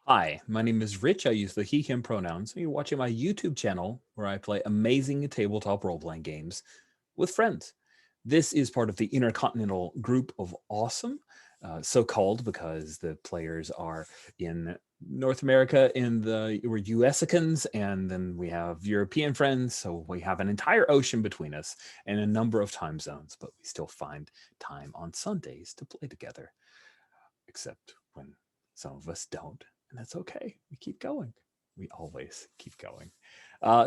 Hi, my name is Rich. I use the he, him pronouns. And you're watching my YouTube channel where I play amazing tabletop role playing games with friends. This is part of the Intercontinental group of awesome, so called because the players are in North America, we're USicans, and then we have European friends. So we have an entire ocean between us and a number of time zones, but we still find time on Sundays to play together, except when some of us don't. And that's okay. We keep going. We always keep going.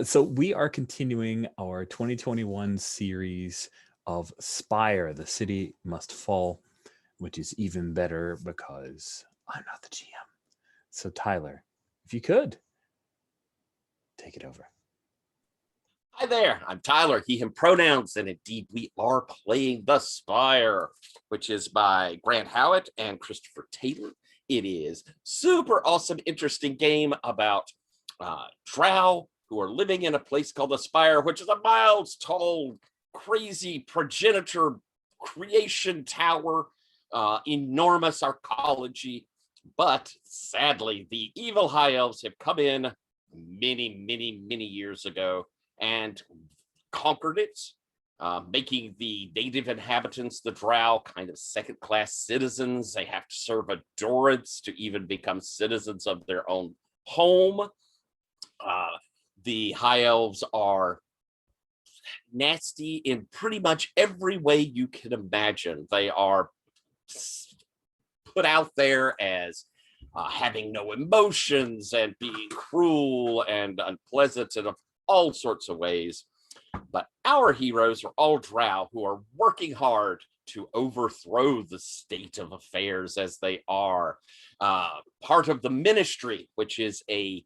So we are continuing our 2021 series of Spire, The City Must Fall, which is even better because I'm not the GM. So Tyler, if you could, take it over. Hi there, I'm Tyler, he, him pronouns, and indeed we are playing The Spire, which is by Grant Howitt and Christopher Taylor. It is super awesome, interesting game about drow who are living in a place called the Spire, which is a miles tall, crazy progenitor creation tower, enormous arcology. But sadly, the evil high elves have come in many years ago and conquered it, making the native inhabitants, the drow, kind of second-class citizens. They have to serve endurance to even become citizens of their own home. The high elves are nasty in pretty much every way you can imagine. They are put out there as having no emotions and being cruel and unpleasant in all sorts of ways. But our heroes are all drow who are working hard to overthrow the state of affairs as they are. Part of the ministry, which is a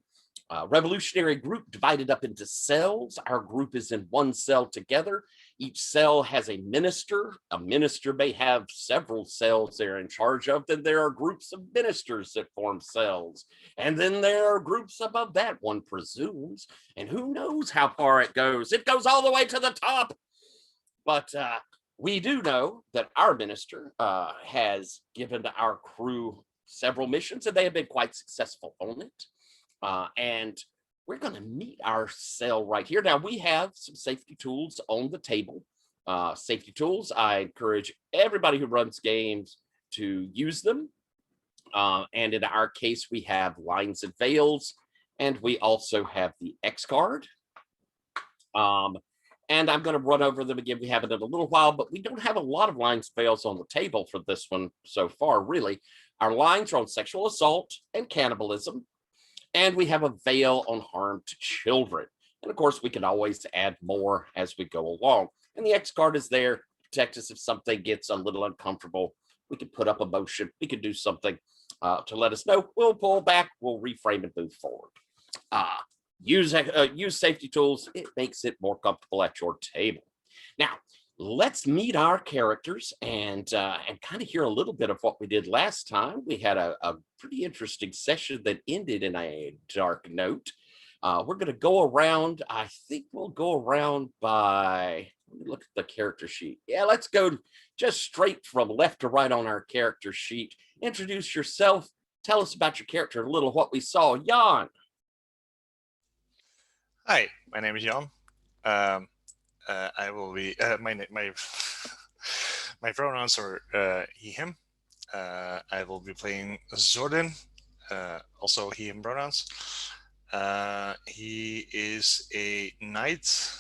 revolutionary group divided up into cells. Our group is in one cell together. Each cell has a minister. A minister may have several cells they're in charge of. Then there are groups of ministers that form cells. And then there are groups above that, one presumes. And who knows how far it goes? It goes all the way to the top. But we do know that our minister has given our crew several missions, and they have been quite successful on it. And we're going to meet our cell right here. Now, we have some safety tools on the table. Safety tools, I encourage everybody who runs games to use them. And in our case, we have lines and veils, and we also have the X card. And I'm going to run over them again. We have it in a little while, but we don't have a lot of lines and veils on the table for this one so far, really. Our lines are on sexual assault and cannibalism. And we have a veil on harm to children. And of course, we can always add more as we go along. And the X card is there to protect us if something gets a little uncomfortable. We can put up a motion. We can do something to let us know. We'll pull back. We'll reframe and move forward. Use safety tools. It makes it more comfortable at your table. Now, let's meet our characters and kind of hear a little bit of what we did last time. We had a pretty interesting session that ended in a dark note. We're going to go around. I think we'll go around by, let me look at the character sheet. Yeah, let's go just straight from left to right on our character sheet. Introduce yourself. Tell us about your character, a little what we saw. Jan. Hi, my name is Jan. I will be my pronouns are he, him. I will be playing Zordin, also he, him pronouns. He is a knight,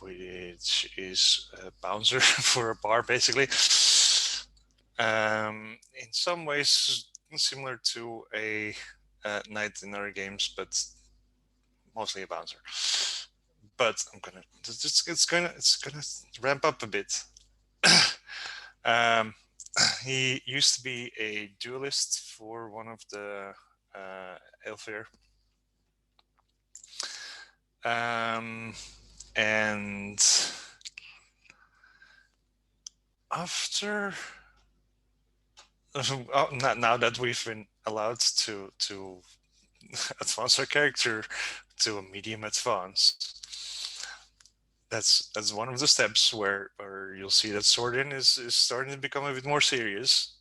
which is a bouncer for a bar, basically. In some ways, similar to a knight in other games, but mostly a bouncer. But it's gonna ramp up a bit. He used to be a duelist for one of the Elfir. And after now that we've been allowed to advance our character to a medium advance, that's one of the steps where you'll see that Zordin is starting to become a bit more serious.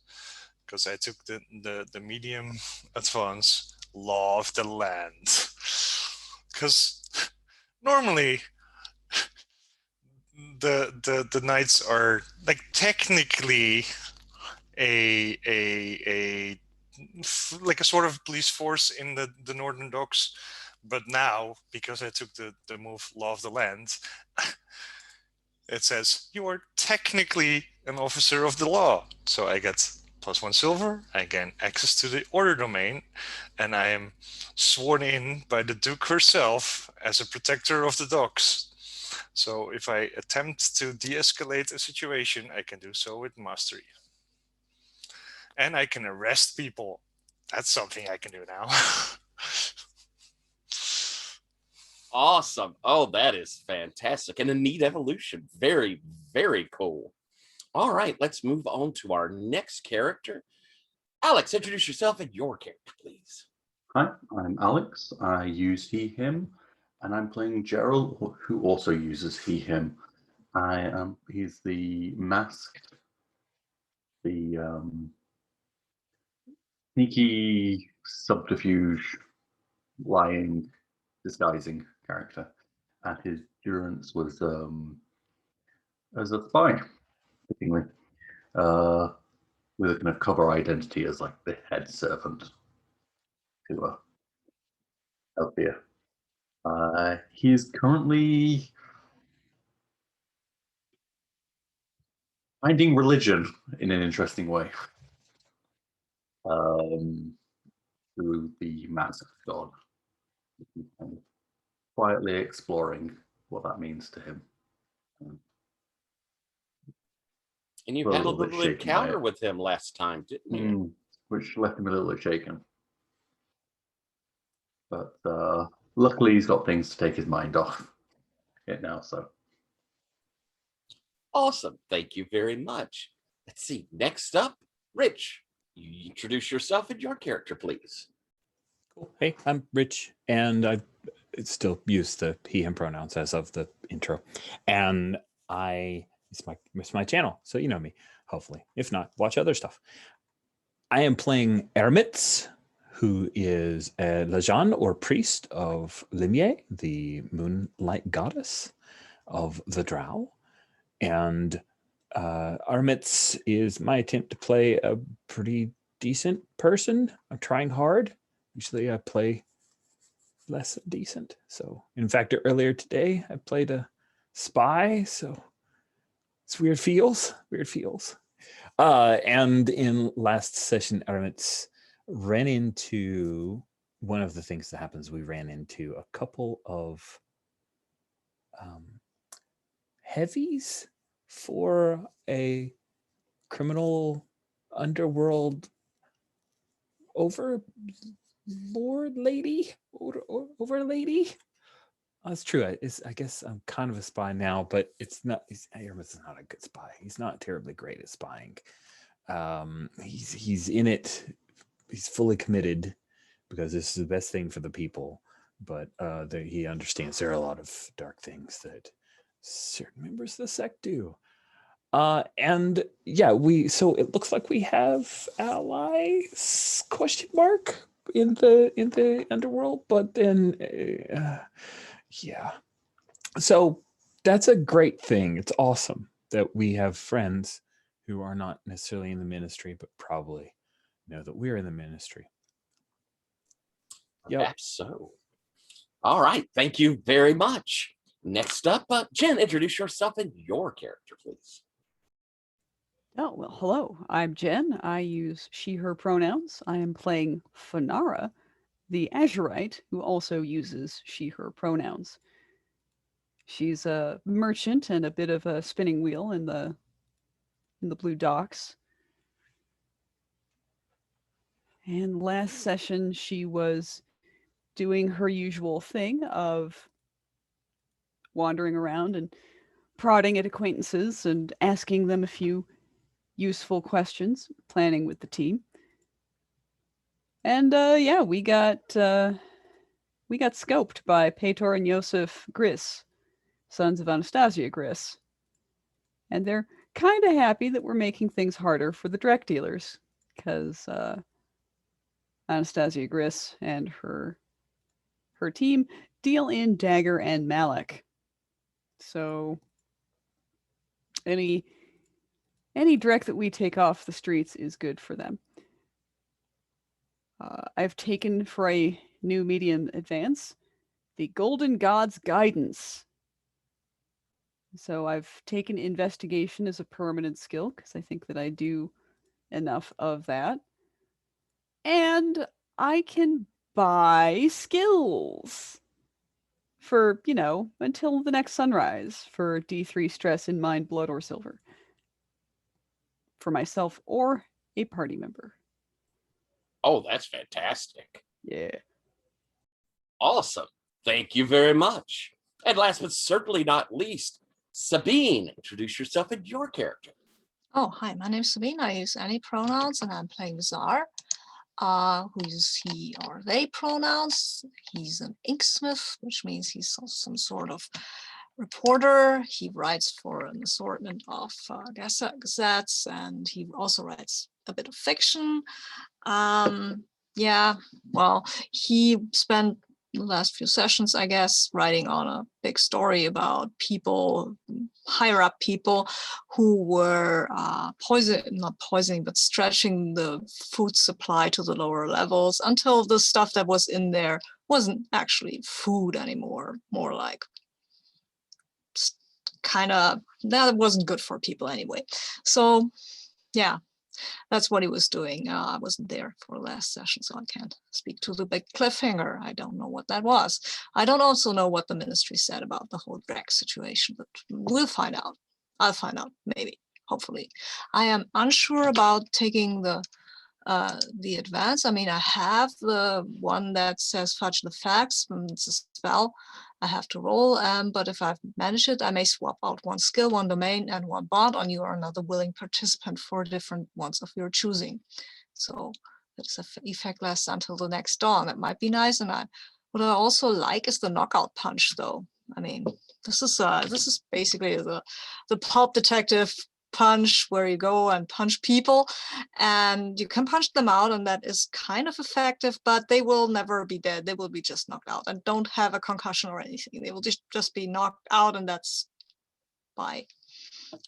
because I took the medium advance law of the land. Because normally the knights are like technically a like a sort of police force in the northern docks, but now because I took the move law of the land, it says you are technically an officer of the law. So I get +1 silver, I gain access to the order domain, and I am sworn in by the Duke herself as a protector of the docks. So if I attempt to de-escalate a situation, I can do so with mastery. And I can arrest people. That's something I can do now. Awesome. Oh, that is fantastic. And a neat evolution. Very, very cool. All right, let's move on to our next character. Alex, introduce yourself and your character, please. Hi, I'm Alex. I use he, him, and I'm playing Gerald, who also uses he, him. He's the masked, the sneaky subterfuge, lying, disguising character. And his durance was as a spy, fittingly, with a kind of cover identity as like the head servant to Althea. He's currently finding religion in an interesting way through the masked god, and quietly exploring what that means to him. And you Well, a had a little bit little shaken by encounter it. with him last time, didn't you? Which left him a little bit shaken. But luckily, he's got things to take his mind off it now. So Awesome. Thank you very much. Let's see. Next up, Rich. You introduce yourself and your character, please. Cool. Hey, I'm Rich, and I still use the he, him pronouns as of the intro. And it's my channel, so you know me, hopefully. If not, watch other stuff. I am playing Ermitz, who is a Lejan or priest of Limier, the moonlight goddess of the Drow. And Ermitz is my attempt to play a pretty decent person. I'm trying hard. Usually I play less than decent. So in fact, earlier today I played a spy. So it's weird feels. And in last session, Aramitz ran into one of the things that happens. We ran into a couple of heavies for a criminal underworld overlord lady. That's true. I guess I'm kind of a spy now, but it's not. Aramitz is not a good spy. He's not terribly great at spying. He's in it. He's fully committed because this is the best thing for the people. But he understands there are a lot of dark things that certain members of the sect do. And yeah, so it looks like we have allies ? In the underworld, but then yeah. So that's a great thing. It's awesome that we have friends who are not necessarily in the ministry, but probably know that we're in the ministry. Yep. Perhaps so. All right. Thank you very much. Next up, Jen, introduce yourself and your character, please. Oh, well, hello. I'm Jen. I use she, her pronouns. I am playing Fanara, the Azurite, who also uses she, her pronouns. She's a merchant and a bit of a spinning wheel in the Blue Docks. And last session, she was doing her usual thing of wandering around and prodding at acquaintances and asking them a few useful questions, planning with the team. And yeah, we got scoped by Petor and Yosef Gris, sons of Anastasia Gris. And they're kind of happy that we're making things harder for the Drek dealers. because Anastasia Gris and her team deal in Dagger and Malak. So any Drek that we take off the streets is good for them. I've taken for a new medium advance the Golden God's Guidance. So I've taken investigation as a permanent skill because I think that I do enough of that. And I can buy skills for, until the next sunrise for D3 stress in mind, blood, or silver. For myself or a party member. Oh, that's fantastic. Yeah. Awesome. Thank you very much. And last but certainly not least, Sabine, introduce yourself and your character. Oh, hi, my name is Sabine. I use any pronouns and I'm playing Vazar, who uses he or they pronouns. He's an inksmith, which means he's some sort of reporter. He writes for an assortment of gazettes, and he also writes a bit of fiction. Yeah, well, he spent the last few sessions, I guess, writing on a big story about people, higher up people who were not poisoning, but stretching the food supply to the lower levels until the stuff that was in there wasn't actually food anymore, more like kind of, that wasn't good for people anyway. So yeah, that's what he was doing. I wasn't there for the last session, so I can't speak to the big cliffhanger. I don't know what that was. I don't also know what the ministry said about the whole Drek situation, but we'll find out. I'll find out, maybe, hopefully. I am unsure about taking the advance. I mean, I have the one that says fudge the facts, and it's a spell I have to roll, but if I've managed it, I may swap out one skill, one domain, and one bond on you or another willing participant for different ones of your choosing. So that's an effect lasts until the next dawn. That might be nice. And what I also like is the knockout punch, though. I mean, this is basically the pulp detective punch where you go and punch people and you can punch them out, and that is kind of effective, but they will never be dead. They will be just knocked out and don't have a concussion or anything. They will just be knocked out, and that's bye.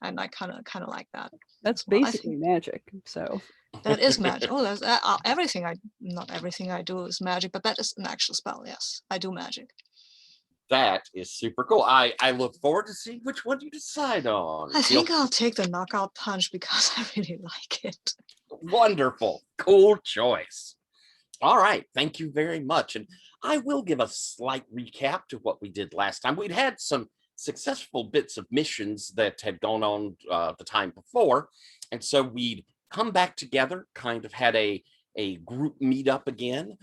And I kind of like that. That's basically magic. So that is magic. Oh, that's everything. Not everything I do is magic, but that is an actual spell. Yes, I do magic. That is super cool. I look forward to seeing which one you decide on. I think I'll take the knockout punch because I really like it. Wonderful. Cool choice. All right. Thank you very much. And I will give a slight recap to what we did last time. We'd had some successful bits of missions that had gone on the time before. And so we'd come back together, kind of had a group meetup again.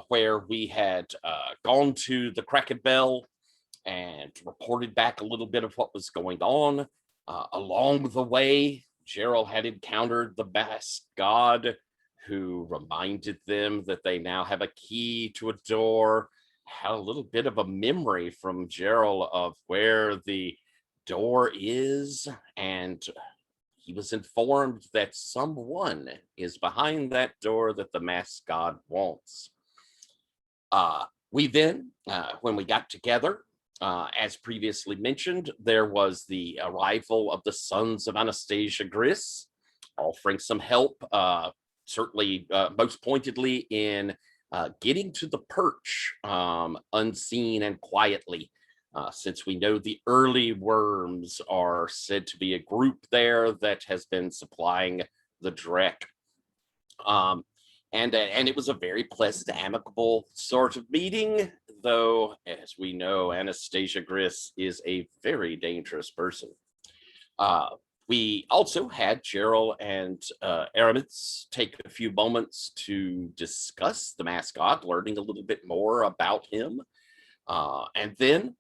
Where we had gone to the Cracked Bell and reported back a little bit of what was going on. Along the way, Gerald had encountered the masked god who reminded them that they now have a key to a door. Had a little bit of a memory from Gerald of where the door is, and he was informed that someone is behind that door that the masked god wants. We then, when we got together, as previously mentioned, there was the arrival of the sons of Anastasia Gris, offering some help, certainly most pointedly in getting to the perch unseen and quietly. Since we know the early worms are said to be a group there that has been supplying the Drek. And it was a very pleasant, amicable sort of meeting, though, as we know, Anastasia Gris is a very dangerous person. We also had Gerald and Aramis take a few moments to discuss the mascot, learning a little bit more about him. And then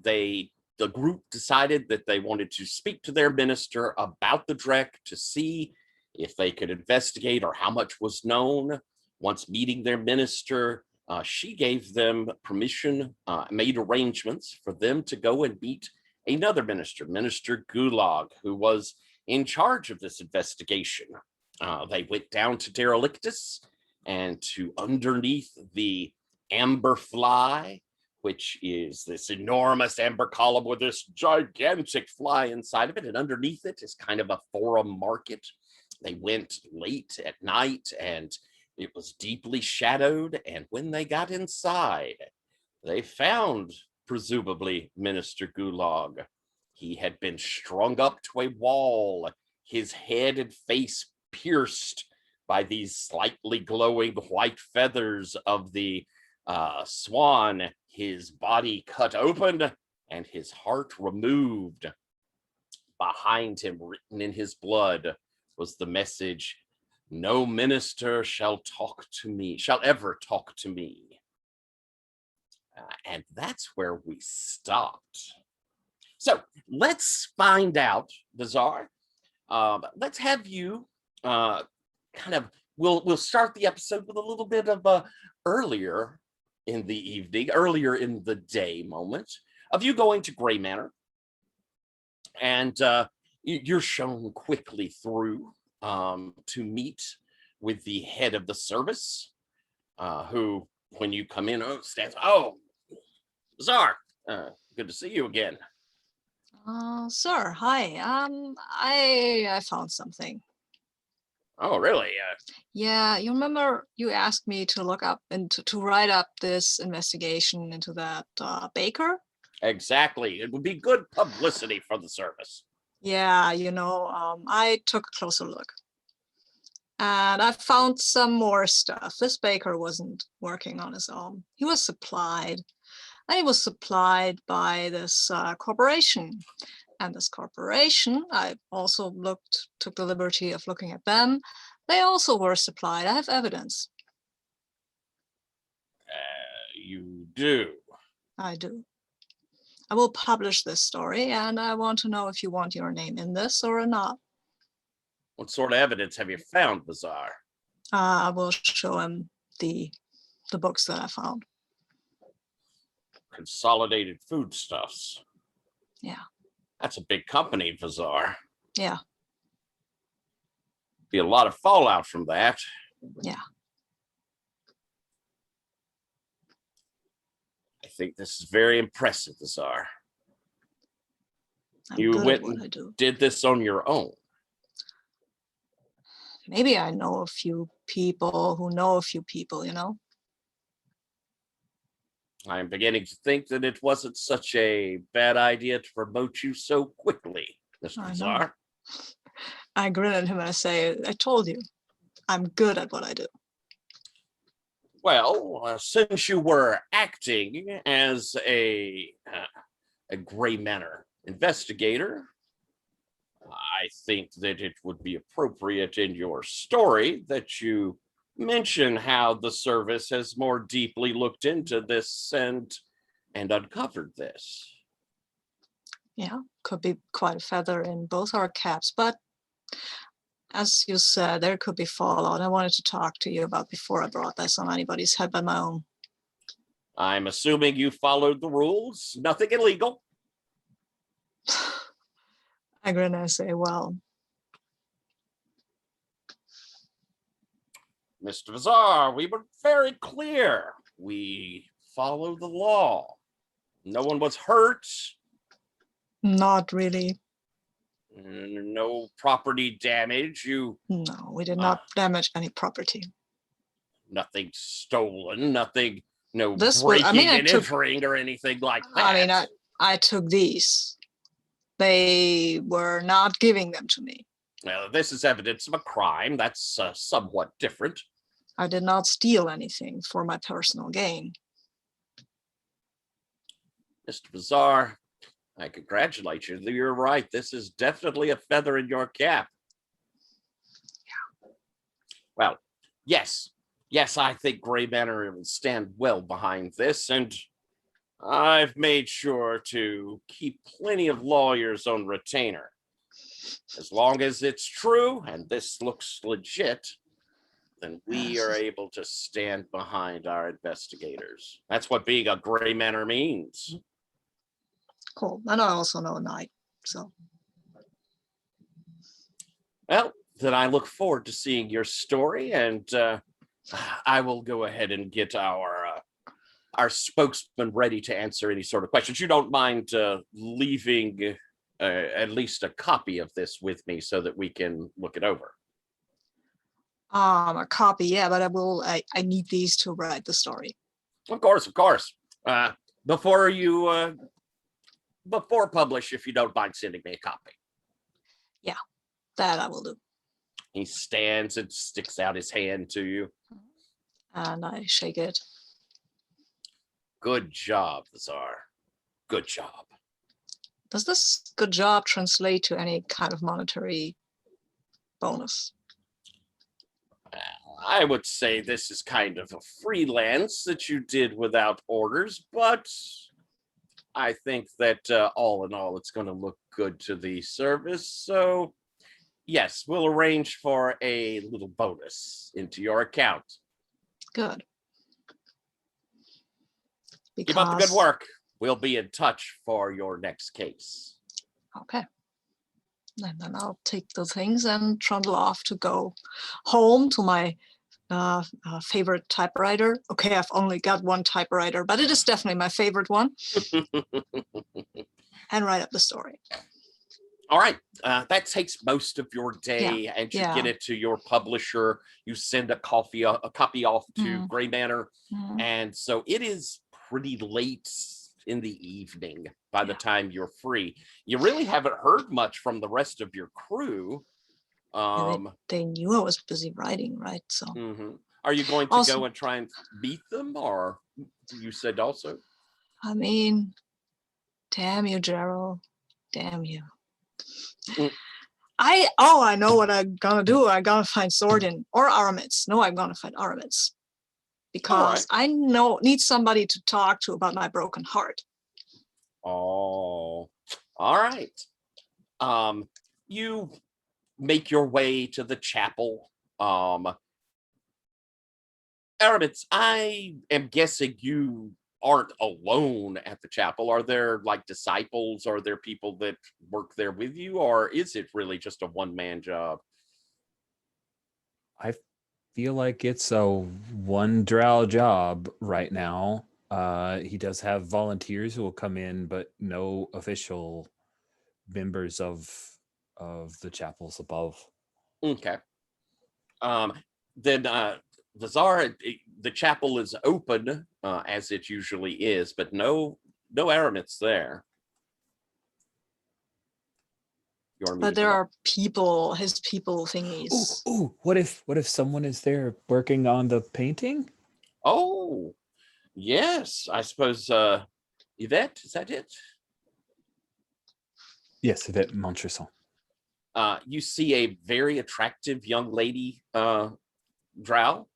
the group decided that they wanted to speak to their minister about the Drek to see if they could investigate or how much was known. Once meeting their minister, she gave them permission, made arrangements for them to go and meet another minister, Minister Gulag, who was in charge of this investigation. They went down to Derelictus and to underneath the amber fly, which is this enormous amber column with this gigantic fly inside of it. And underneath it is kind of a forum market. They went late at night and it was deeply shadowed. And when they got inside, they found, presumably, Minister Gulag. He had been strung up to a wall, his head and face pierced by these slightly glowing white feathers of the swan, his body cut open, and his heart removed. Behind him, written in his blood, was the message, "No minister shall ever talk to me." And that's where we stopped. So let's find out, Vazar. Let's have you we'll start the episode with a little bit of earlier in the evening, earlier in the day moment of you going to Grey Manor. And you're shown quickly through to meet with the head of the service, who, when you come in, stands, Czar, good to see you again. Sir, hi. I found something. Oh, really? Yeah, you remember you asked me to look up and to write up this investigation into that baker? Exactly. It would be good publicity for the service. Yeah, I took a closer look. And I found some more stuff. This baker wasn't working on his own. He was supplied. And he was supplied by this corporation. And this corporation, I also took the liberty of looking at them. They also were supplied. I have evidence. You do? I do. I will publish this story, and I want to know if you want your name in this or not. What sort of evidence have you found, Vazar? I will show him the books that I found. Consolidated Foodstuffs. Yeah. That's a big company, Vazar. Yeah. Be a lot of fallout from that. Yeah. I think this is very impressive, Vazar. I'm You good went at what and I do. did this on your own. Maybe I know a few people who know a few people, I'm beginning to think that it wasn't such a bad idea to promote you so quickly, Mr. I know. Vazar. I grin at him and I say, I told you, I'm good at what I do. Well, since you were acting as a Grey Manor investigator, I think that it would be appropriate in your story that you mention how the service has more deeply looked into this and uncovered this. Yeah, could be quite a feather in both our caps, but as you said, there could be fallout. I wanted to talk to you about before I brought this on anybody's head but my own. I'm assuming you followed the rules, nothing illegal. I grin and I say, well, Mr. Vazar, we were very clear. We follow the law. No one was hurt. not really. No property damage. No, we did not damage any property. Nothing stolen. Nothing. No This breaking I and took- entering or anything like that. I mean, I took these. They were not giving them to me. Well, this is evidence of a crime. That's somewhat different. I did not steal anything for my personal gain. Mr. Vazar, I congratulate you. You're right. This is definitely a feather in your cap. Yeah. Well, yes. Yes, I think Grey Manor will stand well behind this, and I've made sure to keep plenty of lawyers on retainer. As long as it's true and this looks legit, then we are able to stand behind our investigators. That's what being a Grey Manor means. Cool. And I also know a knight, so. Well, then I look forward to seeing your story, and I will go ahead and get our spokesman ready to answer any sort of questions. You don't mind leaving at least a copy of this with me so that we can look it over? A copy, yeah, but I need these to write the story. Of course. Before publish, if you don't mind sending me a copy. Yeah, that I will do. He stands and sticks out his hand to you. And I shake it. Good job, Vazar. Good job. Does this good job translate to any kind of monetary bonus? I would say this is kind of a freelance that you did without orders, but I think that all in all, it's going to look good to the service. So, yes, we'll arrange for a little bonus into your account. Good. Keep up the good work. We'll be in touch for your next case. Okay. And then I'll take the things and trundle off to go home to my favorite typewriter. Okay, I've only got one typewriter, but it is definitely my favorite one. And write up the story. All right. That takes most of your day, and you get it to your publisher. You send a copy off to Gray Manor. And so it is pretty late in the evening by the time you're free. You really haven't heard much from the rest of your crew. They knew I was busy writing, right? So Are you going to go and try and beat them, or you said also? I mean, damn you, Gerald. Damn you. I know what I'm gonna do. I'm gonna find Sordin or Aramis. No, I'm gonna find Aramis. Because I need somebody to talk to about my broken heart. Oh, all right. You make your way to the chapel. Aramis, I am guessing you aren't alone at the chapel. Are there like disciples? Are there people that work there with you? Or is it really just a one-man job? I feel like it's a one drow job right now. He does have volunteers who will come in, but no official members of the chapels above. Okay. Then Vazar, the chapel is open as it usually is, but no Aramis there. But there are people, his people thingies. Ooh, what if someone is there working on the painting? Oh, yes. I suppose Yvette, is that it? Yes, Yvette Montresson. You see a very attractive young lady, drow,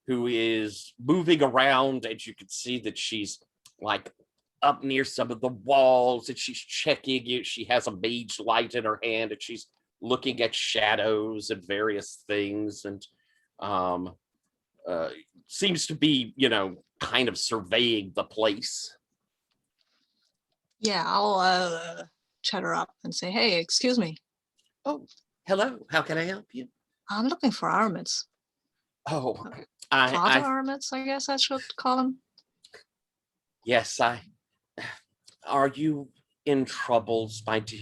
who is moving around, and you can see that she's like up near some of the walls, and she's checking it. She has a mage light in her hand, and she's looking at shadows and various things, and seems to be, kind of surveying the place. Yeah, I'll chat her up and say, hey, excuse me. Oh, hello. How can I help you? I'm looking for Aramis. Oh, Father Aramis, I guess I should call him. Yes, are you in troubles, my dear?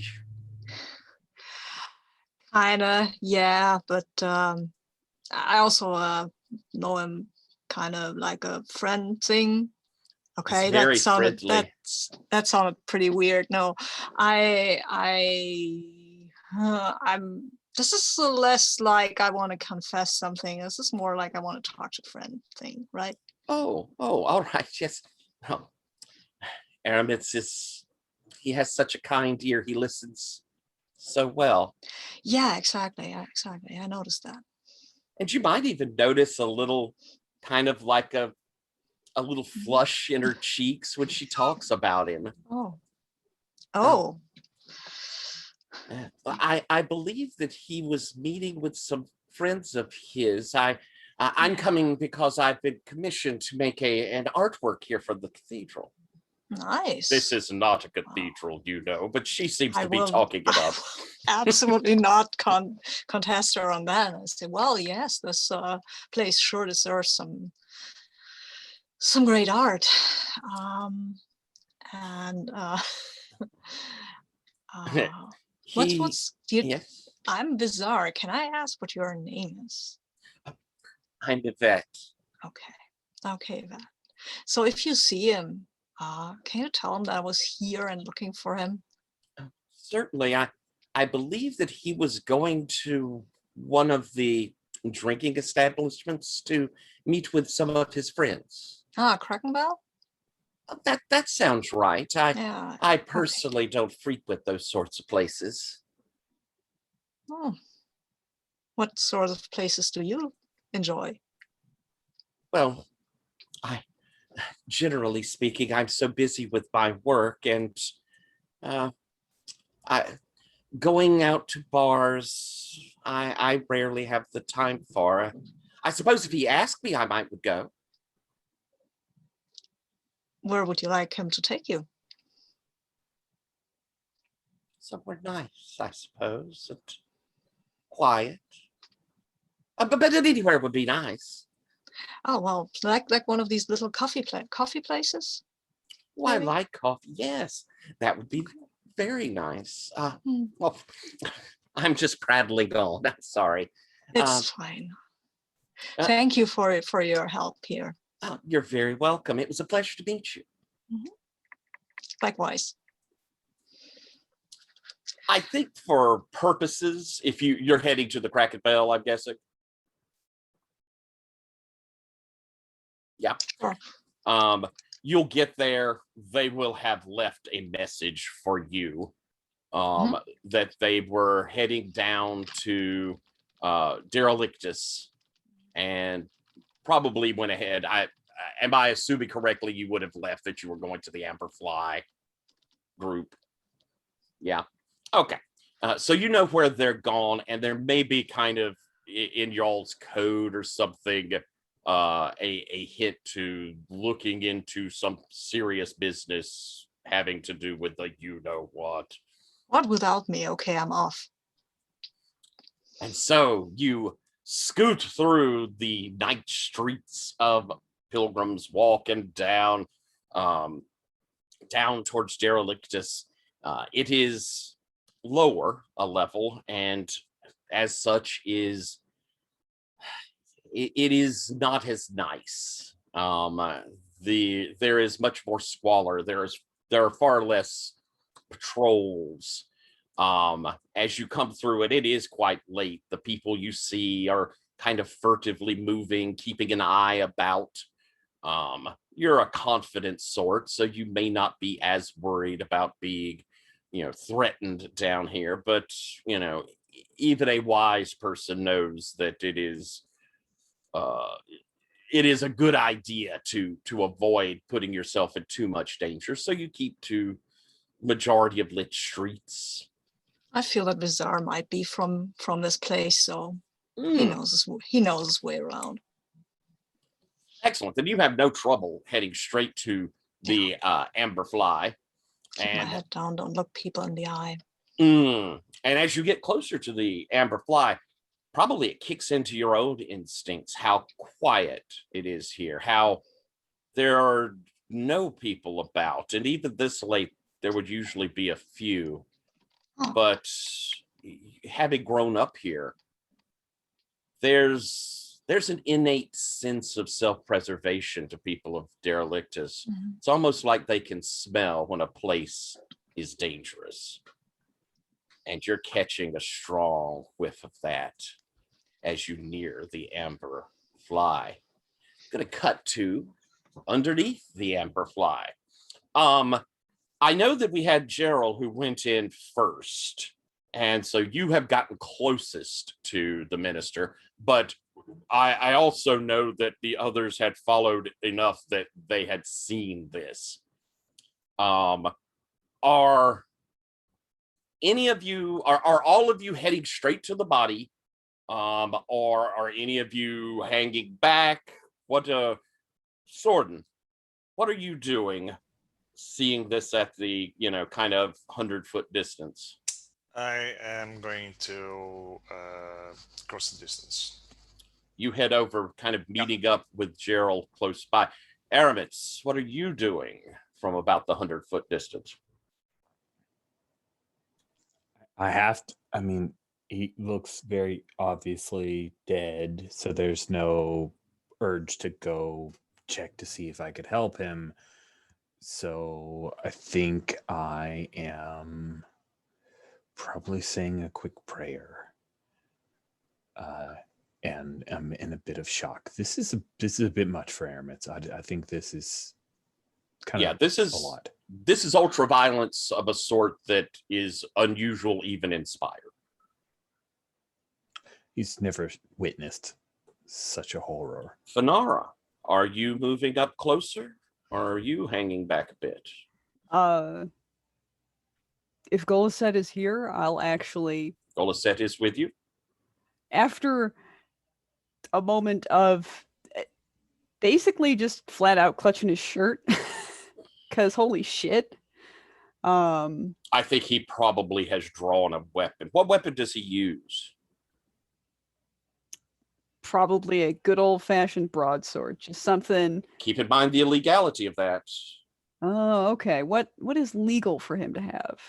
Kinda, yeah, but I also know him kind of like a friend thing. Okay, that sounded pretty weird. No, I'm. This is less like I want to confess something. This is more like I want to talk to a friend thing, right? Oh, all right. Yes. Oh, Aramis he has such a kind ear. He listens so well. Yeah, exactly. I noticed that. And you might even notice a little kind of like a little flush in her cheeks when she talks about him. Oh. I believe that he was meeting with some friends of his. I'm coming because I've been commissioned to make an artwork here for the cathedral. Nice. This is not a cathedral, you know, but she seems I to be will- talking it up. Absolutely not contest her on that. I say, well, yes, this place sure deserves some great art. And what's Yes, I'm Vazar. Can I ask what your name is? I'm Yvette. Okay, that. So if you see him, can you tell him that I was here and looking for him? Certainly, I believe that he was going to one of the drinking establishments to meet with some of his friends. Krakenbell? That sounds right. Yeah. I personally don't frequent those sorts of places. Oh. What sort of places do you enjoy? Well, generally speaking, I'm so busy with my work and going out to bars, I rarely have the time for. I suppose if he asked me, I might would go. Where would you like him to take you? Somewhere nice, I suppose, and quiet. But anywhere would be nice. Oh, well, like one of these little coffee places? Oh, I Maybe? like coffee. Yes, that would be very nice. Well, I'm just prattling on. Sorry. It's fine. uh, Thank you for your help here. Oh, you're very welcome. It was a pleasure to meet you. Likewise. I think for purposes, if you're heading to the Cracked Bell, I'm guessing. Yeah. Sure. You'll get there. They will have left a message for you that they were heading down to Derelictus and probably went ahead. Am I assuming correctly you would have left that you were going to the Amberfly group? Yeah. Okay. So you know where they're gone, and there may be kind of in y'all's code or something a hint to looking into some serious business having to do with the you know what. What without me? Okay, I'm off. And so you scoot through the night streets of Pilgrim's Walk and down towards Derelictus. It is lower a level, and as such it is not as nice. There is much more squalor. There are far less patrols. As you come through it is quite late. The people you see are kind of furtively moving, keeping an eye about. You're a confident sort, so you may not be as worried about being, threatened down here. But, even a wise person knows that it is a good idea to avoid putting yourself in too much danger. So you keep to majority of lit streets. I feel that Vazar might be from this place, so he knows his way around. Excellent. Then you have no trouble heading straight to the Amberfly. Keep my head down, don't look people in the eye. And as you get closer to the Amberfly, probably it kicks into your own instincts how quiet it is here, how there are no people about. And even this late, there would usually be a few. But having grown up here, there's an innate sense of self-preservation to people of Derelictus. It's almost like they can smell when a place is dangerous. And you're catching a strong whiff of that as you near the Amberfly. Going to cut to underneath the Amberfly. I know that we had Gerald who went in first, and so you have gotten closest to the minister, but I also know that the others had followed enough that they had seen this. Are any of you, are all of you heading straight to the body, or are any of you hanging back? What, Sorden, what are you doing? seeing this at the, kind of 100-foot distance? I am going to cross the distance. You head over, kind of meeting up with Gerald close by. Aramis, what are you doing from about the 100-foot distance? I mean, he looks very obviously dead, so there's no urge to go check to see if I could help him. So I think I am probably saying a quick prayer. And I'm in a bit of shock. This is a bit much for Aramis. I think this is kind of a lot. This is ultra violence of a sort that is unusual even in Spire. He's never witnessed such a horror. Fanara, are you moving up closer, or are you hanging back a bit? If Goliset is here, I'll actually... Goliset is with you? After a moment of basically just flat out clutching his shirt, because holy shit. I think he probably has drawn a weapon. What weapon does he use? Probably a good old-fashioned broadsword, just something. Keep in mind the illegality of that. Oh, okay. What is legal for him to have?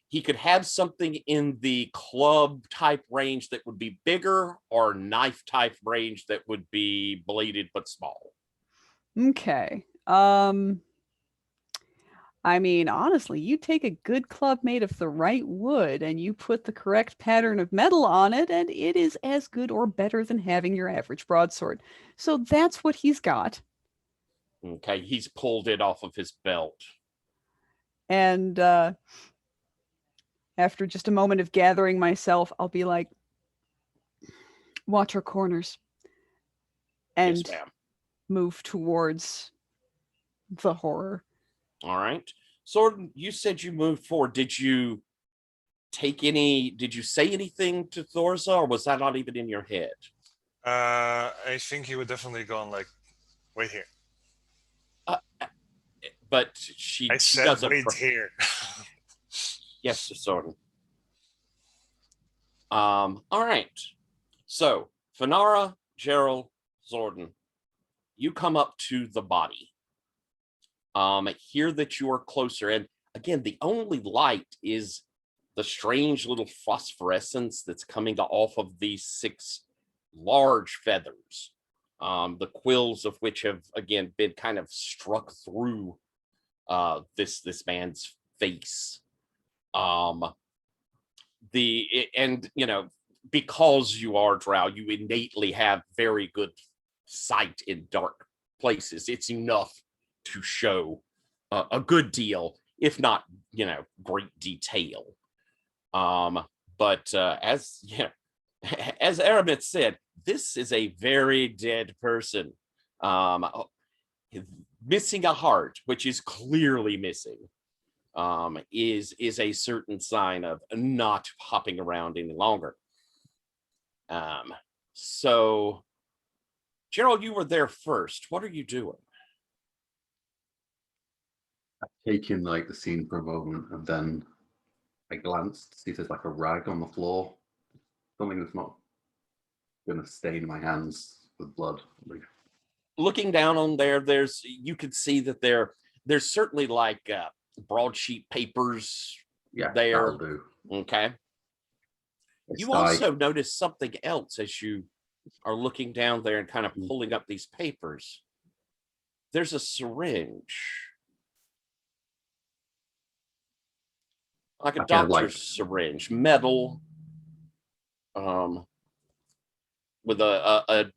He could have something in the club type range that would be bigger, or knife type range that would be bladed but small. Okay. I mean, honestly, you take a good club made of the right wood and you put the correct pattern of metal on it, and it is as good or better than having your average broadsword. So that's what he's got. Okay, he's pulled it off of his belt. And after just a moment of gathering myself, I'll be like, watch our corners. And Yes, ma'am. move towards the horror. All right. Sword, you said you moved forward. Did you say anything to Thorza, or was that not even in your head? I think he would definitely go on like, wait here. But she said doesn't. Wait here. Yes, Zordon. All right. So, Fanara, Gerald, Zordon, you come up to the body. Hear that you are closer, and again, the only light is the strange little phosphorescence that's coming off of these 6 large feathers, the quills of which have again been kind of struck through this man's face. Because you are Drow, you innately have very good sight in dark places. It's enough to show a good deal, if not, great detail. But as Aramis said, this is a very dead person. Missing a heart, which is clearly missing, is a certain sign of not hopping around any longer. So, Gerald, you were there first. What are you doing? I take in like the scene for a moment, and then I glance to see if there's like a rag on the floor, something that's not going to stain my hands with blood. Looking down on there, you could see that there's certainly like broadsheet papers. Yeah, there. that'll do. Okay. You also notice something else as you are looking down there and kind of pulling up these papers. There's a syringe. Like a doctor's syringe, metal, with a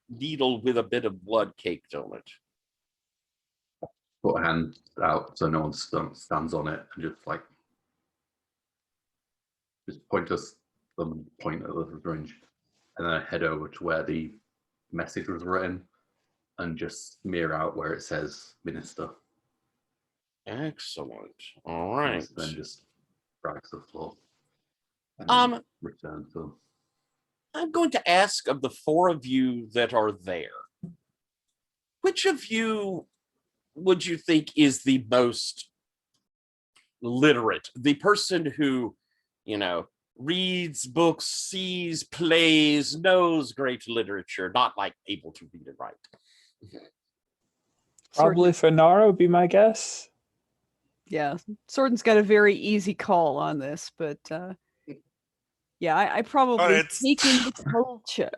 needle with a bit of blood caked on it. Put a hand out so no one stands on it, and just point at the syringe, and then I head over to where the message was written, and just smear out where it says Minister. Excellent. All right. And then just drag to the floor. Return to. I'm going to ask of the 4 of you that are there, which of you would you think is the most literate? The person who, reads books, sees plays, knows great literature, not like able to read and write. Probably Fanara would be my guess. Yeah, Sorden's got a very easy call on this, but yeah, I probably take in the culture.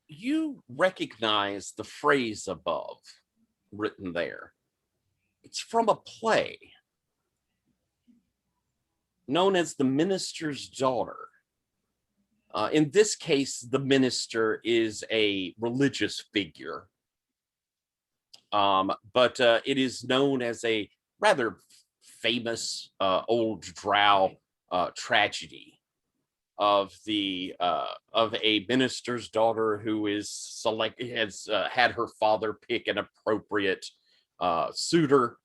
You recognize the phrase above written there. It's from a play known as The Minister's Daughter. In this case, the minister is a religious figure, but it is known as a rather famous old drow tragedy of a minister's daughter who has had her father pick an appropriate suitor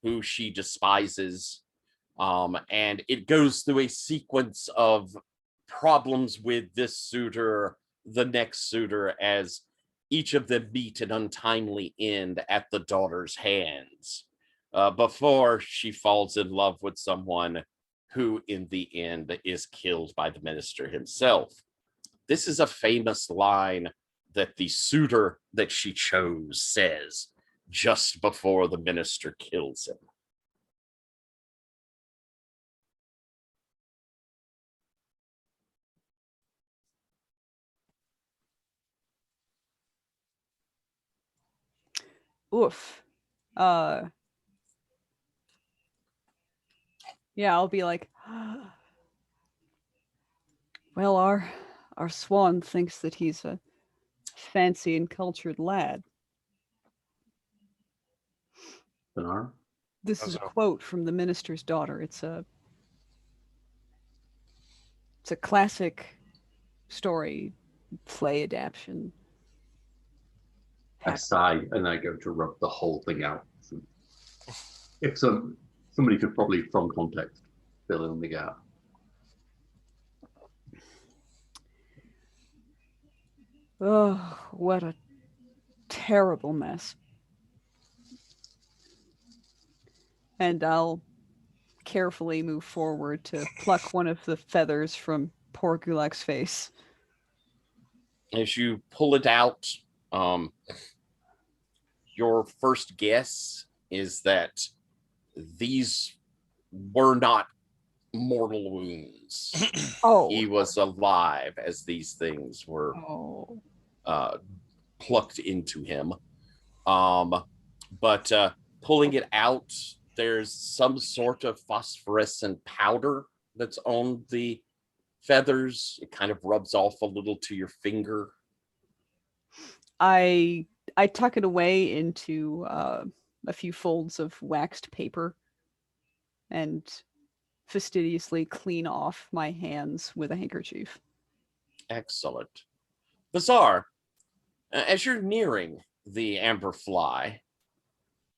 who she despises, and it goes through a sequence of problems with this suitor, the next suitor, as each of them meet an untimely end at the daughter's hands before she falls in love with someone who in the end is killed by the minister himself. This is a famous line that the suitor that she chose says just before the minister kills him. Oof. Yeah, I'll be like, well, our swan thinks that he's a fancy and cultured lad. Fanara? This is a quote from The Minister's Daughter. It's a classic story play adaptation. I sigh and I go to rub the whole thing out. If somebody could probably, from context, fill in the gap. Oh, what a terrible mess. And I'll carefully move forward to pluck one of the feathers from poor Gulak's face. As you pull it out, your first guess is that these were not mortal wounds. Oh. He was alive as these things were plucked into him. But pulling it out, there's some sort of phosphorescent powder that's on the feathers. It kind of rubs off a little to your finger. I tuck it away into a few folds of waxed paper and fastidiously clean off my hands with a handkerchief. Excellent. Vazar, as you're nearing the amber fly,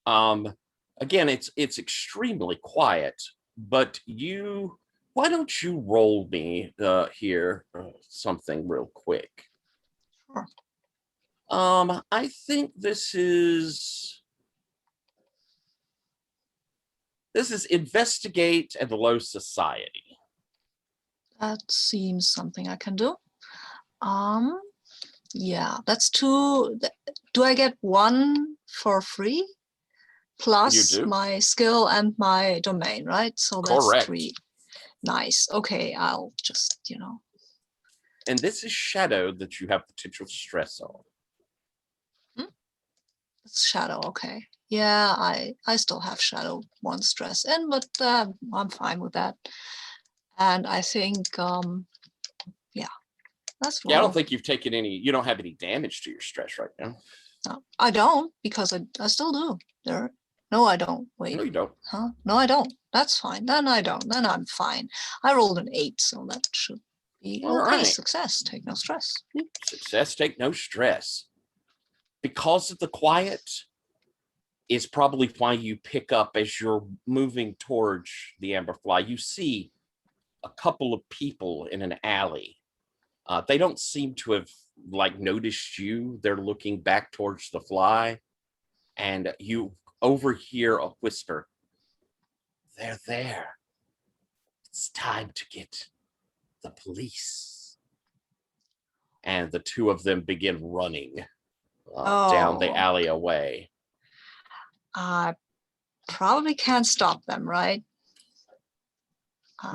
again, it's extremely quiet, but why don't you roll me here something real quick? Sure. I think this is investigate and low society. That seems something I can do. Yeah, that's 2. Do I get 1 for free? Plus my skill and my domain, right? So that's correct. 3. Nice. Okay, I'll just, And this is shadow that you have potential stress on. It's shadow, okay. Yeah, I still have shadow 1 stress in, but I'm fine with that. And I think, yeah, that's yeah. I don't think you've taken any. You don't have any damage to your stress right now. No, I don't, because I still do. No, I don't. Wait. No, you don't. Huh? No, I don't. That's fine. Then I don't. Then I'm fine. I rolled an 8, so that should be all okay. right. Success. Take no stress. Success, take no stress. Because of the quiet is probably why you pick up as you're moving towards the amberfly. You see a couple of people in an alley They don't seem to have like noticed you. They're looking back towards the fly, and you overhear a whisper. They're there. It's time to get the police. And the two of them begin running down the Oh. alleyway. I probably can't stop them, right?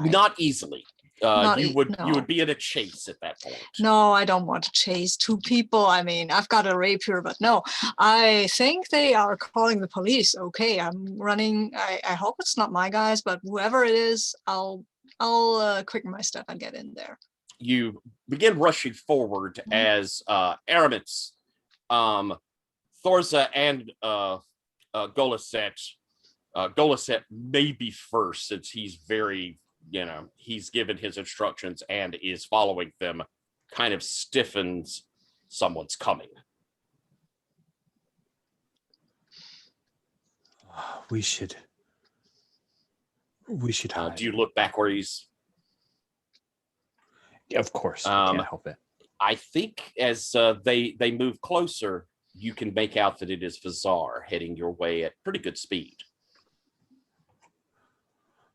Not easily. You would no. be in a chase at that point. No, I don't want to chase two people. I mean, I've got a rapier, but no, I think they are calling the police. Okay, I'm running. I hope it's not my guys, but whoever it is, I'll quicken my step and get in there. You begin rushing forward as Aramis, Thorza, and Goliset. Goliset may be first, since he's very, he's given his instructions and is following them, kind of stiffens someone's coming. We should hide. Do you look back where he's? Yeah, of course, I can't help it. I think as they move closer, you can make out that it is Vazar heading your way at pretty good speed.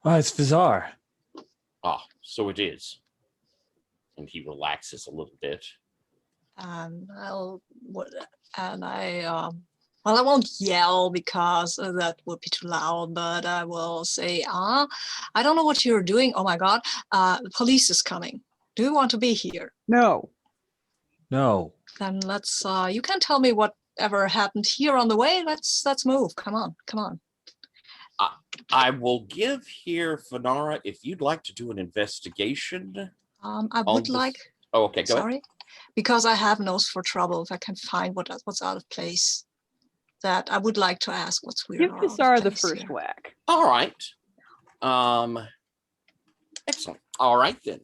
Oh, it's Vazar. Ah, so it is. And he relaxes a little bit. Well, I won't yell because that would be too loud, but I will say, I don't know what you're doing. Oh my God, the police is coming. Do you want to be here? No. No. Then let's, you can tell me whatever happened here on the way. Let's move. Come on. I will give here, Fanara, if you'd like to do an investigation. I would like. Oh, okay, go sorry, ahead. Because I have nose for trouble. If I can find what's out of place, that I would like to ask what's weird. Give Vazar the first here. whack. All right. Excellent. All right then.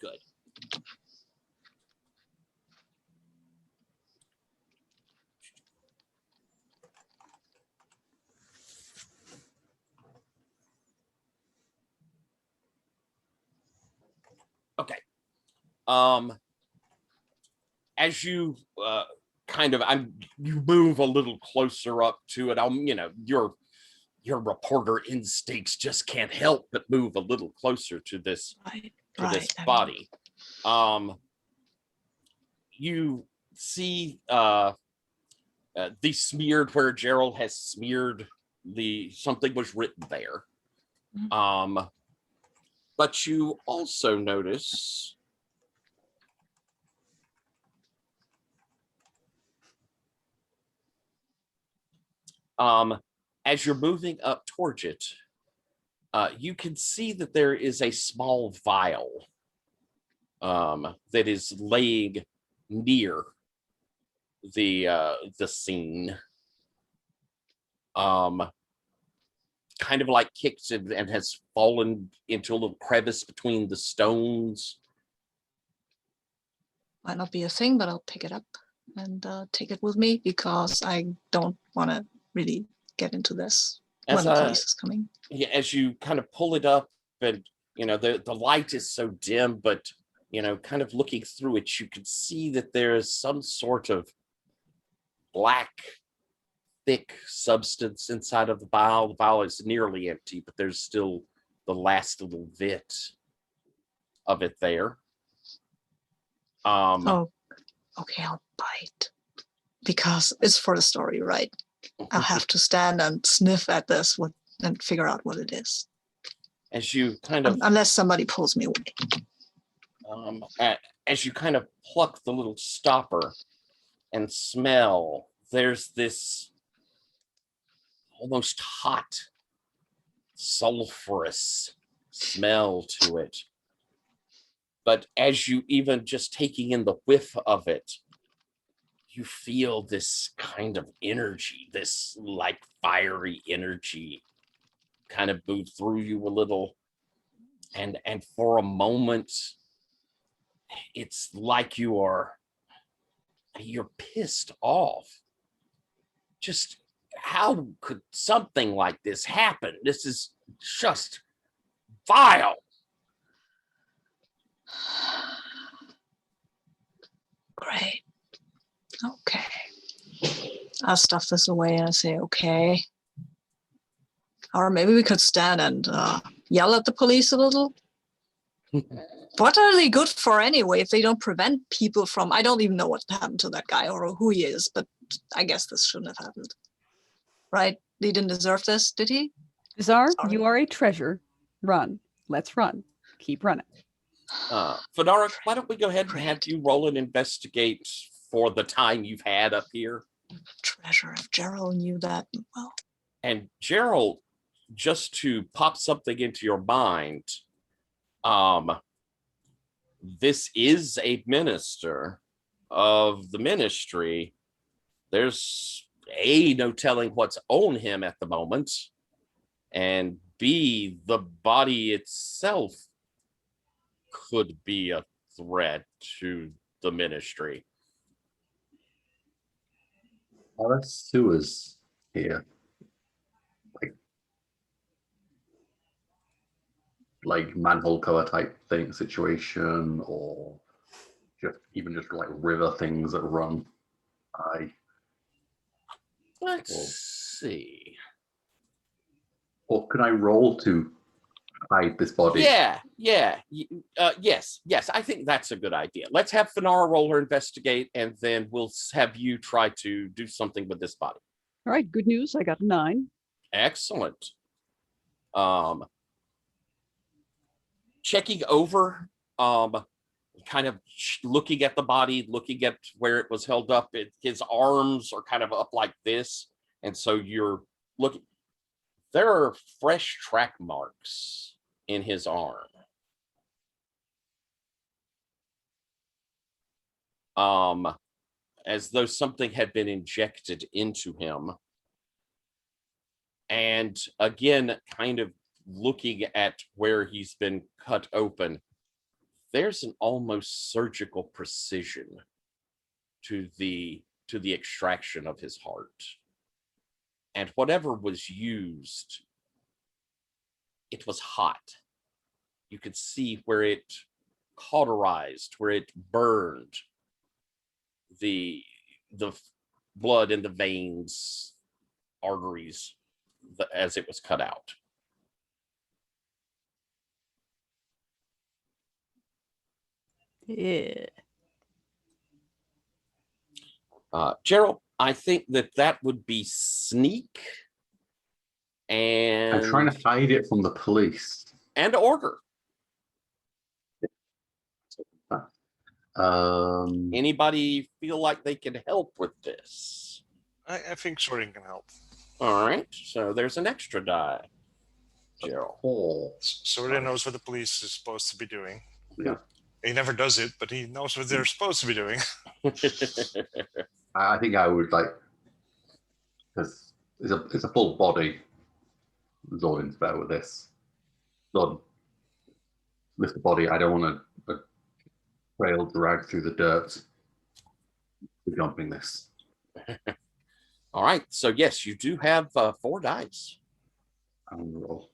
Good. Okay. As you you move a little closer up to it. Your reporter instincts just can't help but move a little closer to this body. You see the smeared where Gerald has smeared something was written there. Mm-hmm. But you also notice as you're moving up towards it, you can see that there is a small vial that is laying near the scene. Kind of like kicked and has fallen into a little crevice between the stones. Might not be a thing, but I'll pick it up and take it with me because I don't want to really get into this when the police is coming. Yeah, as you kind of pull it up, and the light is so dim, but kind of looking through it, you can see that there is some sort of black, thick substance inside of the vial. The vial is nearly empty, but there's still the last little bit of it there. Oh, okay, I'll bite because it's for the story, right? I'll have to stand and sniff at this and figure out what it is. As you kind of, unless somebody pulls me away. As you kind of pluck the little stopper and smell, there's this almost hot, sulfurous smell to it. But as you even just taking in the whiff of it, you feel this kind of energy, this like fiery energy kind of move through you a little. And for a moment, it's like you're pissed off. Just how could something like this happen? This is just Vial. Great. Okay. I'll stuff this away and I say, okay. Or maybe we could stand and yell at the police a little. What are they good for anyway if they don't prevent people from... I don't even know what happened to that guy or who he is, but I guess this shouldn't have happened. Right? He didn't deserve this, did he? Vazar, Sorry. you are a treasure. Run. Let's run. Keep running. Fanara, why don't we go ahead and have Great. you roll and investigate for the time you've had up here? Treasure. If Gerald knew that, well... And Gerald, just to pop something into your mind, this is a minister of the ministry. There's A, no telling what's on him at the moment, and B, the body itself could be a threat to the ministry. Are there sewers here? Like manhole cover type thing situation, or even just like river things that run by? Let's see. Or can I roll to hide this body? Yes. I think that's a good idea. Let's have Fanara roll her investigate, and then we'll have you try to do something with this body. All right, good news. I got a 9. Excellent. Checking over, kind of looking at the body, looking at where it was held up. His arms are kind of up like this, and so you're looking. There are fresh track marks in his arm. As though something had been injected into him. And again, kind of looking at where he's been cut open, there's an almost surgical precision to the extraction of his heart. And whatever was used, it was hot. You could see where it cauterized, where it burned the blood in the veins, arteries, as it was cut out. Yeah. Gerald, I think that would be sneak and I'm trying to hide it from the police. and order. Anybody feel like they can help with this? I think sorting can help. All right, so there's an extra die, Gerald. Oh, Sorting knows what the police is supposed to be doing. yeah. He never does it, but he knows what they're supposed to be doing. I think I would like, because it's a full body. Zordin's better with this. Zordin, lift the body. I don't want a trail drag through the dirt. We're jumping this. All right, so yes, you do have 4 dice. And roll.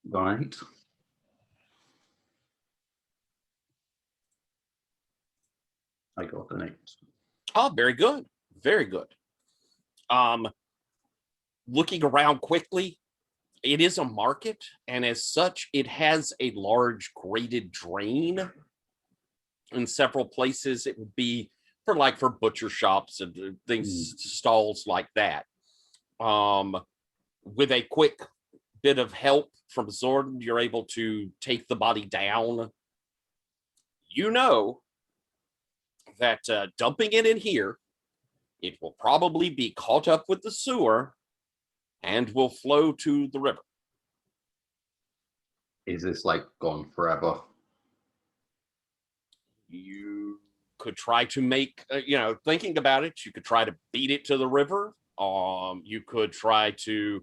Right. I got an 8. Oh, very good. Very good. Looking around quickly, it is a market, and as such, it has a large graded drain. In several places, it would be for butcher shops and things, stalls like that. With a quick bit of help from Zordin, you're able to take the body down. You know that dumping it in here, it will probably be caught up with the sewer and will flow to the river. Is this like gone forever? You could try to make, thinking about it, you could try to beat it to the river. You could try to,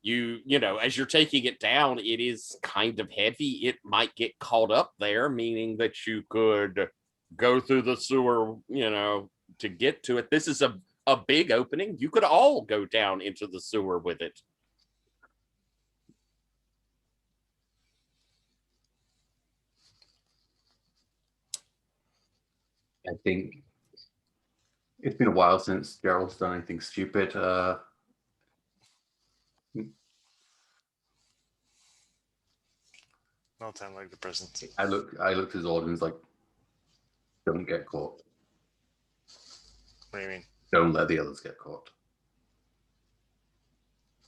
as you're taking it down, it is kind of heavy. It might get caught up there, meaning that you could go through the sewer, to get to it. This is a big opening. You could all go down into the sewer with it. I think it's been a while since Gerald's done anything stupid. No time like the present. I looked at his order and was like, don't get caught. What do you mean? Don't let the others get caught.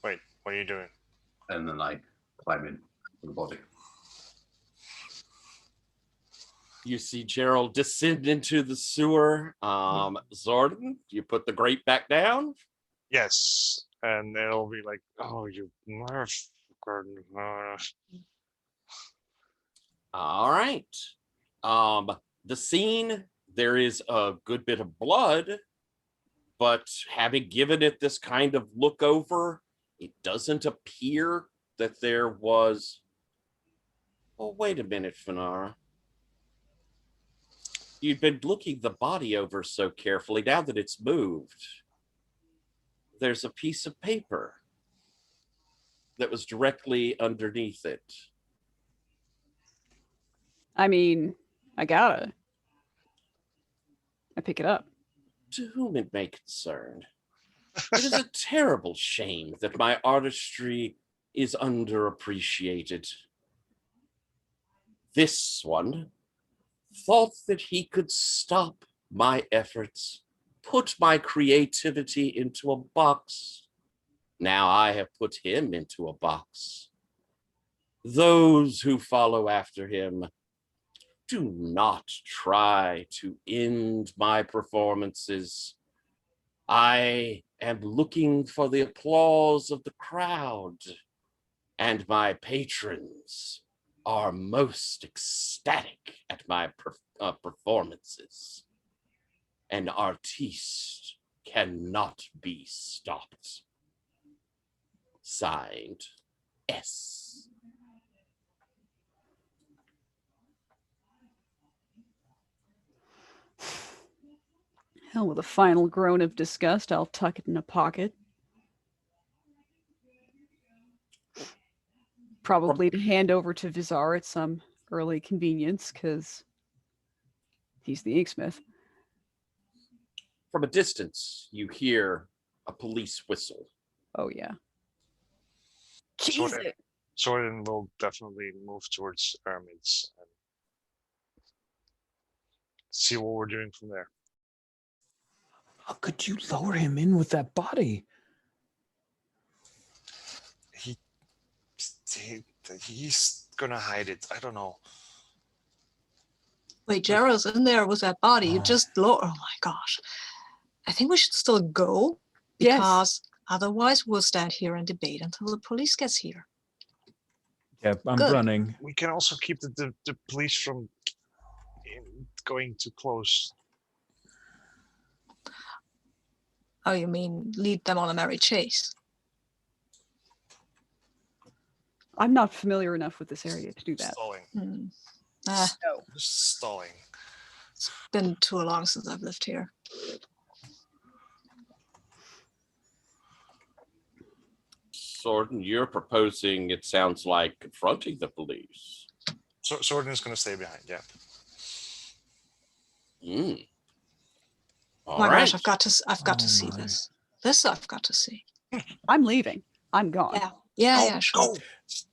Wait, what are you doing? And then I climb in the body. You see Gerald descend into the sewer. Zordon, you put the grate back down. Yes, and it'll be like, oh, you motherfucker. All right. The scene, there is a good bit of blood, but having given it this kind of look over, it doesn't appear that there was. Oh, wait a minute, Fanara. You've been looking the body over so carefully. Now that it's moved, there's a piece of paper that was directly underneath it. I mean, I pick it up. To whom it may concern, it is a terrible shame that my artistry is underappreciated. This one thought that he could stop my efforts, put my creativity into a box. Now I have put him into a box. Those who follow after him, do not try to end my performances. I am looking for the applause of the crowd, and my patrons are most ecstatic at my performances. An artiste cannot be stopped. Signed, S. Hell, with a final groan of disgust, I'll tuck it in a pocket. Probably to hand over to Vazar at some early convenience, because he's the inksmith. From a distance, you hear a police whistle. Oh, yeah. Jordan, Jordan will definitely move towards Aramids and see what we're doing from there. How could you lower him in with that body? He's gonna hide it. I don't know. Wait, Gerald's in there with that body. You just lower. Oh my gosh. I think we should still go because otherwise we'll stand here and debate until the police gets here. Yep, I'm Good. running. We can also keep the police from going too close. Oh, you mean lead them on a merry chase? I'm not familiar enough with this area to do that. Stalling. Just stalling. It's been too long since I've lived here. Sordon, you're proposing, it sounds like, confronting the police. So Sordon is going to stay behind, yeah. Oh my gosh, I've got to see this. This I've got to see. I'm leaving. I'm gone. Yeah, sure. Go.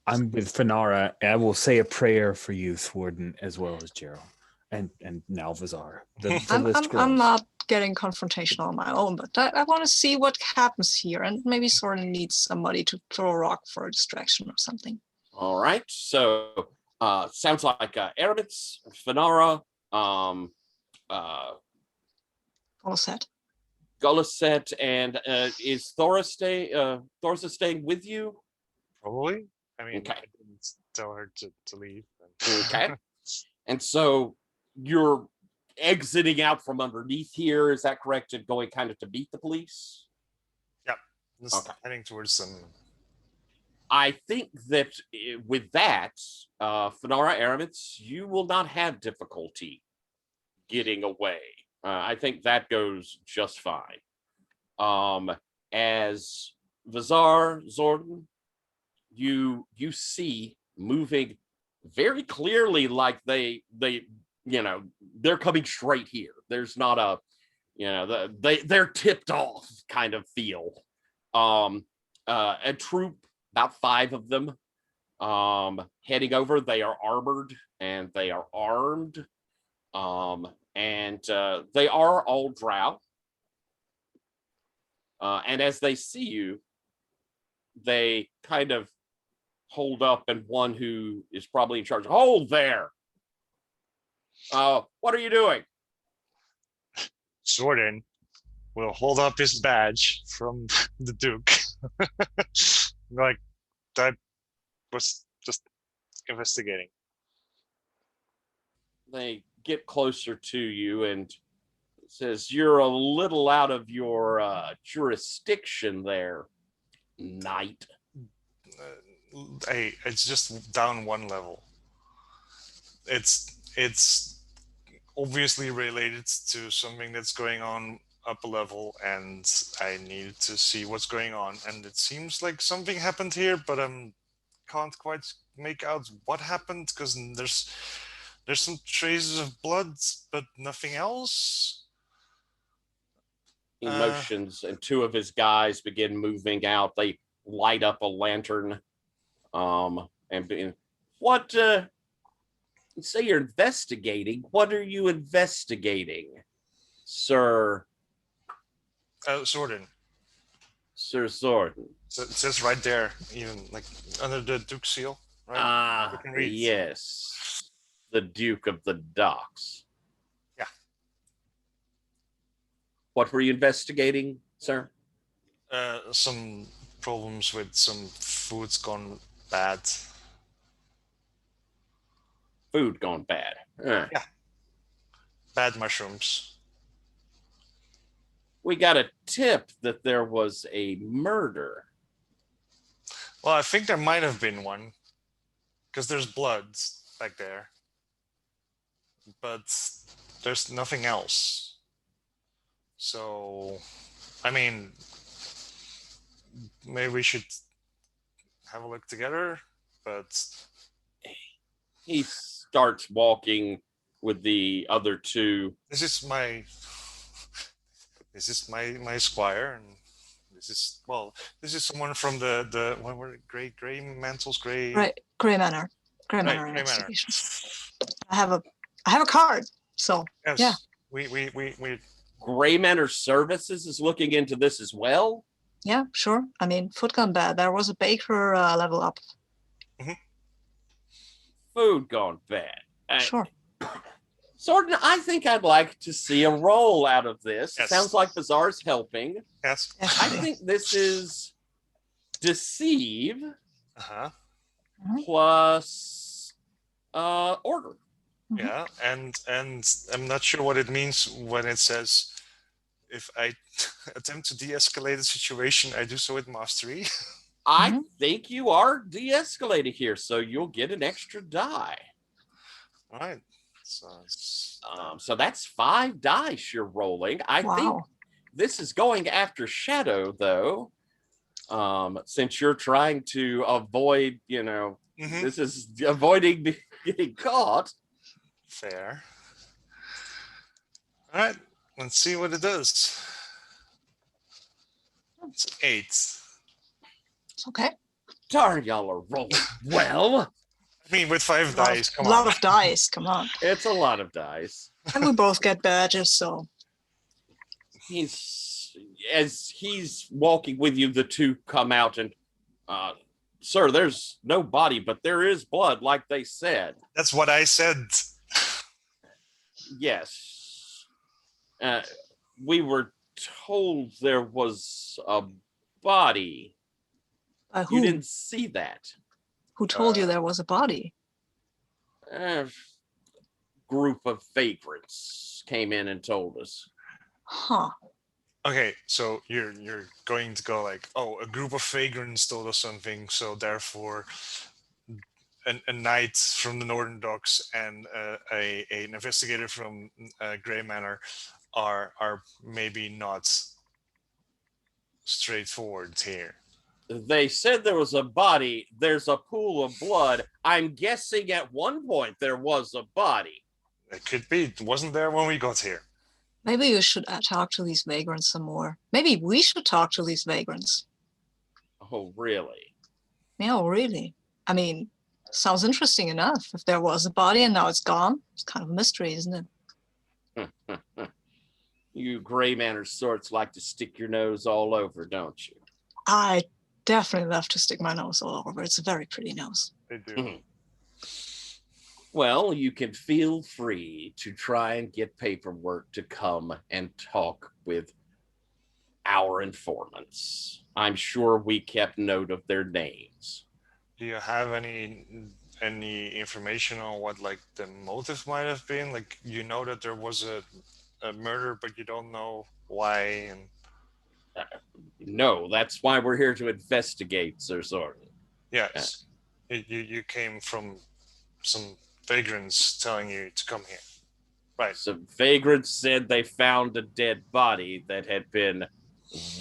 I'm with Fanara, and I will say a prayer for you, Thwarden, as well as Gerald, and now Vazar. I'm not getting confrontational on my own, but I want to see what happens here, and maybe Sordon needs somebody to throw a rock for a distraction or something. All right, so sounds like Aramids, Fanara, Gulliset, and is Thora staying with you? Probably. I mean, okay. I didn't tell her to leave. Okay. And so you're exiting out from underneath here, is that correct? And going kind of to beat the police? Yep. Just heading towards them. I think that with that, Fanara Aramids, you will not have difficulty getting away. I think that goes just fine. As Vazar, Zordon, you see moving very clearly, like they they're coming straight here. There's not a they're tipped off kind of feel. A troop, about 5 of them, heading over. They are armored and they are armed, and they are all drow. And as they see you, they kind of hold up, and one who is probably in charge, hold there. What are you doing? Zordon will hold up his badge from the Duke. Like, that was just investigating. They get closer to you and says, you're a little out of your jurisdiction there, knight. Hey, it's just down 1 level. It's obviously related to something that's going on up a level, and I need to see what's going on. And it seems like something happened here, but can't quite make out what happened, because there's some traces of blood, but nothing else. He motions, and 2 of his guys begin moving out. They light up a lantern, and what? You say you're investigating. What are you investigating, Sir? Zordon. Sir Zordon. So it says right there, even like under the Duke seal, right? You can read. Yes, the Duke of the Docks. Yeah. What were you investigating, sir? Some problems with some food's gone bad. Food gone bad. Yeah. Bad mushrooms. We got a tip that there was a murder. Well, I think there might have been one, because there's blood back there, but there's nothing else. So, I mean, maybe we should have a look together, but... He starts walking with the other 2. This is my squire, and this is someone from the what were it, gray mantles, gray Manor investigations. I have a card, so yes. Yeah. We Gray Manor Services is looking into this as well. Yeah, sure. I mean, food gone bad. There was a baker level up. Food gone bad. Sure. Zordon, I think I'd like to see a roll out of this. Yes. Sounds like Vazar's helping. yes. I think this is deceive plus order. Yeah, and I'm not sure what it means when it says, if I attempt to de-escalate the situation, I do so with mastery. I think you are de-escalated here, so you'll get an extra die. All right. So that's 5 dice you're rolling. I think this is going after Shadow, though. Since you're trying to avoid, this is avoiding getting caught. Fair. All right. Let's see what it does. It's 8. It's okay. Darn, y'all are rolling well. I mean, with 5 dice, come a on. lot of dice, come on. It's a lot of dice. And we both get badges, so. As he's walking with you, the 2 come out and, sir, there's no body, but there is blood, like they said. That's what I said. Yes. We were told there was a body. By who? You didn't see that. Who told you there was a body? Group of vagrants came in and told us. Huh. Okay, so you're going to go like, oh, a group of vagrants told us something, so therefore a knight from the Northern Docks and an investigator from Grey Manor are maybe not straightforward here. They said there was a body. There's a pool of blood. I'm guessing at one point there was a body. It could be. It wasn't there when we got here. Maybe you should talk to these vagrants some more. Maybe we should talk to these vagrants. Oh, really? Yeah, really. I mean, sounds interesting enough. If there was a body and now it's gone, it's kind of a mystery, isn't it? You gray manner sorts like to stick your nose all over, don't you? I definitely love to stick my nose all over. It's a very pretty nose. They do. Well, you can feel free to try and get paperwork to come and talk with our informants. I'm sure we kept note of their names. Do you have any information on what like the motive might have been? Like, you know that there was a murder, but you don't know why. And No, that's why we're here to investigate, Sir Sorton. yes, you came from some vagrants telling you to come here, right? Some vagrants said they found a dead body that had been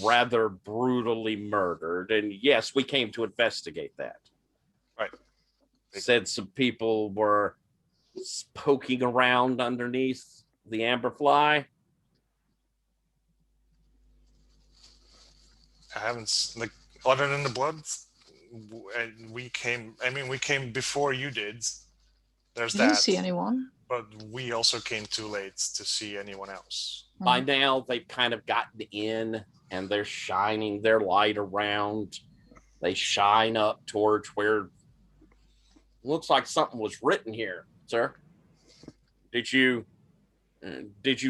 rather brutally murdered. And yes, we came to investigate that. Right. Said some people were poking around underneath the amberfly. I haven't, like, other than the blood, we came. I mean, we came before you did. There's I that. didn't see anyone. But we also came too late to see anyone else. By now, they've kind of gotten in and they're shining their light around. They shine up towards where looks like something was written here, sir. Did you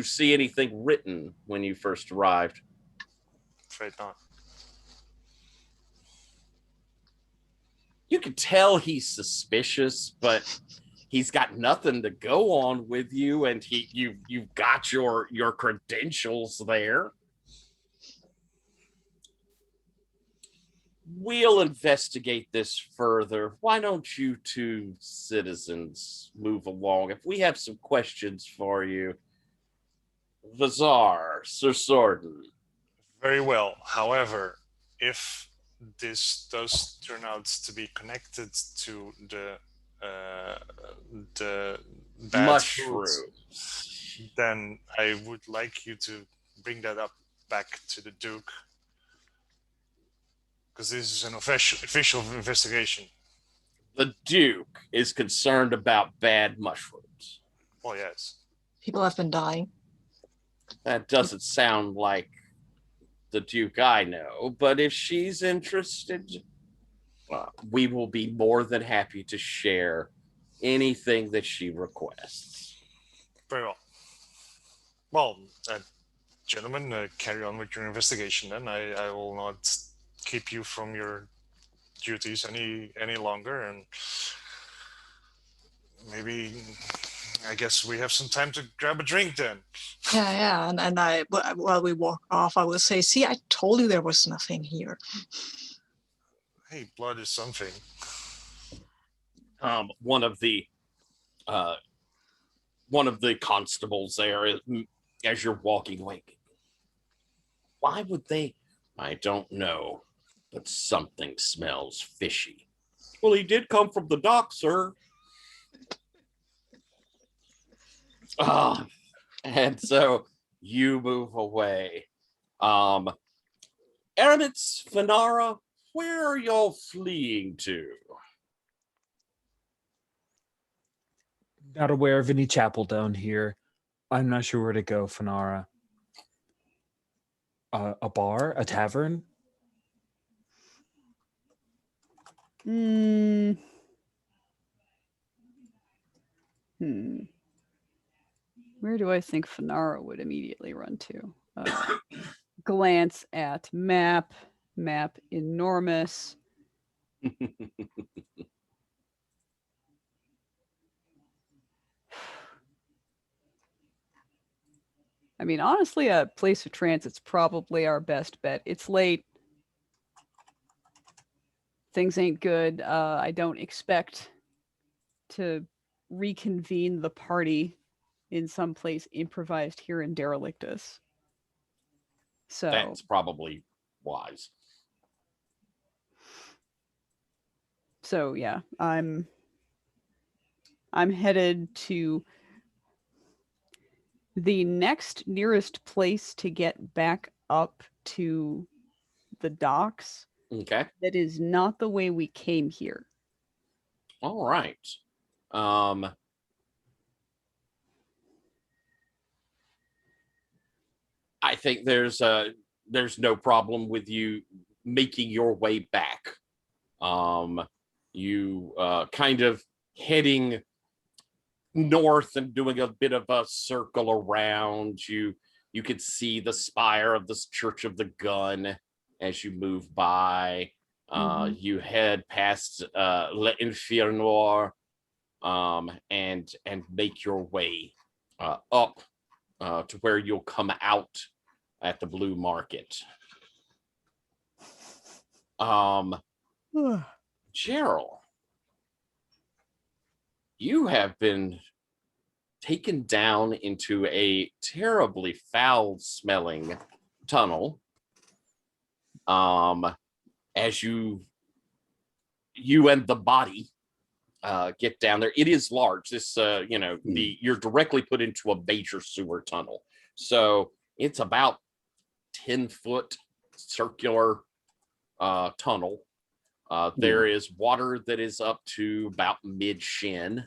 see anything written when you first arrived? Afraid not. You can tell he's suspicious, but he's got nothing to go on with you, and you've got your credentials there. We'll investigate this further. Why don't you two citizens move along? If we have some questions for you, Vazar, Sir Sorton. Very well. However, if this does turn out to be connected to the bad Mushrooms, foods, then I would like you to bring that up back to the Duke, because this is an official investigation. The Duke is concerned about bad mushrooms. Well, yes. People have been dying. That doesn't sound like the Duke I know, but if she's interested, we will be more than happy to share anything that she requests. Very well. Well, gentlemen, carry on with your investigation then. I will not keep you from your duties any longer, and maybe I guess we have some time to grab a drink then. Yeah. And I, while we walk off, I will say, see, I told you there was nothing here. Hey, blood is something. One of the constables there, as you're walking away, why would they? I don't know, but something smells fishy. Well, he did come from the dock, sir. And so you move away. Aramitz, Fanara, where are y'all fleeing to? Not aware of any chapel down here. I'm not sure where to go, Fanara. A bar? A tavern? Where do I think Fanara would immediately run to? Glance at map. Map enormous. I mean, honestly, a place of transit's probably our best bet. It's late. Things ain't good. I don't expect to reconvene the party in some place improvised here in Derelictus. So That's probably wise. So yeah, I'm headed to the next nearest place to get back up to the docks. Okay. That is not the way we came here. All right. I think there's no problem with you making your way back. You kind of heading north and doing a bit of a circle around. You could see the spire of this Church of the Gun as you move by. You head past Le Infernor, and make your way up to where you'll come out at the Blue Market. Gerald, you have been taken down into a terribly foul-smelling tunnel. As you and the body get down there, it is large. This, you're directly put into a major sewer tunnel, so it's about 10-foot circular tunnel. There is water that is up to about mid-shin.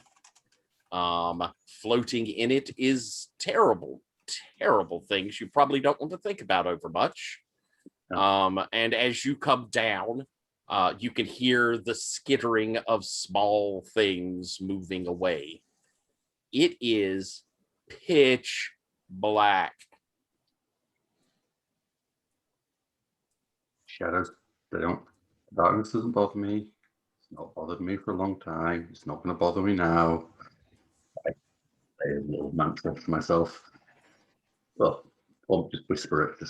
Floating in it is terrible things you probably don't want to think about over much. And as you come down, you can hear the skittering of small things moving away. It is pitch black. Shadows, darkness doesn't bother me. It's not bothered me for a long time. It's not going to bother me now. I say a little mantra to myself. Well, I'll just whisper it.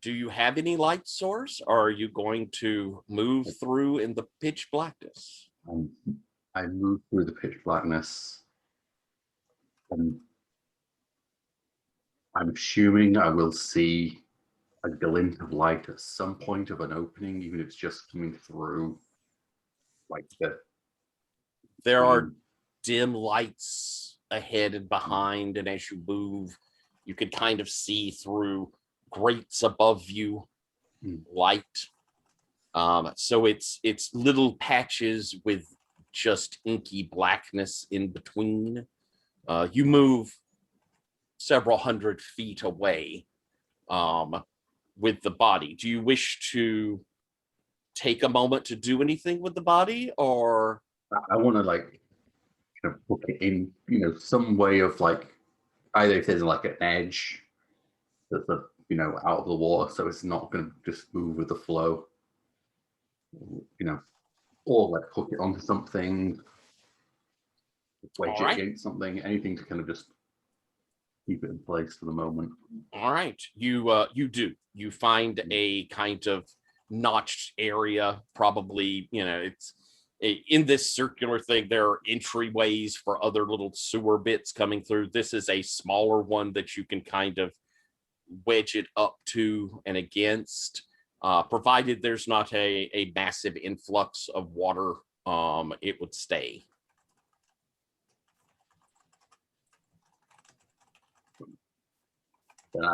Do you have any light source, or are you going to move through in the pitch blackness? I move through the pitch blackness, and I'm assuming I will see a glint of light at some point of an opening, even if it's just coming through, like there are dim lights ahead and behind, and as you move, you can kind of see through grates above you, light. So it's little patches with just inky blackness in between. You move several hundred feet away with the body. Do you wish to take a moment to do anything with the body, or I want to hook it in, some way of either if there's like an edge that's out of the water, so it's not going to just move with the flow, or hook it onto something, wedge it against something, anything to kind of just keep it in place for the moment. All right, you find a kind of notched area, probably, it's in this circular thing. There are entryways for other little sewer bits coming through. This is a smaller one that you can kind of wedge it up to and against, provided there's not a massive influx of water. It would stay. Then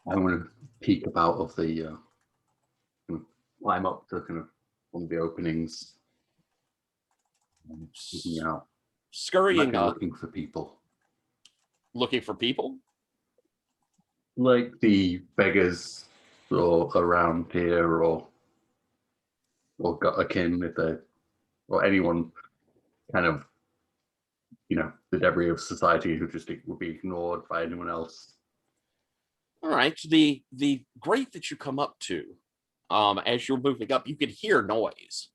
I want to peek about of the climb up to kind of one of the openings, peeking out, Scurrying up, looking for people. Looking for people? Like the beggars or around here, or got a kin if they, or anyone kind of, the debris of society who just would be ignored by anyone else. All right, the grate that you come up to, as you're moving up, you can hear noise.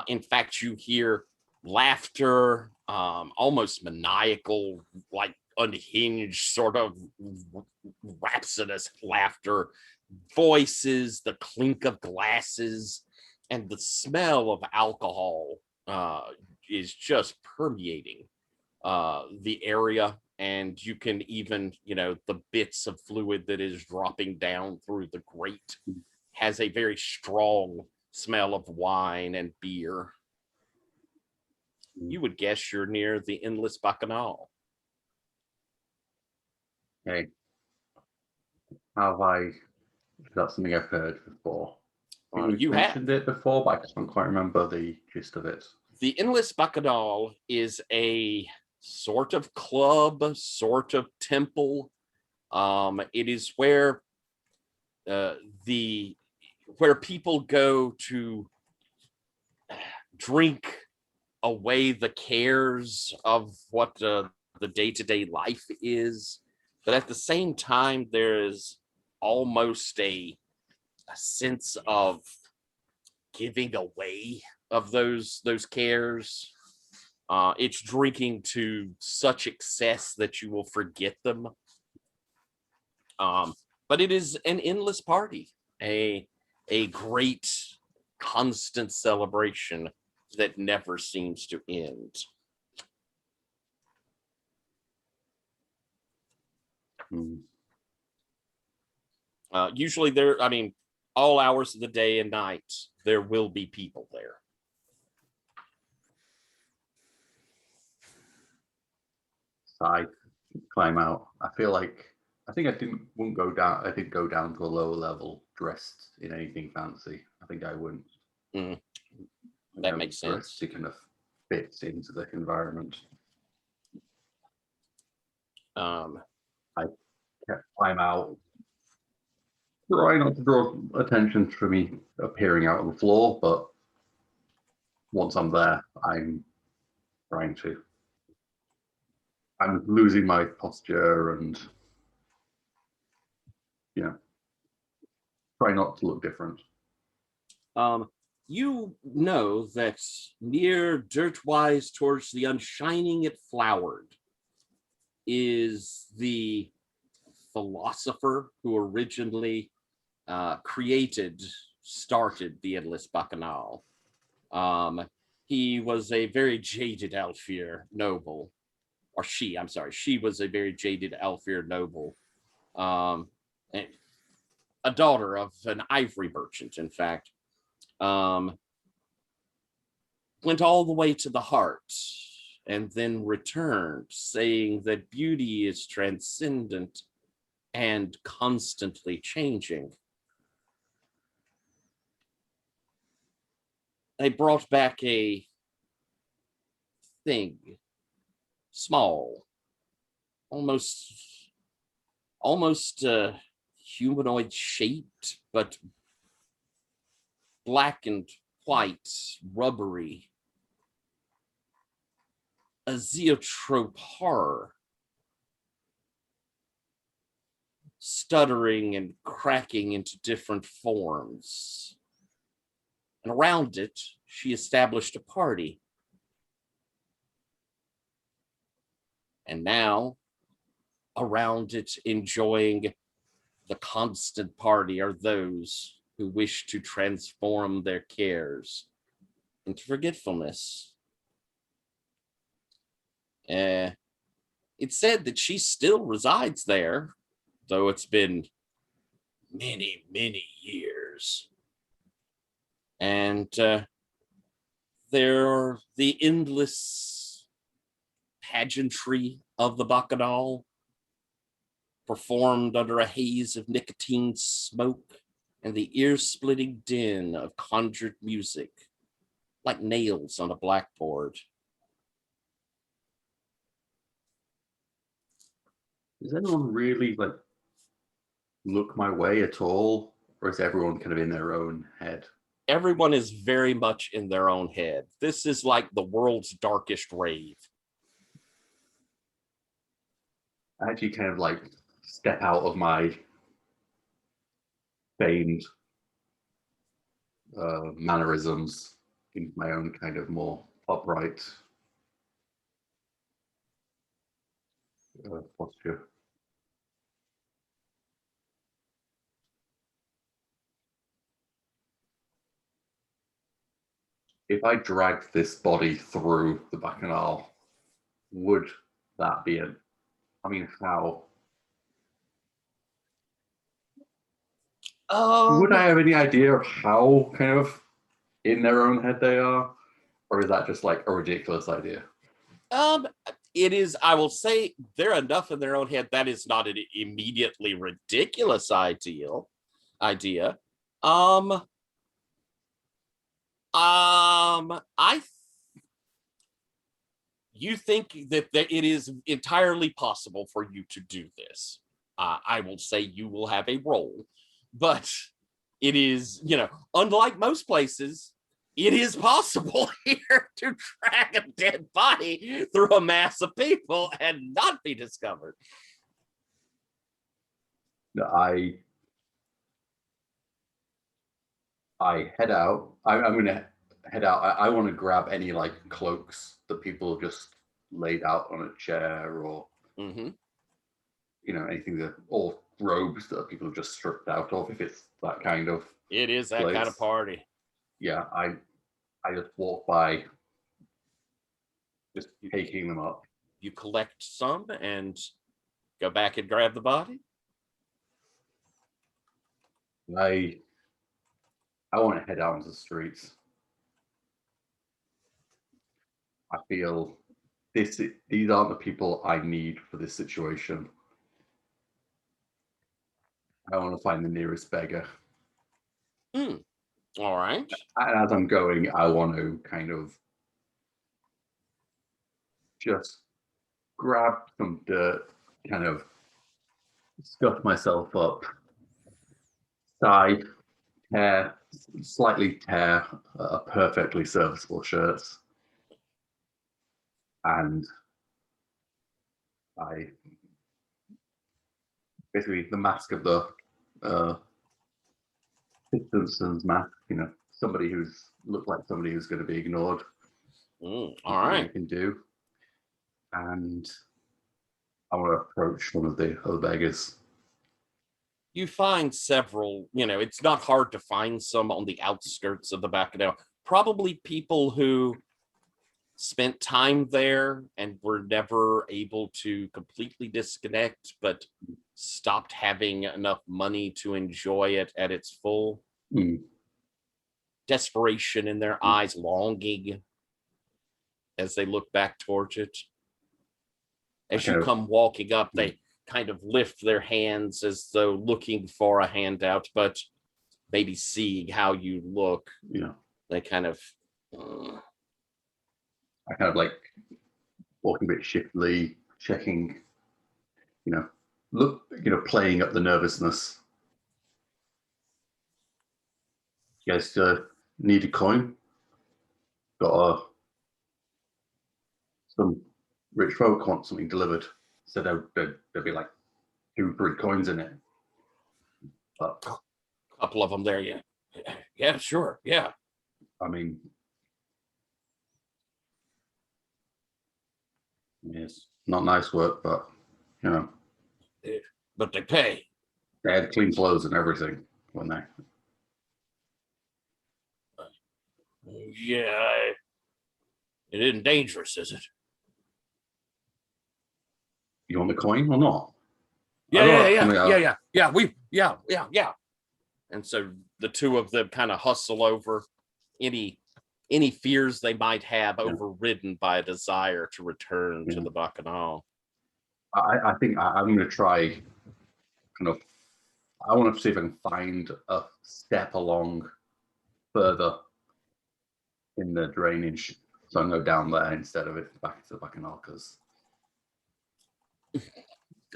In fact, you hear laughter, almost maniacal, like unhinged sort of rhapsodous laughter, voices, the clink of glasses, and the smell of alcohol is just permeating the area, and you can even, the bits of fluid that is dropping down through the grate has a very strong smell of wine and beer. You would guess you're near the Endless Bacchanal. Okay. That's something I've heard before. You mentioned it before, but I just don't quite remember the gist of it. The Endless Bacchanal is a sort of club, sort of temple. It is where where people go to drink away the cares of what the day-to-day life is, but at the same time there is almost a sense of giving away of those cares. It's drinking to such excess that you will forget them. But it is an endless party, a great constant celebration that never seems to end. Usually all hours of the day and night, there will be people there. I climb out. I think I didn't go down. I didn't go down to a lower level dressed in anything fancy. I think I wouldn't. That makes sense. To kind of fit into the environment. I kept climb out. Try not to draw attention to me appearing out on the floor, but once I'm there, I'm losing my posture and try not to look different. You know that near Dirtwise towards the Unshining It Flowered is the philosopher who originally started the Endless Bacchanal. He was a very jaded Alfir noble, or she was a very jaded Alfir noble, a daughter of an ivory merchant, in fact. Went all the way to the heart and then returned, saying that beauty is transcendent and constantly changing. They brought back a thing, small, almost humanoid shaped, but black and white, rubbery, a zeotrope horror, stuttering and cracking into different forms. And around it, she established a party. And now, around it, enjoying the constant party, are those who wish to transform their cares into forgetfulness. It's said that she still resides there, though it's been many, many years. And there are the endless pageantry of the Bacchanal, performed under a haze of nicotine smoke and the ear-splitting din of conjured music, like nails on a blackboard. Does anyone really look my way at all, or is everyone kind of in their own head? Everyone is very much in their own head. This is like the world's darkest rave. I actually kind of step out of my feigned mannerisms into my own kind of more upright posture. If I dragged this body through the Bacchanal, would that be it? I mean, how? Would I have any idea of how kind of in their own head they are? Or is that just like a ridiculous idea? It is, I will say, they're enough in their own head. That is not an immediately ridiculous idea. You think that it is entirely possible for you to do this. I will say you will have a role, but it is, unlike most places, it is possible here to drag a dead body through a mass of people and not be discovered. I head out. I'm going to head out. I want to grab any like cloaks that people have just laid out on a chair, or anything that, or robes that people have just stripped out of. If it's that kind of, it is that kind of party. Yeah, I just walk by, just taking them up. You collect some and go back and grab the body. I want to head out into the streets. I feel these aren't the people I need for this situation. I want to find the nearest beggar. All right. And as I'm going, I want to kind of just grab some dirt, kind of scuff myself up, sigh, slightly tear a perfectly serviceable shirt, and I basically, the mask of the Simpsons mask, somebody who's looked like somebody who's going to be ignored. All right. I can do, and I want to approach one of the other beggars. You find several, it's not hard to find some on the outskirts of the Bacchanal. Probably people who spent time there and were never able to completely disconnect, but stopped having enough money to enjoy it at its full. Desperation in their eyes, longing as they look back towards it. As you come walking up, they kind of lift their hands as though looking for a handout, but maybe seeing how you look, they kind of I kind of like walking a bit shiftily, checking, playing up the nervousness. You guys need a coin? Got some rich folk want something delivered. So there'd be like 2-3 coins in it. But a couple of them there, yeah. Yeah, sure, yeah. I mean, it's not nice work, but but they pay. They had clean clothes and everything when they. Yeah, it isn't dangerous, is it? You want the coin or not? Yeah. And so the two of them kind of hustle over any fears they might have, overridden by a desire to return to the Bacchanal. I think I'm going to try I want to see if I can find a step along further in the drainage. So I go down there instead of it back to the Bacchanal, because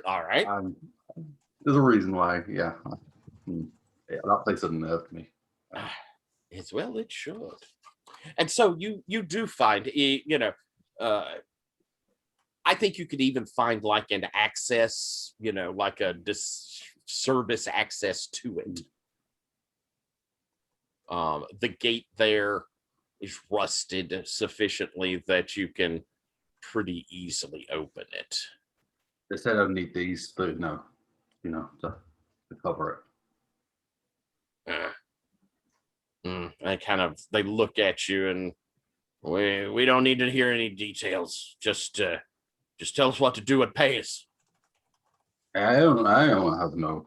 all right. There's a reason why, that place unnerved me. As well it should. And so you do find, I think you could even find like an access, like a service access to it. The gate there is rusted sufficiently that you can pretty easily open it. They said I need these, but no, to cover it. They look at you and We don't need to hear any details. Just tell us what to do and pay us. I don't have no.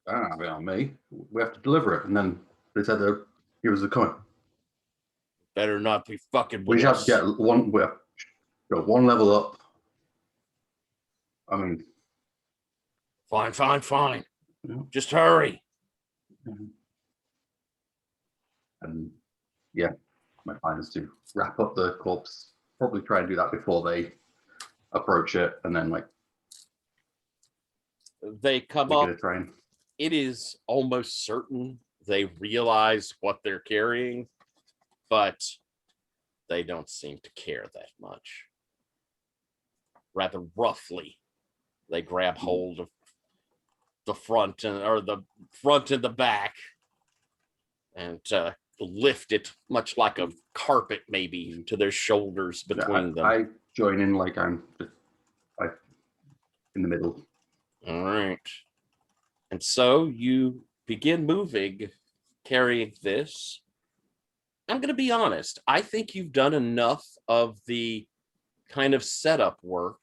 I don't have it on me. We have to deliver it, and then they said they'll give us a coin. Better not be fucking We with just have us. to get one. We have to go one level up. I mean, Fine. Yeah. Just hurry. And yeah, my plan is to wrap up the corpse. Probably try and do that before they approach it, and then like They come we up. get a train. It is almost certain they realize what they're carrying, but they don't seem to care that much. Rather roughly, they grab hold of the front and the back and lift it much like a carpet maybe to their shoulders between them. I join in like I'm in the middle. All right. And so you begin moving, carrying this. I'm going to be honest. I think you've done enough of the kind of setup work.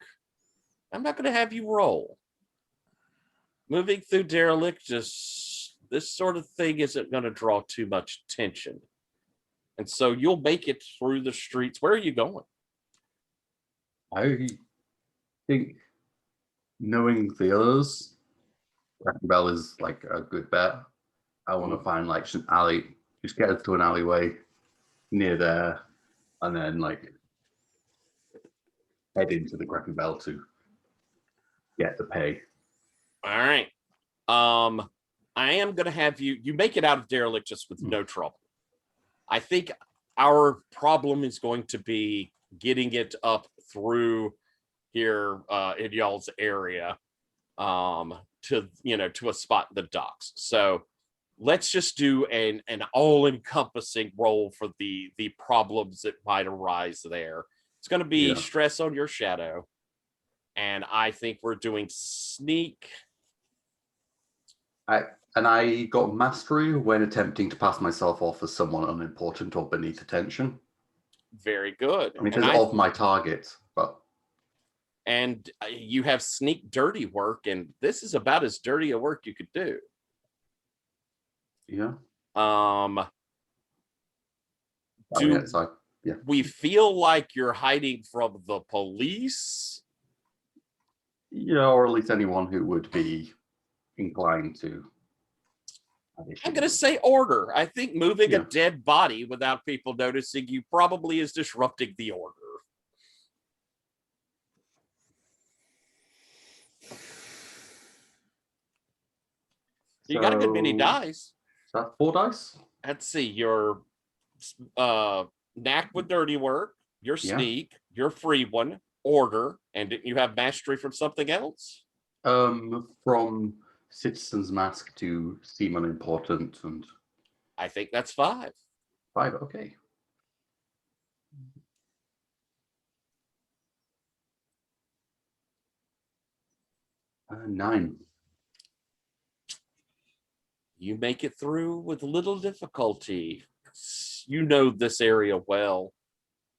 I'm not going to have you roll. Moving through Derelictus, this sort of thing isn't going to draw too much attention. And so you'll make it through the streets. Where are you going? I think knowing the others, Wrecking Bell is like a good bet. I want to find like some alley, just get us to an alleyway near there, and then like head into the Wrecking Bell to get the pay. All right. I am going to have you make it out of Derelict just with no trouble. I think our problem is going to be getting it up through here in y'all's area to a spot in the docks. So let's just do an all-encompassing roll for the problems that might arise there. It's going to be stress on your shadow. And I think we're doing sneak. I got mastery when attempting to pass myself off as someone unimportant or beneath attention. Very good. I mean, it says of my target, but. And you have sneak dirty work, and this is about as dirty a work you could do. Yeah. We feel like you're hiding from the police? Yeah, or at least anyone who would be inclined to. I'm going to say order. I think moving a dead body without people noticing you probably is disrupting the order. So you got a good many dice. Is that 4 dice? Let's see. Your knack with dirty work, your sneak, your free one, order, and didn't you have mastery from something else? From Citizen's Mask to seem unimportant, and I think that's 5. 5, okay. Uh, 9. You make it through with little difficulty. You know this area well.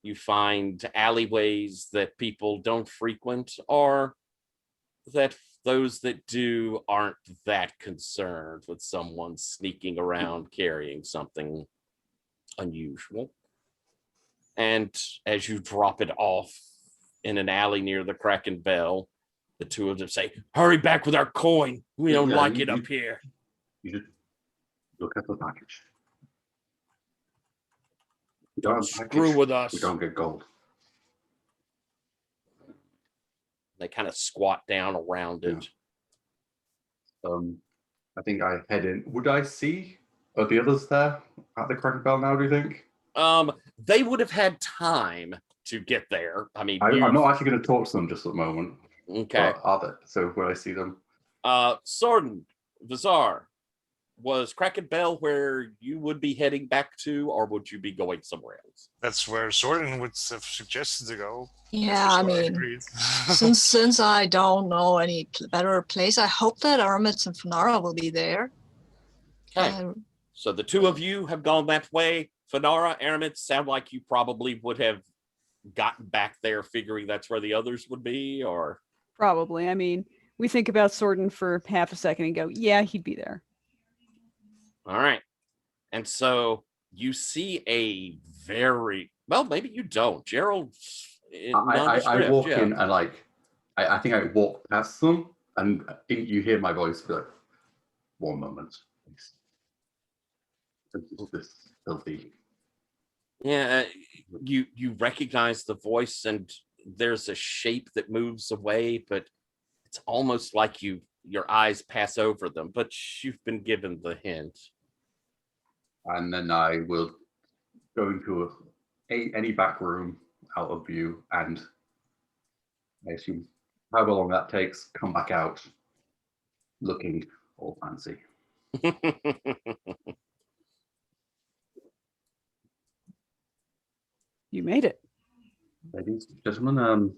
You find alleyways that people don't frequent, or that those that do aren't that concerned with someone sneaking around carrying something unusual. And as you drop it off in an alley near the Kraken Bell, the two of them say, "Hurry back with our coin. We don't like it up here." You just look at the package. Don't screw with us. We don't get gold. They kind of squat down around it. I think I head in. Would I see? Are the others there at the Kraken Bell now, do you think? They would have had time to get there. I mean, I'm not actually going to talk to them just at the moment. Okay. So would I see them? Sorden, Vazar, was Kraken Bell where you would be heading back to, or would you be going somewhere else? That's where Sorden would have suggested to go. Yeah, I mean, since I don't know any better place, I hope that Armits and Fanara will be there. Okay. So the two of you have gone that way. Fanara, Aramis, sound like you probably would have gotten back there figuring that's where the others would be, or? Probably. I mean, we think about Sorton for half a second and go, yeah, he'd be there. All right. And so you see a very, well, maybe you don't. Gerald, I walk in and I think I walk past them and you hear my voice be like, 1 moment, please. This filthy. Yeah, you recognize the voice, and there's a shape that moves away, but it's almost like your eyes pass over them, but you've been given the hint. And then I will go into any back room out of view, and I assume however long that takes, come back out looking all fancy. You made it. Ladies and gentlemen,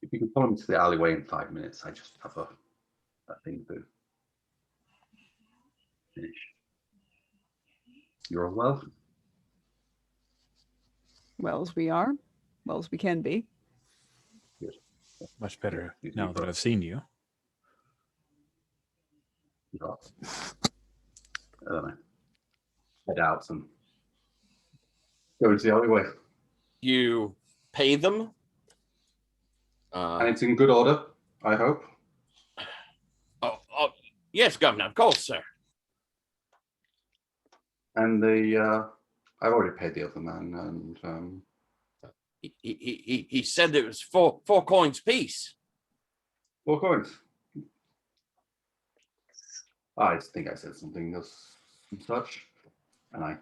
if you can follow me to the alleyway in 5 minutes, I just have a thing to finish. You're all well? Well as we are, well as we can be. Good. Much better now that I've seen you. I don't know. Head out and go into the alleyway. You pay them. And it's in good order, I hope. Oh, yes, Governor, of course, sir. And I've already paid the other man, and He said it was four coins piece. 4 coins. I think I said something else, such, and I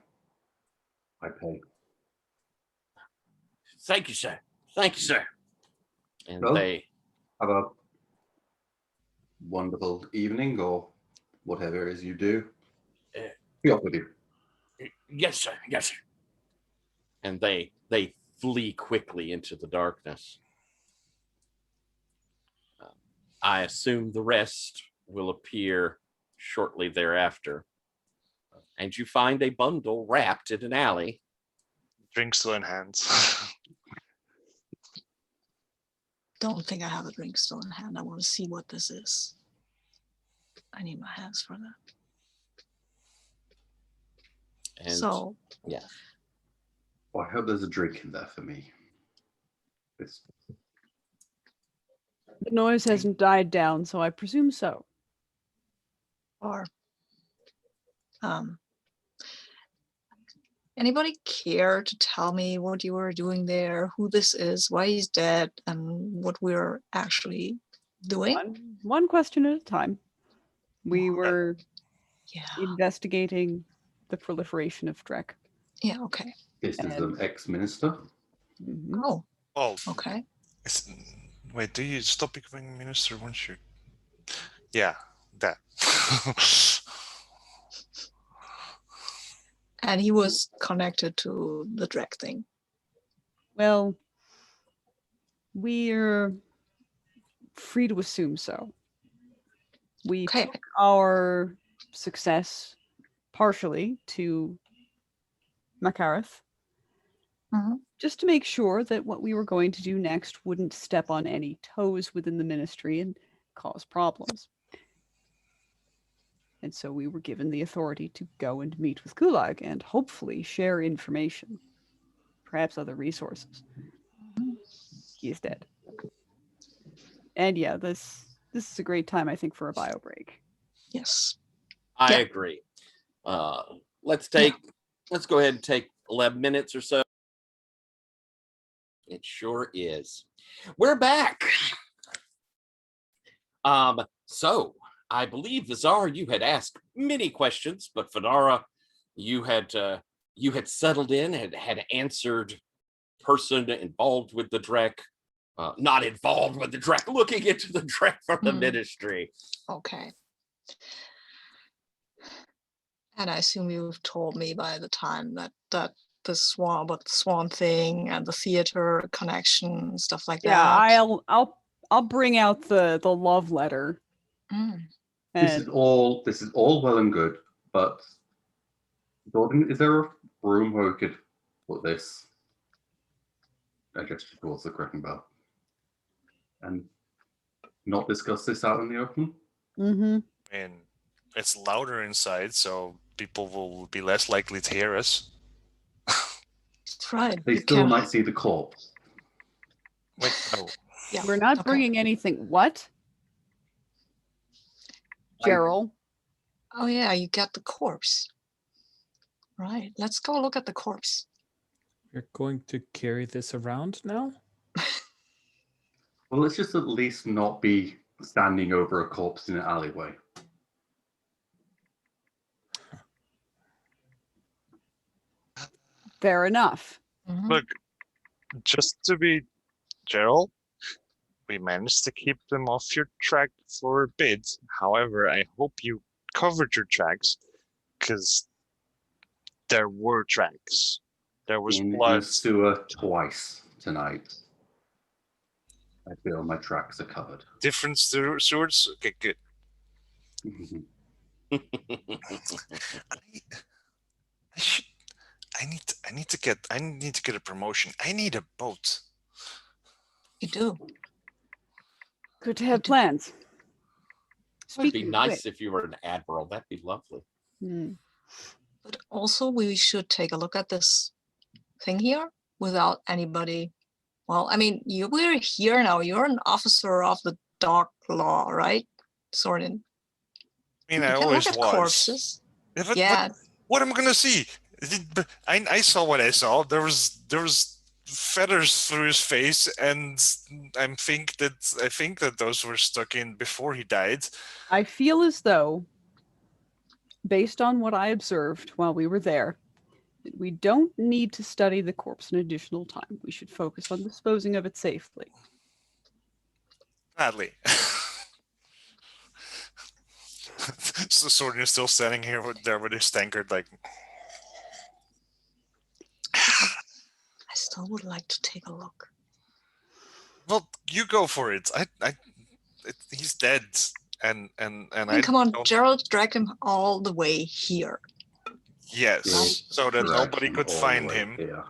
pay. Thank you, sir. Thank you, sir. And Well, they have a wonderful evening, or whatever it is you do. Be off with you. Yes, sir. Yes, sir. And they flee quickly into the darkness. I assume the rest will appear shortly thereafter. And you find a bundle wrapped in an alley. Drink still in hand. Don't think I have a drink still in hand. I want to see what this is. I need my hands for that. And So, yeah. Well, I hope there's a drink in there for me. It's The noise hasn't died down, so I presume so. or anybody care to tell me what you were doing there, who this is, why he's dead, and what we're actually doing? One question at a time. We were Yeah. investigating the proliferation of Drek. Yeah, okay. This is an ex-minister. Mhm. Oh, Oh, okay. wait, do you stop becoming minister once you? Yeah, that. And he was connected to the Drek thing. Well, we're free to assume so. We Okay. took our success partially to Makareth, Mhm. just to make sure that what we were going to do next wouldn't step on any toes within the ministry and cause problems. And so we were given the authority to go and meet with Gulag and hopefully share information, perhaps other resources. He is dead. And yeah, this is a great time, I think, for a bio break. Yes. I Yeah. agree. Let's go ahead and take 11 minutes or so. It sure is. We're back. So I believe Vazar, you had asked many questions, but Fanara, you had settled in and had answered person involved with the Drek, not involved with the Drek, looking into the Drek from the ministry. Okay. And I assume you've told me by the time that the swan thing and the theater connection, stuff like Yeah, that. I'll bring out the love letter. Mm. This And is all well and good, but Gordon, is there a room where we could put this? I gesture towards the cracking bell. And not discuss this out in the open? mhm. And it's louder inside, so people will be less likely to hear us. That's right. They You still can. might see the corpse. Wait, no. Yeah. We're not okay. bringing anything. What? Gerald? Oh yeah, you got the corpse. Right. Let's go look at the corpse. You're going to carry this around now? Well, let's just at least not be standing over a corpse in an alleyway. Fair enough. Mhm. Look, just to be Gerald, we managed to keep them off your track for a bit. However, I hope you covered your tracks, because there were tracks. There was In blood. a sewer twice tonight. I feel my tracks are covered. Different swords. Okay, good. I should. I need to get a promotion. I need a boat. You do. Good to have plans. It'd be Speaking of nice which, if you were an admiral. That'd be lovely. But also, we should take a look at this thing here without anybody. Well, I mean, we're here now. You're an officer of the dark law, right, Sorin? I mean, You I can always look at was. corpses. Yeah, but Yeah. what am I gonna see? I saw what I saw. There was feathers through his face, and I think that those were stuck in before he died. I feel as though, based on what I observed while we were there, that we don't need to study the corpse an additional time. We should focus on disposing of it safely. Gladly. So Sorin is still standing here there with his tankard, like. I still would like to take a look. Well, you go for it. He's dead, and I mean, come on, Gerald dragged him all the way here. Yes, so that nobody Direction could all the find way him. here.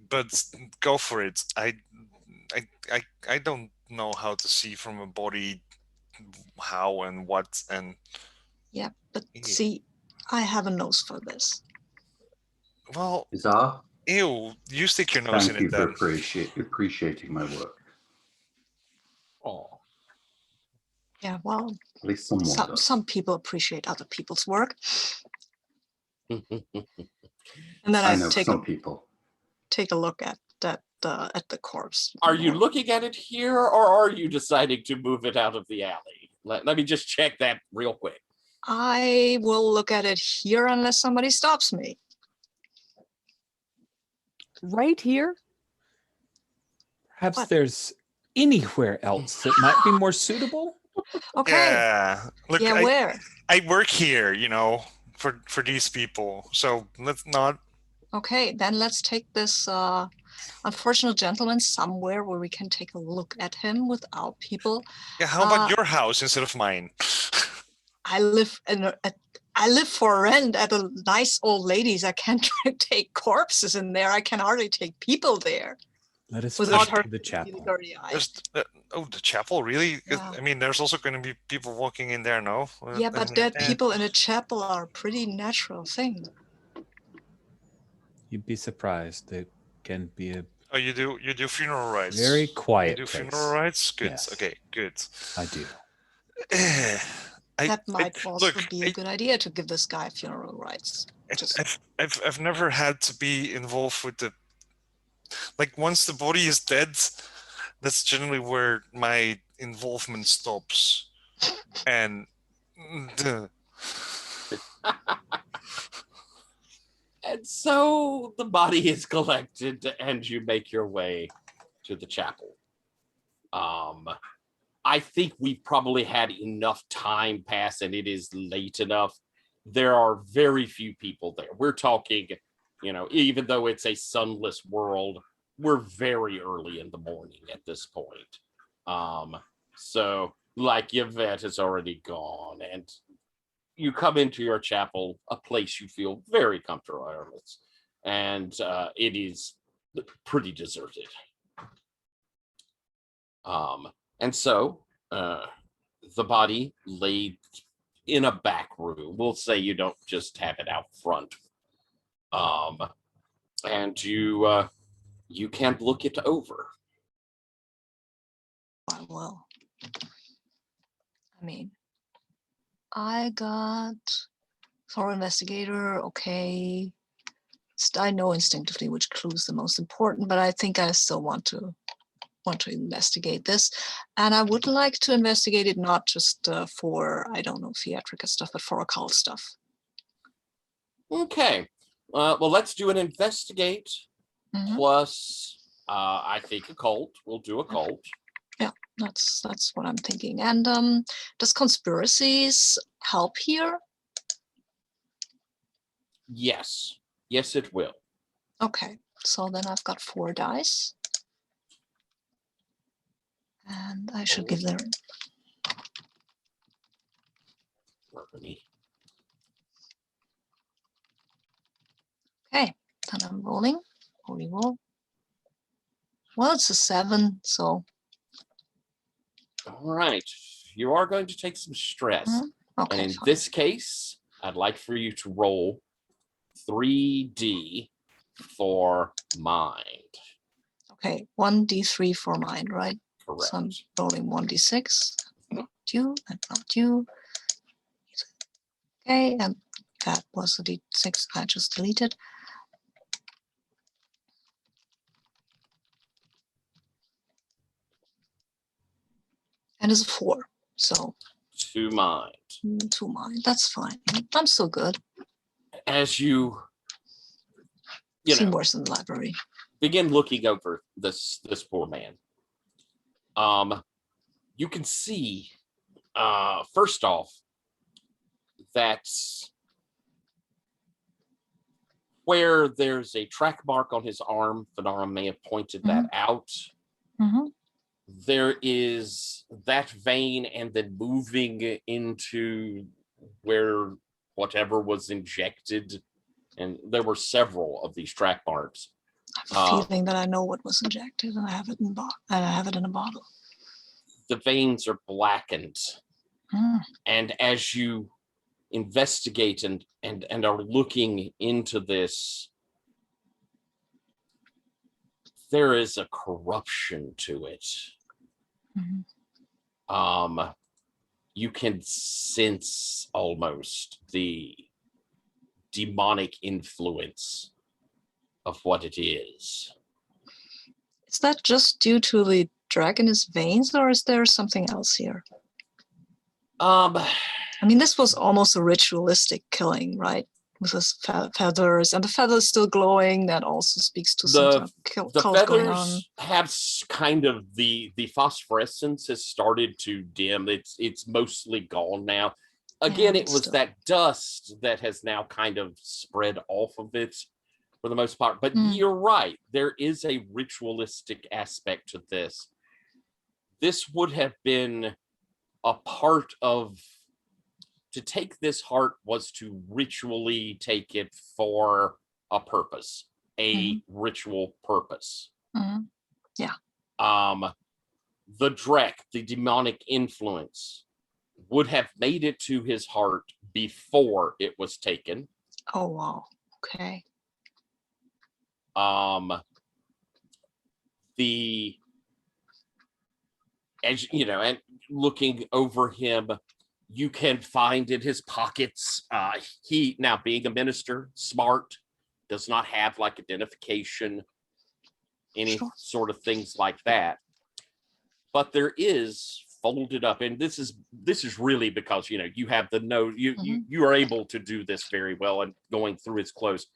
But go for it. I don't know how to see from a body how and what and. Yeah, but Yeah. see, I have a nose for this. Well, Vazar, ew! You stick your nose thank in you it for then. appreciating my work. Oh, Yeah, well, At least someone does. some people appreciate other people's work. oh. And then I I know take some people. a look at the corpse. Are you looking at it here, or are you deciding to move it out of the alley? Let me just check that real quick. I will look at it here unless somebody stops me. Right here? Perhaps What? there's anywhere else that might be more suitable? Okay. Yeah. Look, Yeah, where? I work here, for these people. So let's not. Okay, then let's take this unfortunate gentleman somewhere where we can take a look at him without people. Yeah. How about your house instead of mine? I live I live for rent at a nice old lady's. I can't take corpses in there. I can hardly take people there Let us without finish her the chapel. dirty eyes. The chapel, really? 'Cause, Yeah. I mean, there's also going to be people walking in there, no? Yeah, but dead people in a chapel are a pretty natural thing. You'd be surprised. It can be a Oh, you do funeral rites. very quiet You do place. funeral rites. Good. Yes. Okay. Good. I do. That might also be a good idea to give this guy funeral rites. I've never had to be involved with the. Like, once the body is dead, that's generally where my involvement stops. And. And so the body is collected, and you make your way to the chapel. I think we've probably had enough time pass, and it is late enough. There are very few people there. We're talking, even though it's a sunless world, we're very early in the morning at this point. So like Yvette is already gone, and you come into your chapel, a place you feel very comfortable with, and it is pretty deserted. And so the body laid in a back room. We'll say you don't just have it out front. And you can look it over. Well, I mean, I got thorough investigator. Okay, I know instinctively which clue is the most important, but I think I still want to investigate this, and I would like to investigate it not just for, I don't know, theatrical stuff, but for occult stuff. Okay. Well, let's do an investigate plus, I think, occult. We'll do occult. Yeah, that's what I'm thinking. And does conspiracies help here? Yes. Yes, it will. Okay, so then I've got 4 dice. And I should give them. Okay, then I'm rolling. Reroll. Well, it's a 7, so. All right. You are going to take some stress. Okay, and in fine. this case, I'd like for you to roll 3D for mind. Okay, 1d3 for mind, right? Correct. So I'm rolling 1d6. Not you, and not you. Okay, and that was a d6 I just deleted. And it's a 4, so. 2 mind. 2 mind, that's fine. I'm still good. As you Seen worse in the library. begin looking over this poor man, you can see, first off, that where there's a track mark on his arm, Fanara may have pointed that out. There is that vein, and then moving into where whatever was injected, and there were several of these track marks. I have a feeling that I know what was injected, and I have it in a bottle. The veins are blackened, and as you investigate and are looking into this, there is a corruption to it. You can sense almost the demonic influence of what it is. Is that just due to the drag in his veins, or is there something else here? I mean, this was almost a ritualistic killing, right? With his feathers, and the feathers still glowing. That also speaks to some cult going on. The feathers have kind of the phosphorescence has started to dim. It's mostly gone now. Again, it was that dust that has now kind of spread off of it for the most part. But you're right. There is a ritualistic aspect to this. This would have been a part of, to take this heart was to ritually take it for a purpose, a ritual purpose. Yeah. The Drek, the demonic influence, would have made it to his heart before it was taken. Oh, wow. Okay. As you know, and looking over him, you can find in his pockets, he, now being a minister, smart, does not have like identification, any sort of things like that. But there is folded up, and this is really because, you know, you have the note, you are able to do this very well, and going through his clothes,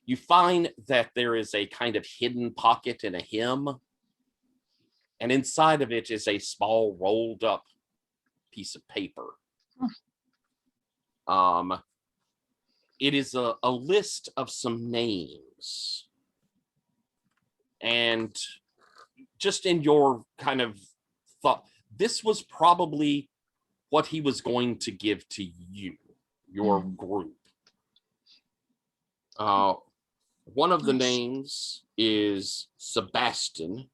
you find that there is a kind of hidden pocket in a hymn, and inside of it is a small rolled up piece of paper. It is a list of some names, and just in your kind of thought, this was probably what he was going to give to you, your group. One of the names is Sebastian.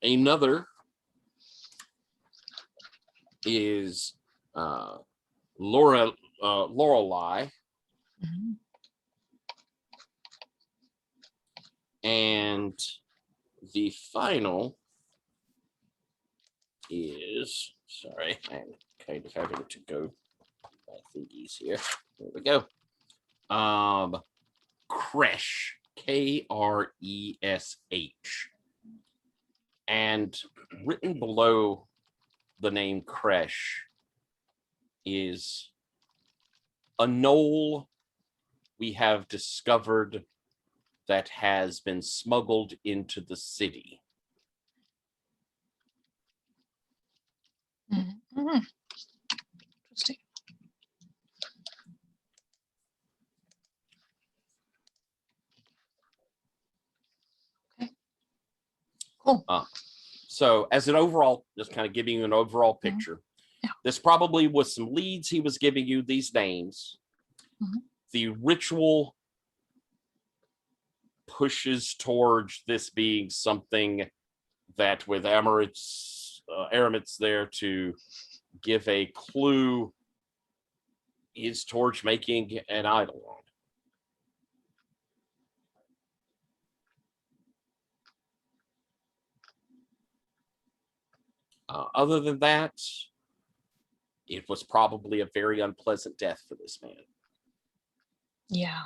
Another is Lorelei. Mhm. And the final is, sorry, I'm kind of having to go my thingies here. There we go. Kresh, Kresh. And written below the name Kresh is a knoll we have discovered that has been smuggled into the city. Mhm. Interesting. Okay. Cool. So as an overall, just kind of giving you an overall picture, Yeah. this probably was some leads he was giving you, these names. Mhm. The ritual pushes towards this being something that with Aramit's there to give a clue, is towards making an eidolon. Other than that, it was probably a very unpleasant death for this man. Yeah.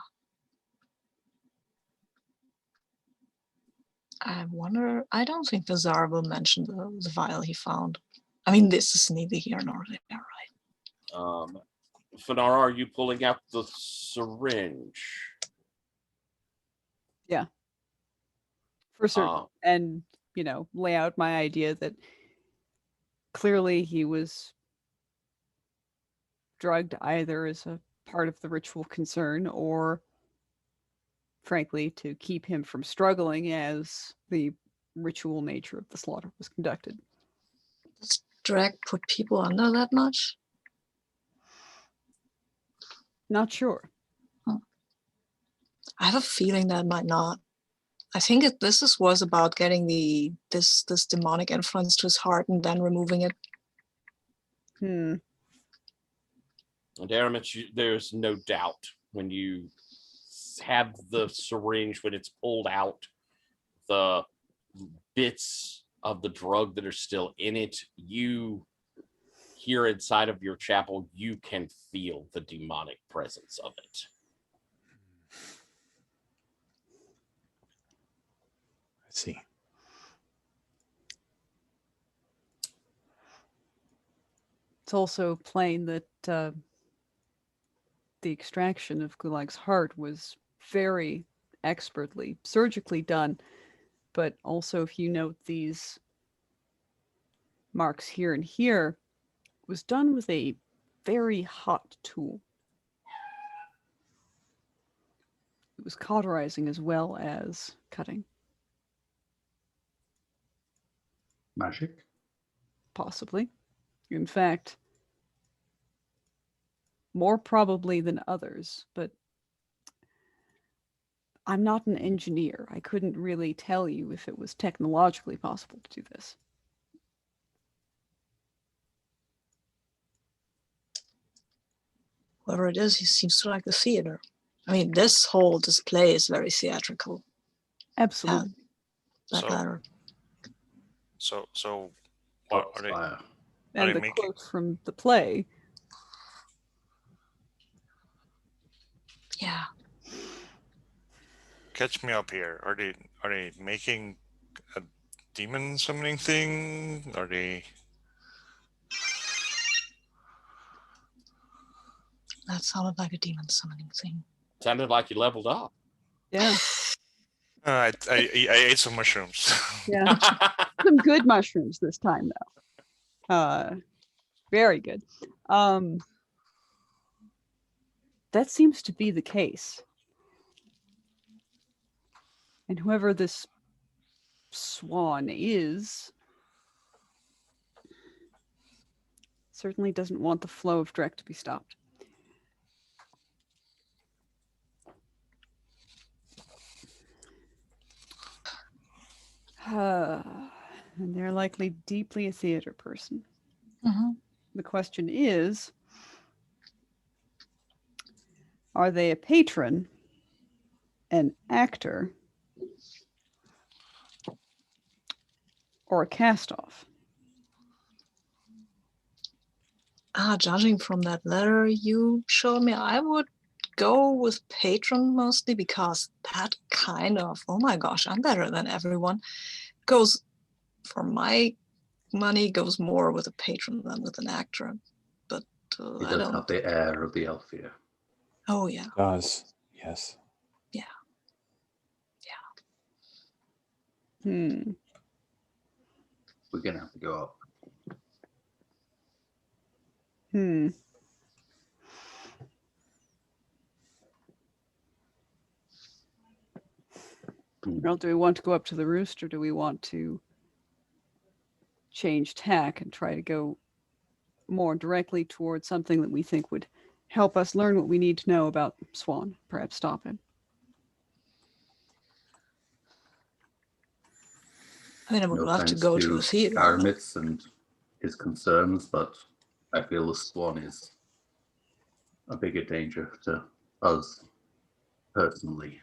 I wonder, I don't think Vazar will mention the vial he found. I mean, this is neither here nor there, right? Fanara, are you pulling out the syringe? Yeah. For certain. And, you know, lay out my idea that clearly he was drugged either as a part of the ritual concern or, frankly, to keep him from struggling as the ritual nature of the slaughter was conducted. Does drag put people under that much? Not sure. I have a feeling that might not. I think was about getting this demonic influence to his heart and then removing it. Hmm. And Aramitch, there's no doubt when you have the syringe, when it's pulled out, the bits of the drug that are still in it, you here inside of your chapel, you can feel the demonic presence of it. I see. It's also plain that the extraction of Gulag's heart was very expertly, surgically done. But also, if you note these marks here and here, it was done with a very hot tool. It was cauterizing as well as cutting. Magic? Possibly. In fact, more probably than others, but I'm not an engineer. I couldn't really tell you if it was technologically possible to do this. Whoever it is, he seems to like the theater. I mean, this whole display is very theatrical. Absolutely. That matter. So what are they? Spire. And the quote from the play. Yeah. Catch me up here. Are they making a demon summoning thing? Are they? That sounded like a demon summoning thing. Sounded like you leveled up. Yeah. I ate some mushrooms. Yeah. Some good mushrooms this time, though. Very good. That seems to be the case. And whoever this Swan is certainly doesn't want the flow of Drek to be stopped. And they're likely deeply a theater person. Mhm. The question is, are they a patron, an actor, or a cast-off? Judging from that letter you showed me, I would go with patron mostly, because that kind of, oh my gosh, I'm better than everyone, goes, for my money, goes more with a patron than with an actor. But He I does don't. have the air of the Elfia. Oh yeah, Does. Yes. yeah. Hmm. We're gonna have to go up. Hmm. Well, do we want to go up to the roost, or do we want to change tack and try to go more directly towards something that we think would help us learn what we need to know about Swan, perhaps stop him? I mean, I would No love to offense go to a theater. but- Aramis and his concerns, but I feel the Swan is a bigger danger to us personally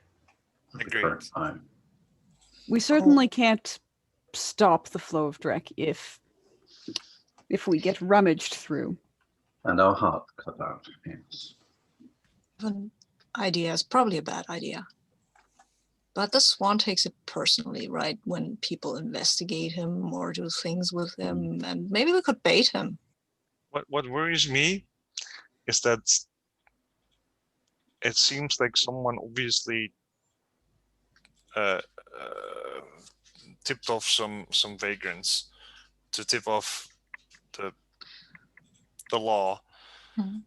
at the Agreed. current time. We certainly can't stop the flow of Drek if we get rummaged through. And our heart cut out. Yes. An idea is probably a bad idea. But the Swan takes it personally, right? When people investigate him or do things with him, and maybe we could bait him. What worries me is that it seems like someone obviously tipped off some vagrants to tip off the law Mhm.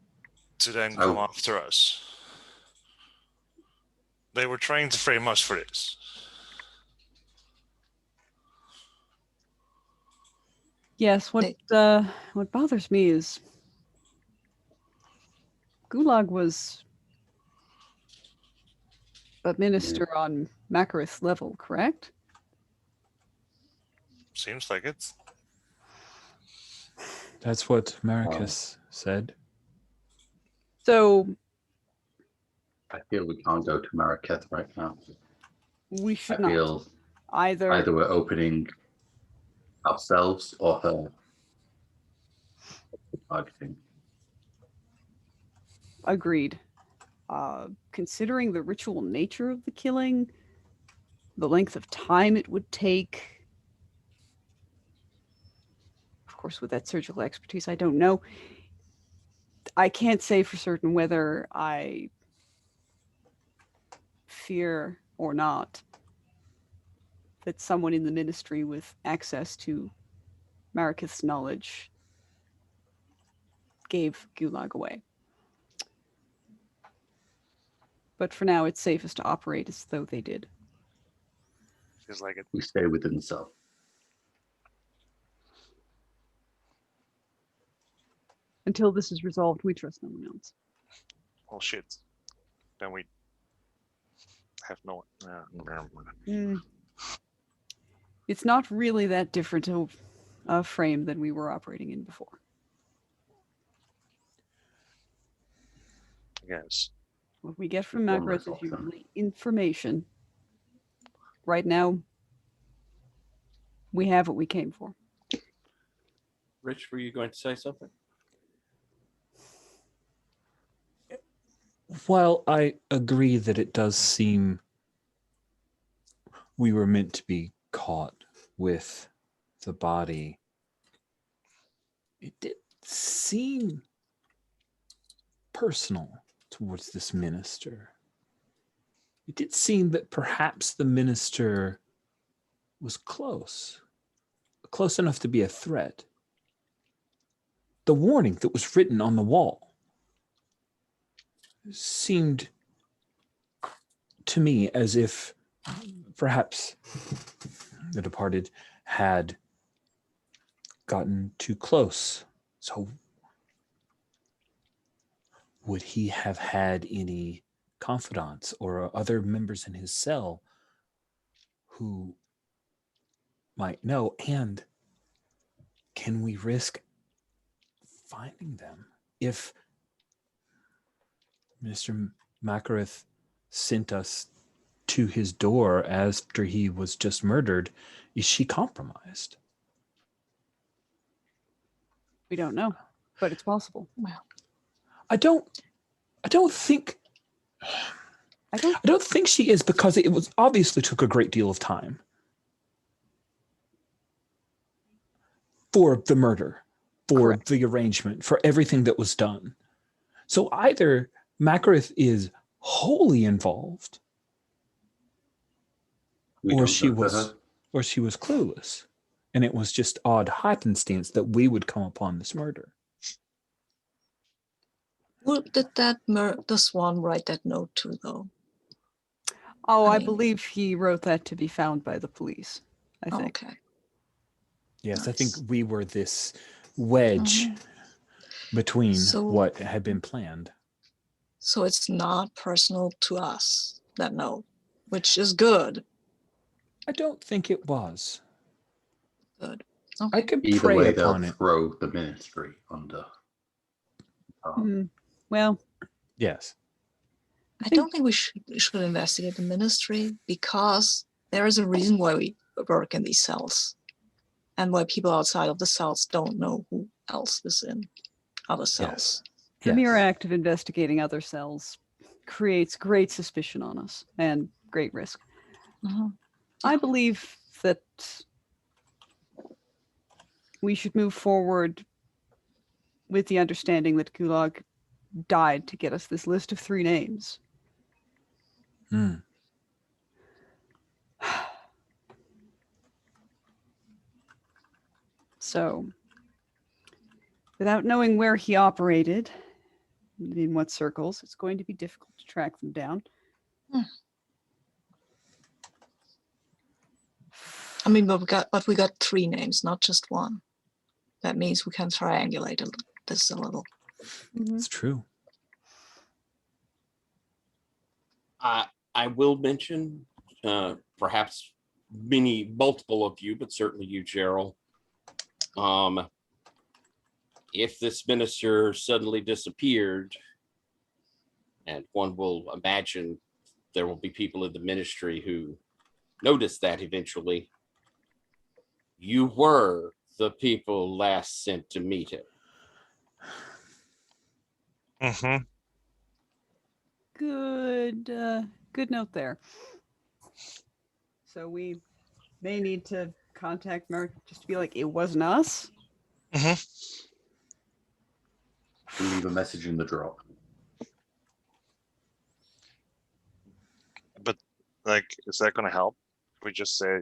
to then come after us. They were trying to frame us for this. Yes, what bothers me is Gulag was a minister on Makarith's level, correct? Seems like it. That's what Marcus said. So I feel we can't go to Marrakech right now. we should I not. feel Either we're opening ourselves or her. Targeting. agreed. Considering the ritual nature of the killing, the length of time it would take, of course, with that surgical expertise, I don't know. I can't say for certain whether I fear or not that someone in the ministry with access to Marikith's knowledge gave Gulag away. But for now, it's safest to operate as though they did. Feels like it. We stay within the cell. Until this is resolved, we trust no one else. Well, shit. Then we have no. Never mind. It's not really that different of a frame than we were operating in before. Yes. What we get from One Makarith less is option. usually information. Right now, we have what we came for. Rich, were you going to say something? While I agree that it does seem we were meant to be caught with the body, it did seem personal towards this minister. It did seem that perhaps the minister was close enough to be a threat. The warning that was written on the wall seemed to me as if perhaps the departed had gotten too close. So would he have had any confidants or other members in his cell who might know? And can we risk finding them if Mr. Makareth sent us to his door after he was just murdered? Is she compromised? We don't know, but it's possible. Well, I don't think she is, because it was obviously took a great deal of time for the murder, for Correct. the arrangement, for everything that was done. So either Makareth is wholly involved, We or don't she know for was her. or she was clueless, and it was just odd happenstance that we would come upon this murder. who did the Swan write that note to, though? Oh, I I mean- believe he wrote that to be found by the police, I think. Okay. Yes, I think Nice. we were this wedge between So- what had been planned. So it's not personal to us, that note, which is good. I don't think it was. Good. I Okay. could Either pray way, upon they'll it. throw the ministry under. Well, Yes. I don't think we should investigate the ministry, because there is a reason why we work in these cells, and why people outside of the cells don't know who else is in other cells. the mere Yes. act of investigating other cells creates great suspicion on us and great risk. Mhm. I believe that we should move forward with the understanding that Gulag died to get us this list of 3 names. Hmm. So, without knowing where he operated, in what circles, it's going to be difficult to track them down. I mean, but we got 3 names, not just one. That means we can triangulate this a little. It's true. I will mention, perhaps multiple of you, but certainly you, Gerald. If this minister suddenly disappeared, and one will imagine there will be people in the ministry who notice that eventually, you were the people last sent to meet him. Mm-hmm. Good note there. So we may need to contact Merrick just to be like, it wasn't us. Mm-hmm. And leave a message in the drop. But like, is that gonna help? We just say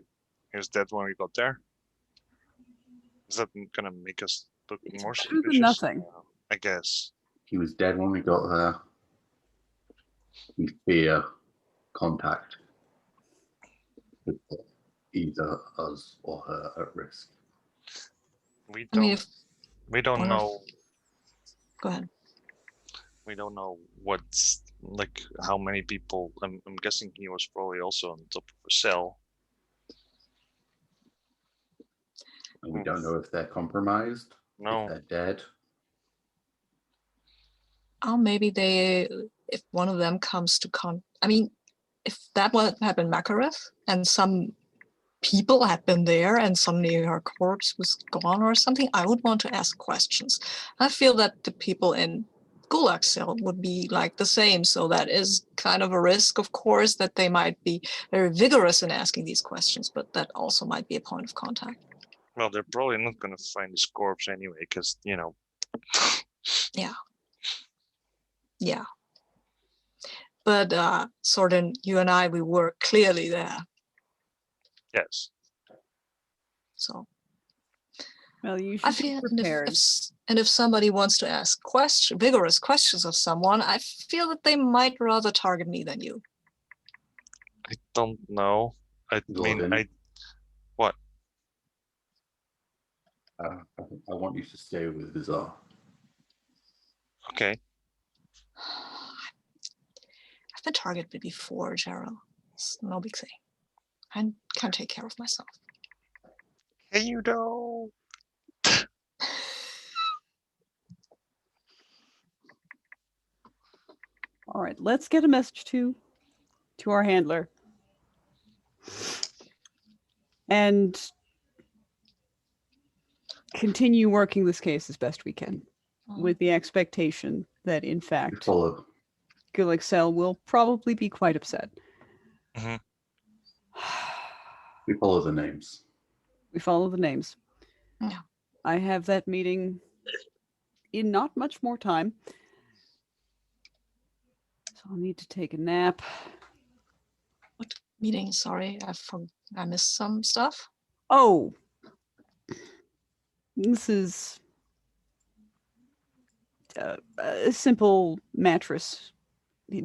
he was dead when we got there. Is that gonna make us look It's more better than suspicious? nothing. I guess. He was dead when we got there. We fear contact with either us or her at risk. We I mean, don't. if We don't one of- know. go ahead. We don't know what's like how many people. I'm guessing he was probably also on top of a cell. And we don't know if they're compromised, No. if they're dead. Oh, maybe if one of them comes to I mean, if that would happen, Makareth, and some people had been there and suddenly her corpse was gone or something, I would want to ask questions. I feel that the people in Gulag cell would be like the same. So that is kind of a risk, of course, that they might be very vigorous in asking these questions, but that also might be a point of contact. Well, they're probably not gonna find his corpse anyway, because Yeah. But Sordin, you and I, we were clearly there. yes. So Well, you I should be feel, prepared. and if somebody wants to ask vigorous questions of someone, I feel that they might rather target me than you. I don't know. I mean, Gordon. I want you to stay with Vazar. Okay. I've been targeted before, Gerald. It's no big thing. I can take care of myself. Hey, you know. All right, let's get a message to our handler. And continue working this case as best we can, with the expectation that, in We fact, follow. Gilixel will probably be quite upset. Mm-hmm. We follow the names. We follow the names. Yeah. I have that meeting in not much more time. So I'll need to take a nap. What meeting? Sorry, I missed some stuff. Oh, this is a simple mattress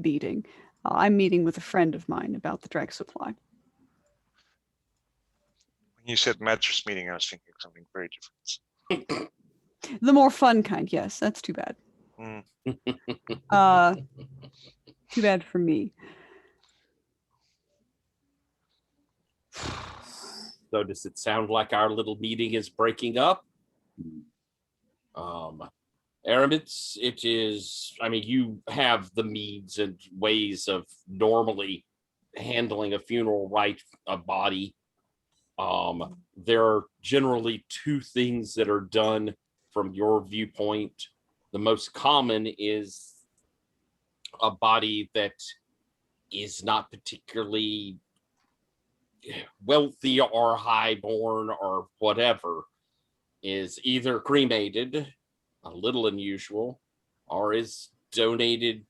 beating. I'm meeting with a friend of mine about the Drag supply. When you said mattress meeting, I was thinking of something very different. The more fun kind, yes. That's too bad. Mm. Too bad for me. So does it sound like our little meeting is breaking up? Aramis, it is, I mean, you have the means and ways of normally handling a funeral rite, a body. There are generally two things that are done from your viewpoint. The most common is a body that is not particularly wealthy or highborn or whatever is either cremated, a little unusual, or is donated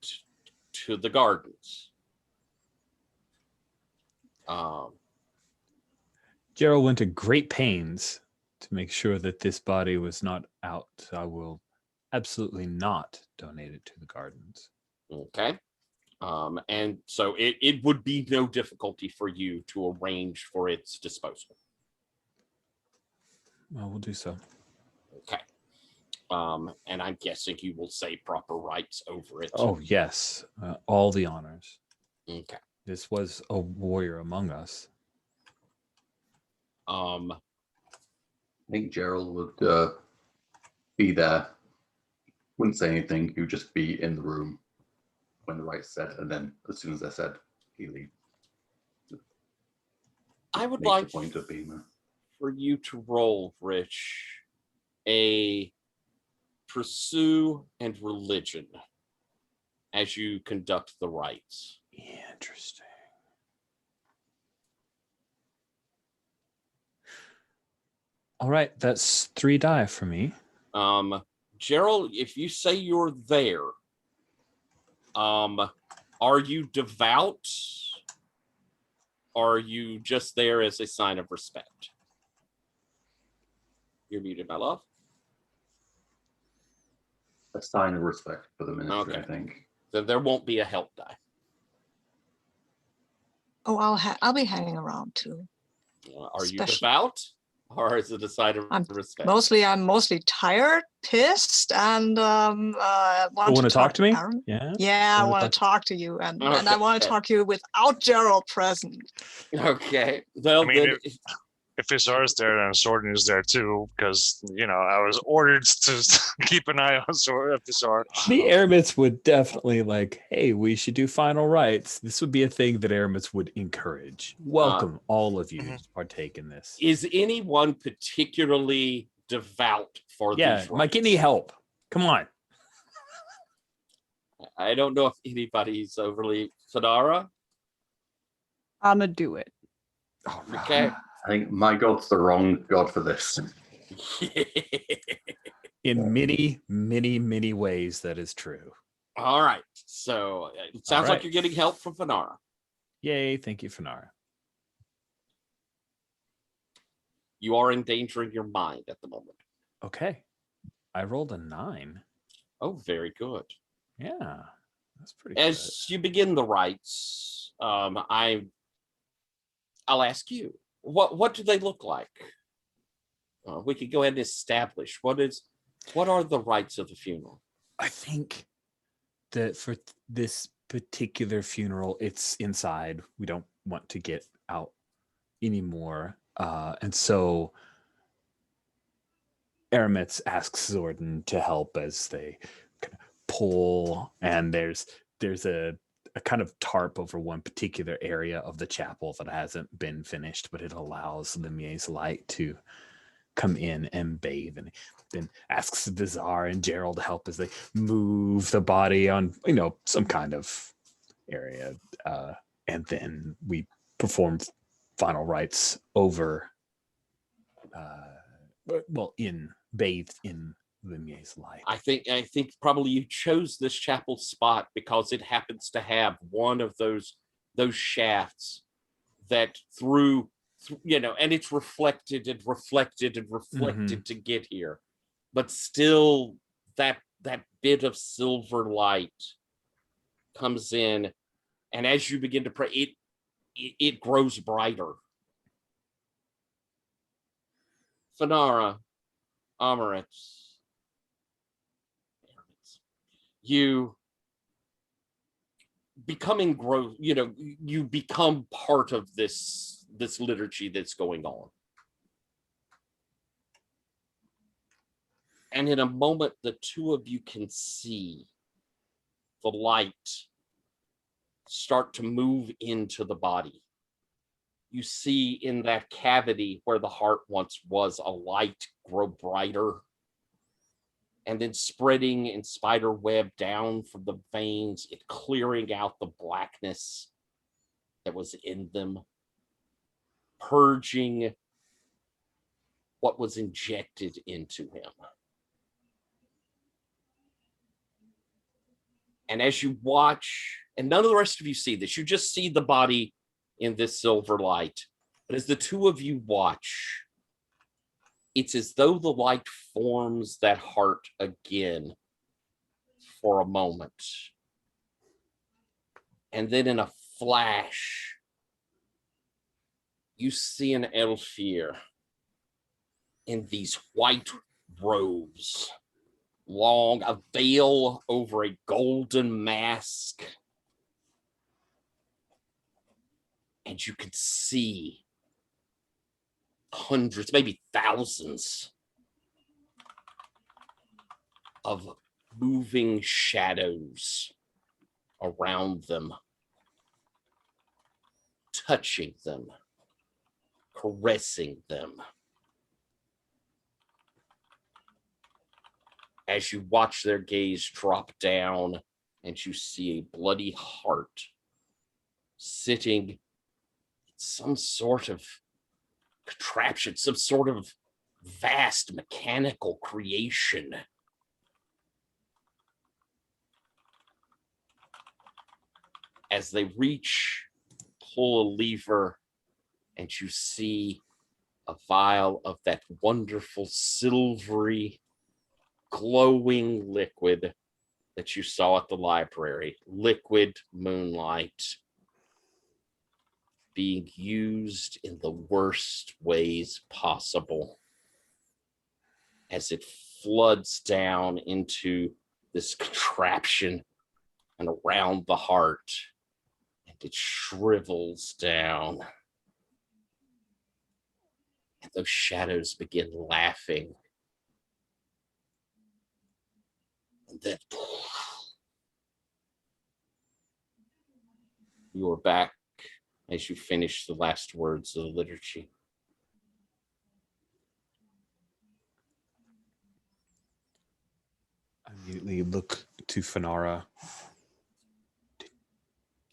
to the gardens. Gerald went to great pains to make sure that this body was not out. I will absolutely not donate it to the gardens. Okay. And so it would be no difficulty for you to arrange for its disposal. Well, we'll do so. Okay. And I'm guessing you will say proper rights over it. Oh, yes. All the honors. Okay. This was a warrior among us. I think Gerald would be there. Wouldn't say anything. He would just be in the room when the right's said, and then as soon as they're said, he leaves. I would Make like the point of being there. for you to roll, Rich, a pursue and religion as you conduct the rites. Interesting. All right, that's 3 die for me. Gerald, if you say you're there, are you devout? Or are you just there as a sign of respect? You're muted, my love. A sign of respect for the ministry, Okay. I think. Then there won't be a help die. Oh, I'll be hanging around too. Are you Special- devout? Or is it a sign of respect? I'm mostly tired, pissed, and want to talk to me? Aaron. Yeah. Yeah, I Wanna want to talk to you, and I Okay. want to talk to you without Gerald present. Okay. Well, I mean, then, If Vazar is there, then Sordin is there too, because I was ordered to keep an eye on Vazar. The Aramis would definitely hey, we should do final rites. This would be a thing that Aramis would encourage. Welcome all of you Mhm. to partake in this. is anyone particularly devout for Yeah, these Mike, rites? any help? Come on. I don't know if anybody's overly Fanara. I'ma do it. Okay. I think my god's the wrong god for this. In many, many, many ways, that is true. All right. So it sounds like right. you're getting help from Fanara. Yay, thank you, Fanara. You are endangering your mind at the moment. Okay. I rolled a 9. Oh, very good. Yeah, that's pretty good. As you begin the rites, I'll ask you, what do they look like? We could go ahead and establish what are the rites of the funeral. I think that for this particular funeral, it's inside. We don't want to get out anymore. And so Aramitz asks Zordon to help as they kind of pull, and there's a kind of tarp over one particular area of the chapel that hasn't been finished, but it allows Lemier's light to come in and bathe, and then asks Vazar and Gerald to help as they move the body on, some kind of area. And then we perform final rites over, bathed in Lemier's light. I think probably you chose this chapel spot because it happens to have one of those shafts that through and it's reflected and reflected and reflected to get here, but still that bit of silver light comes in, and as you begin to pray, it grows brighter. Fanara, Amaretz, you you become part of this liturgy that's going on. And in a moment, the two of you can see the light start to move into the body. You see in that cavity where the heart once was, a light grow brighter, and then spreading in spider web down from the veins, it clearing out the blackness that was in them, purging what was injected into him. And as you watch, and none of the rest of you see this, you just see the body in this silver light. But as the two of you watch, it's as though the light forms that heart again for a moment. And then in a flash, you see an Elfir in these white robes, long, a veil over a golden mask. And you can see hundreds, maybe thousands of moving shadows around them, touching them, caressing them. As you watch their gaze drop down, and you see a bloody heart sitting in some sort of contraption, some sort of vast mechanical creation. As they reach, pull a lever, and you see a vial of that wonderful silvery glowing liquid that you saw at the library, liquid moonlight, being used in the worst ways possible as it floods down into this contraption and around the heart, and it shrivels down. And those shadows begin laughing. And then you are back as you finish the last words of the liturgy. I immediately look to Fanara.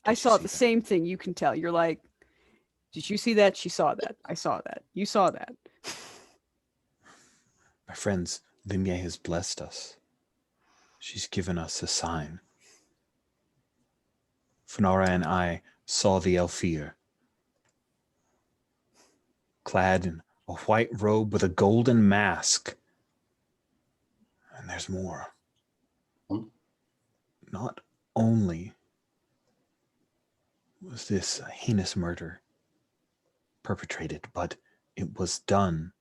I saw the same thing. You can tell. You're like, did you see that? She saw that. I saw that. You saw that. My friends, Limier has blessed us. She's given us a sign. Fanara and I saw the Elfir, clad in a white robe with a golden mask. And there's more. Not only was this a heinous murder perpetrated, but it was done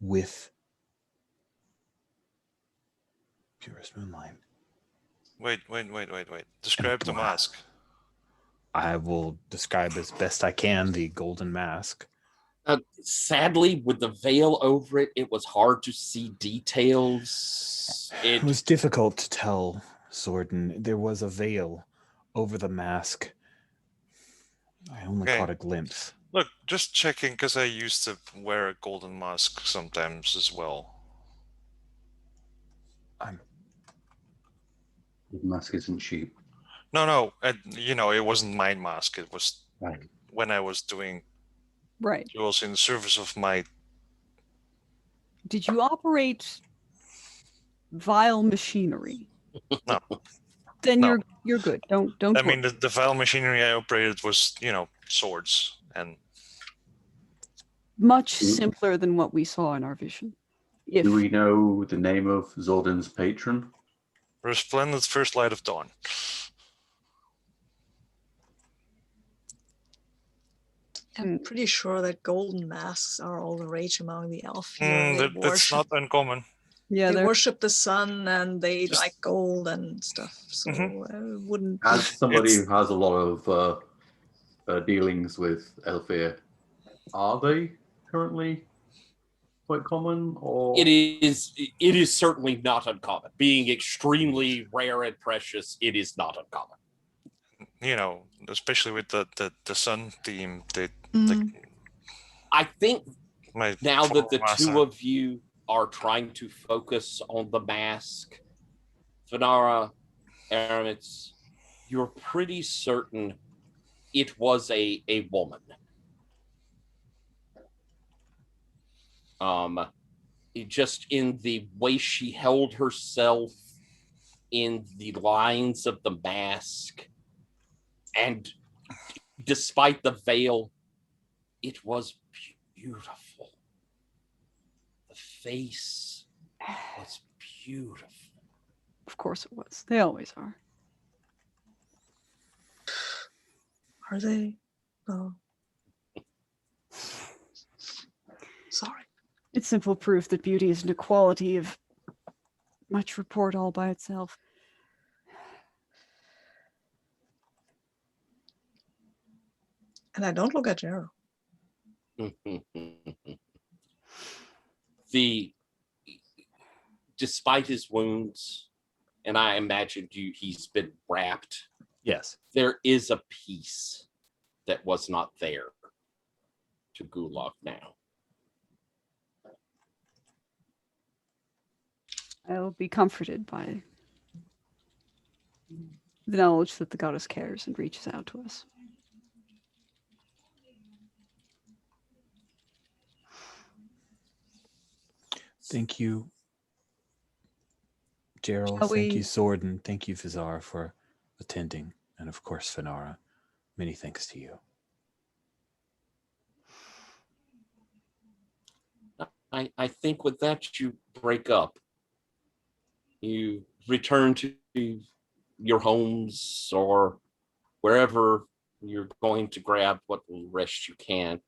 with purest moonlight. Wait. Describe the Wow. mask. I will describe as best I can the golden mask. Sadly, with the veil over it, it was hard to see details. It was difficult to tell, Zordon. There was a veil over the mask. I only Okay. caught a glimpse. Look, just checking because I used to wear a golden mask sometimes as well. The mask isn't cheap. No, it wasn't my mask. It was Right. when I was doing Right. duels in the service of my. Did you operate Vial machinery? No. Then No. you're good. Don't. I worry. mean, the Vial machinery I operated was, swords and. Much simpler than what we saw in our vision. If Do we know the name of Zordon's patron? Resplendent first light of dawn. I'm pretty sure that golden masks are all the rage among the elf here. They That's worship, not uncommon. yeah, they they're worship the sun and they Just- like gold and stuff. So I wouldn't. As somebody It's- who has a lot of dealings with Elfir, are they currently quite common? Or It is certainly not uncommon. Being extremely rare and precious, it is not uncommon. Especially with the sun theme, Mm. I think my now that the former two master- of you are trying to focus on the mask, Fanara, Aramitz, you're pretty certain it was a woman. Just in the way she held herself, in the lines of the mask, and despite the veil, it was beautiful. The face was beautiful. of course it was. They always are. Are they? Oh. Sorry. It's simple proof that beauty isn't a quality of much report all by itself. And I don't look at Gerald. Despite his wounds, and I imagine he's been wrapped, Yes. there is a piece that was not there to Gulag now. I'll be comforted by the knowledge that the goddess cares and reaches out to us. Thank you, Gerald. Shall Thank we- you, Zordon. Thank you, Vazar, for attending. And of course, Fanara. Many thanks to you. I think with that, you break up. You return to your homes or wherever you're going to grab what rest you can.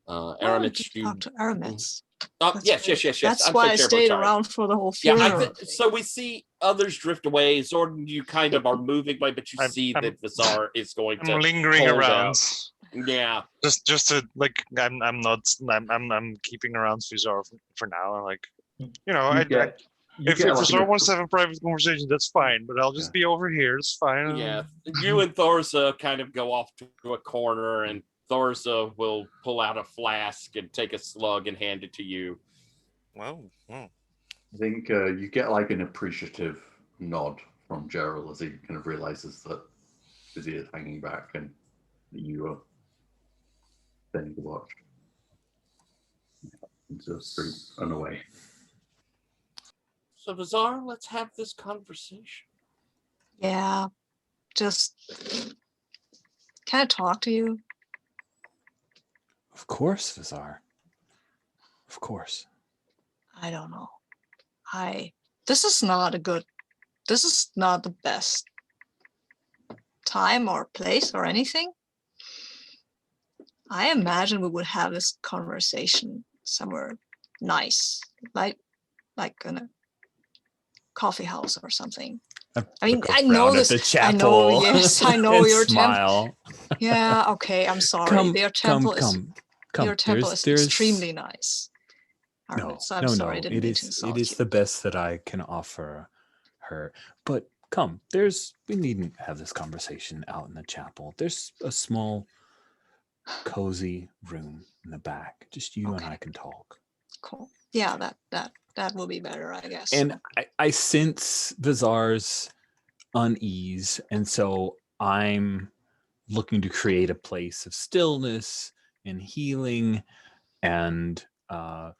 I wanted Aramitz, to talk to Aramitz. That's yes. That's I'm why so I terribly stayed sorry. around for the whole Yeah, funeral. so we see others drift away. Zordon, you kind of are moving away, but you see that Vazar is going to I'm lingering hold around. out. Yeah. Just to I'm keeping around Vazar for now. Like, if Vazar wants to have a private conversation, that's fine. But I'll just be over here. It's fine. Yeah, you and Thorza kind of go off to a corner, and Thorza will pull out a flask and take a slug and hand it to you. Well. I think you get like an appreciative nod from Gerald as he kind of realizes that Vizzy is hanging back and that you are staying to watch into the street and away. So, Vazar, let's have this conversation. Yeah, just can I talk to you? Of course, Vazar. Of course. I don't know. This is not the best time or place or anything. I imagine we would have this conversation somewhere nice, like in a coffee house or something. I mean, look I know around at this. the I chapel. know. Yes, I know and your temple. smile. Yeah. Okay. I'm sorry. Come, Their come, temple is. come, come. Your temple is There's extremely nice. no, So I'm no, sorry. I no. didn't It mean to is insult you. the best that I can offer her. But come, we needn't have this conversation out in the chapel. There's a small, cozy room in the back. Just you and I can talk. Cool. Yeah, that will be better, I guess. And I sense Vazar's unease, and so I'm looking to create a place of stillness and healing. And when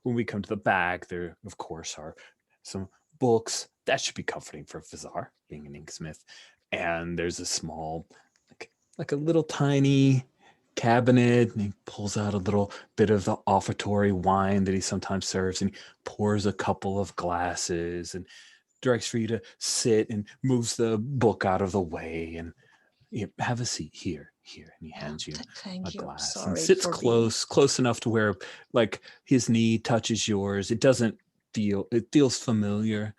we come to the back, there, of course, are some books that should be comforting for Vazar, being an inksmith. And there's a small, like a little tiny cabinet, and he pulls out a little bit of the offertory wine that he sometimes serves, and he pours a couple of glasses and directs for you to sit and moves the book out of the way and have a seat here, and he hands you Thank a you. glass Sorry and sits for close enough to where like his knee touches yours. It feels familiar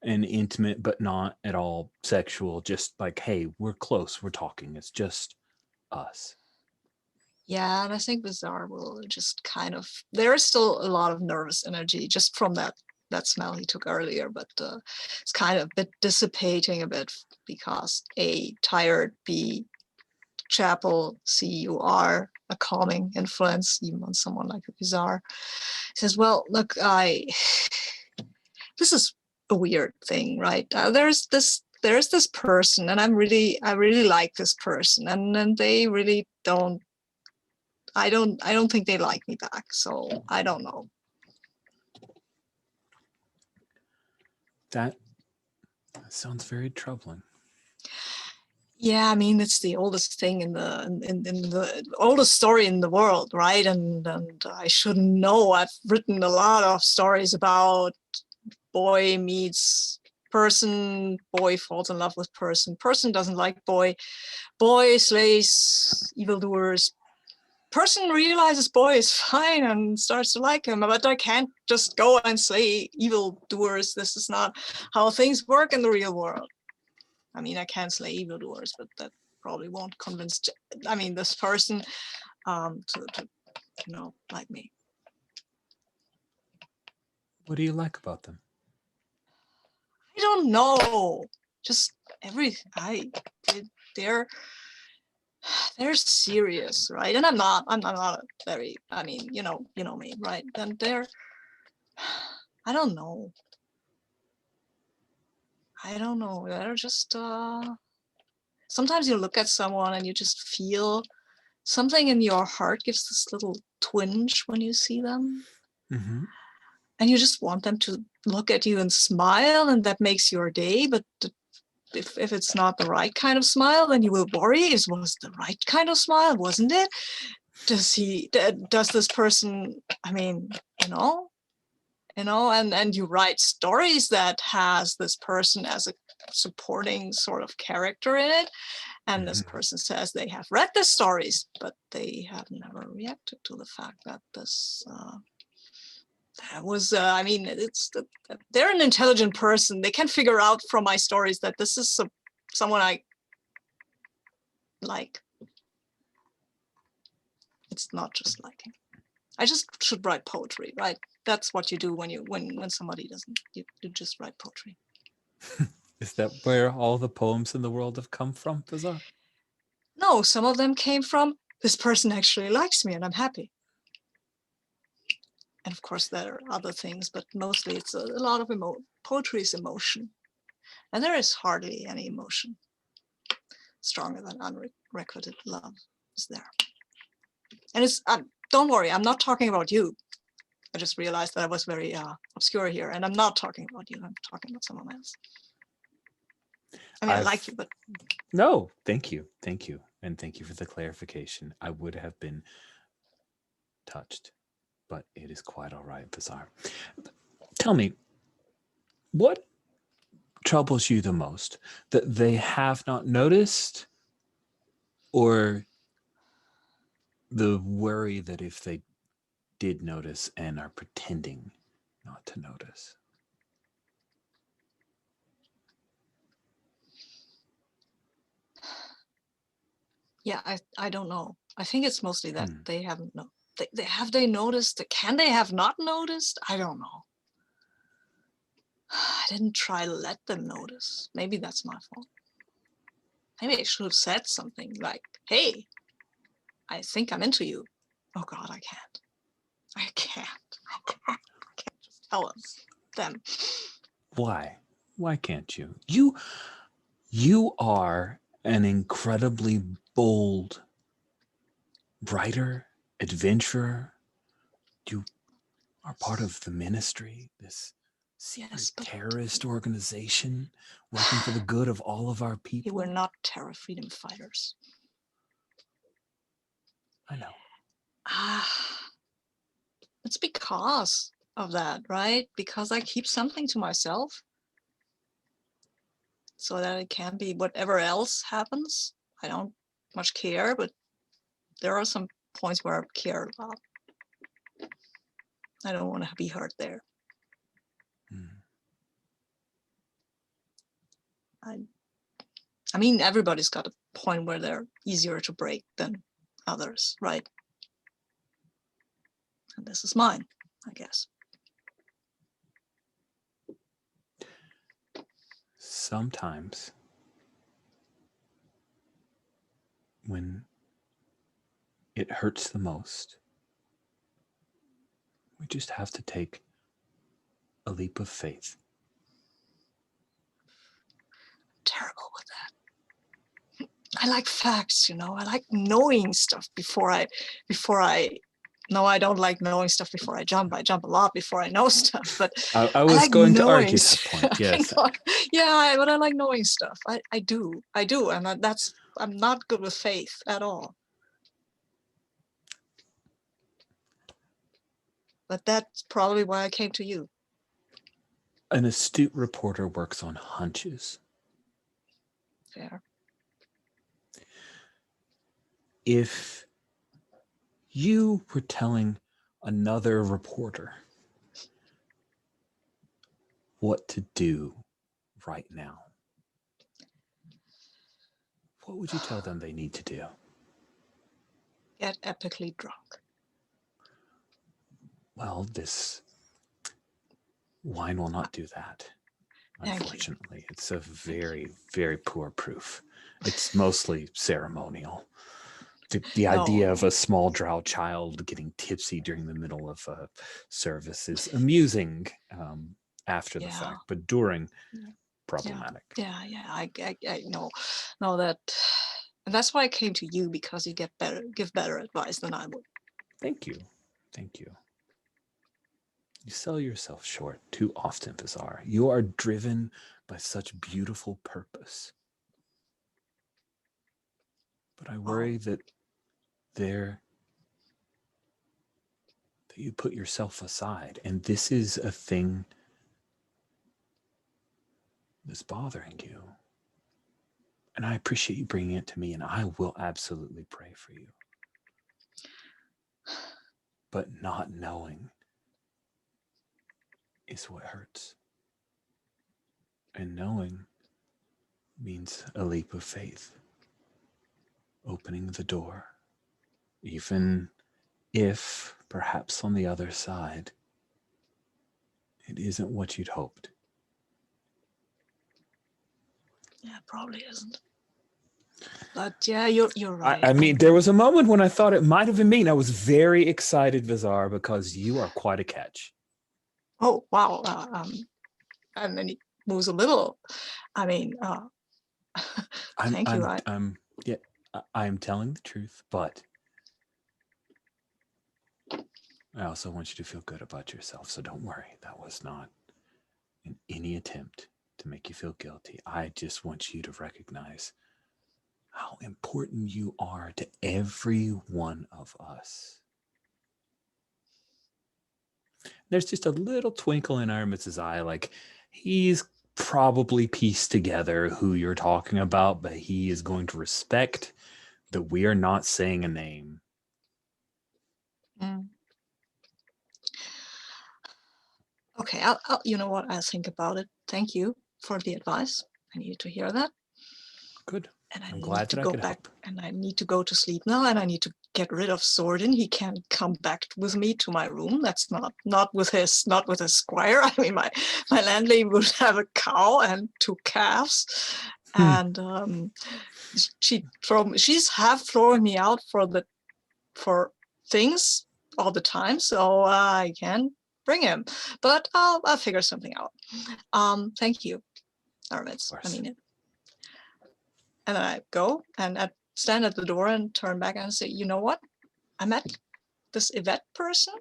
and intimate, but not at all sexual. Just like, hey, we're close, we're talking. It's just us. Yeah, and I think Vazar will just kind of. There is still a lot of nervous energy just from that smell he took earlier, but it's kind of a bit dissipating a bit because A, tired, B, chapel, C, you are a calming influence even on someone like Vazar. He says, well, look, this is a weird thing, right? There's this person, and I really like this person, and they really don't. I don't think they like me back, so I don't know. That sounds very troubling. Yeah, I mean, it's the oldest thing in the oldest story in the world, right? And I shouldn't know. I've written a lot of stories about boy meets person, boy falls in love with person doesn't like boy slays evildoers, person realizes boy is fine and starts to like him, but I can't just go and slay evildoers. This is not how things work in the real world. I mean, I can slay evildoers, but that probably won't convince this person to like me. What do you like about them? I don't know. Just they're serious, right? And I'm not a very, you know me, right? And I don't know. They're just sometimes you look at someone and you just feel something in your heart gives this little twinge when you see them. Mm-hmm. And you just want them to look at you and smile, and that makes your day. But if it's not the right kind of smile, then you will worry. Was the right kind of smile? Wasn't it? Does this person, and you write stories that has this person as a supporting sort of character in it. And this person says they have read the stories, but they have never reacted to the fact that this that was, they're an intelligent person. They can figure out from my stories that this is someone I like. It's not just liking. I just should write poetry, right? That's what you do when somebody doesn't. You just write poetry. Is that where all the poems in the world have come from, Vazar? No, some of them came from this person actually likes me and I'm happy. And of course, there are other things, but mostly it's a lot of poetry is emotion. And there is hardly any emotion stronger than unrequited love is there. And it's, don't worry, I'm not talking about you. I just realized that I was very obscure here, and I'm not talking about you, I'm talking about someone else. I like you, but... No, thank you. And thank you for the clarification. I would have been touched, but it is quite all right, Vazar. Tell me, what troubles you the most? That they have not noticed, or the worry that if they did notice and are pretending not to notice? Yeah, I don't know. I think it's mostly that Hmm. they haven't know. They noticed? Can they have not noticed? I don't know. I didn't try to let them notice. Maybe that's my fault. Maybe I should have said something like, "Hey, I think I'm into you." Oh God, I can't. I can't. I can't just tell them. Why? Why can't you? You are an incredibly bold writer, adventurer. You are part of the ministry, this secret Yes, but terrorist organization working for the good of all of our we people. were not terror freedom fighters. I know. It's because of that, right? Because I keep something to myself so that it can be whatever else happens. I don't much care, but there are some points where I care a lot. I don't want to be hurt there. I mean, everybody's got a point where they're easier to break than others, right? And this is mine, I guess. Sometimes when it hurts the most, we just have to take a leap of faith. Terrible with that. I like facts, you know. I like knowing stuff before I no, I don't like knowing stuff before I jump. I jump a lot before I know stuff, but I was like going to knowing argue that point. Yes. Yeah, but I like knowing stuff. I do, and that's I'm not good with faith at all. But that's probably why I came to you. An astute reporter works on hunches. Fair. If you were telling another reporter what to do right now, what would you tell them they need to do? Get epically drunk. Well, this wine will not do that. Thank you. Unfortunately, it's a very, very poor proof. It's mostly ceremonial. The idea of a small drow child getting tipsy during the middle of a service is amusing after the fact, but during, problematic. Yeah, I know that. And that's why I came to you, because you give better advice than I would. Thank you. Thank you. You sell yourself short too often, Vazar. You are driven by such beautiful purpose. But I worry that you put yourself aside, and this is a thing that's bothering you. And I appreciate you bringing it to me, and I will absolutely pray for you. But not knowing is what hurts. And knowing means a leap of faith. Opening the door, even if perhaps on the other side, it isn't what you'd hoped. Yeah, probably isn't. But yeah, you're right. I mean, there was a moment when I thought it might have been me, and I was very excited, Vazar, because you are quite a catch. Oh wow! And then he moves a little. I mean, thank you. I'm telling the truth, but I also want you to feel good about yourself. So don't worry. That was not in any attempt to make you feel guilty. I just want you to recognize how important you are to every one of us. There's just a little twinkle in Aramis's eye, like he's probably pieced together who you're talking about, but he is going to respect that we are not saying a name. Okay, you know what? I'll think about it. Thank you for the advice. I needed to hear that. Good. And I I'm need glad to that I go could back help. and I need to go to sleep now and I need to get rid of Sordin. He can't come back with me to my room. That's not with his squire. I mean my landlady would have a cow and 2 calves. And she's half throwing me out for things all the time, so I can't bring him. But I'll figure something out. Thank you, Armitz. I mean it. And then I go and stand at the door and turn back and say, you know what? I met this Yvette person,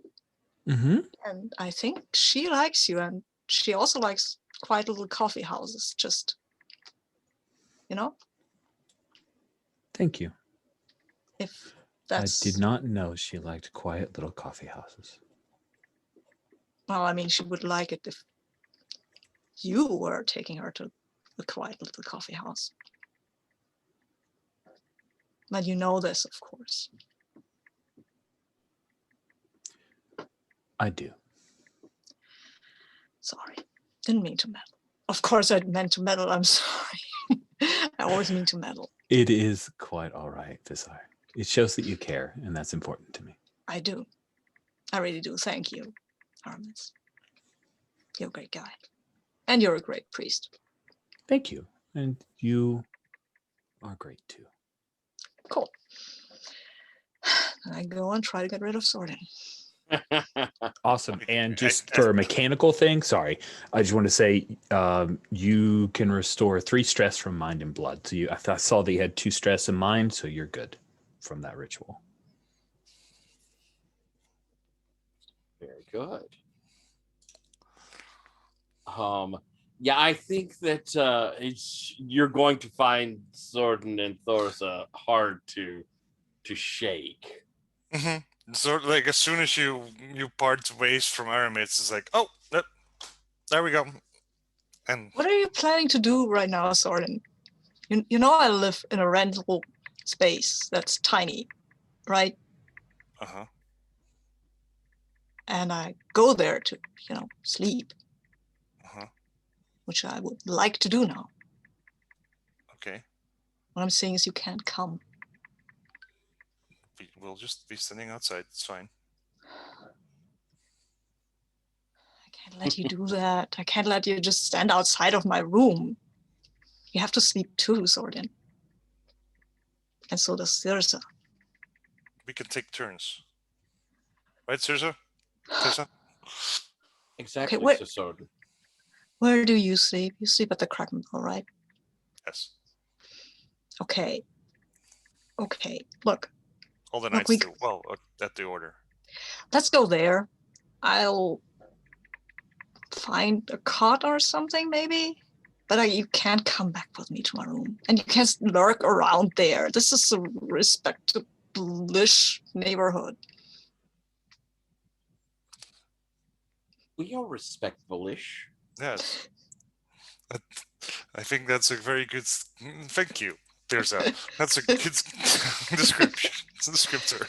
Mm-hmm. and I think she likes you, and she also likes quiet little coffee houses. Just, Thank you. if that's. I did not know she liked quiet little coffee houses. Well, I mean, she would like it if you were taking her to a quiet little coffee house. But you know this, of course. I do. Sorry, didn't mean to meddle. Of course I meant to meddle, I'm sorry. I always mean to meddle. It is quite all right, Vazar. It shows that you care, and that's important to me. I do. I really do. Thank you, Armitz. You're a great guy. And you're a great priest. Thank you. And you are great too. Cool. And I go and try to get rid of Sordin. Awesome. And just for a mechanical thing, sorry, I just want to say you can restore 3 stress from mind and blood. So I saw that you had 2 stress in mind, so you're good from that ritual. Very good. Yeah, I think that you're going to find Sordin and Thorsa hard to shake. Mm-hmm. So, like, as soon as you part ways from Aramis, it's like, oh, there we go. And what are you planning to do right now, Sordin? You know I live in a rental space that's tiny, right? uh-huh. And I go there to, sleep, Uh-huh. which I would like to do now. Okay. What I'm saying is you can't come. We'll just be standing outside. It's fine. I can't let you do that. I can't let you just stand outside of my room. You have to sleep too, Sordin. And so does Thirsa. We can take turns. Right, Thirsa? Thirsa? Exactly, Okay, Sordin. Where do you sleep? You sleep at the Kraken Bell, right? Yes. Okay. Look. All the nights do. Well, at the order. Let's go there. I'll find a cot or something, maybe. But you can't come back with me to my room. And you can't lurk around there. This is a respectable-ish neighborhood. We are respectable-ish. Yes. I think that's a very good... Thank you, Thirsa. That's a good descriptor.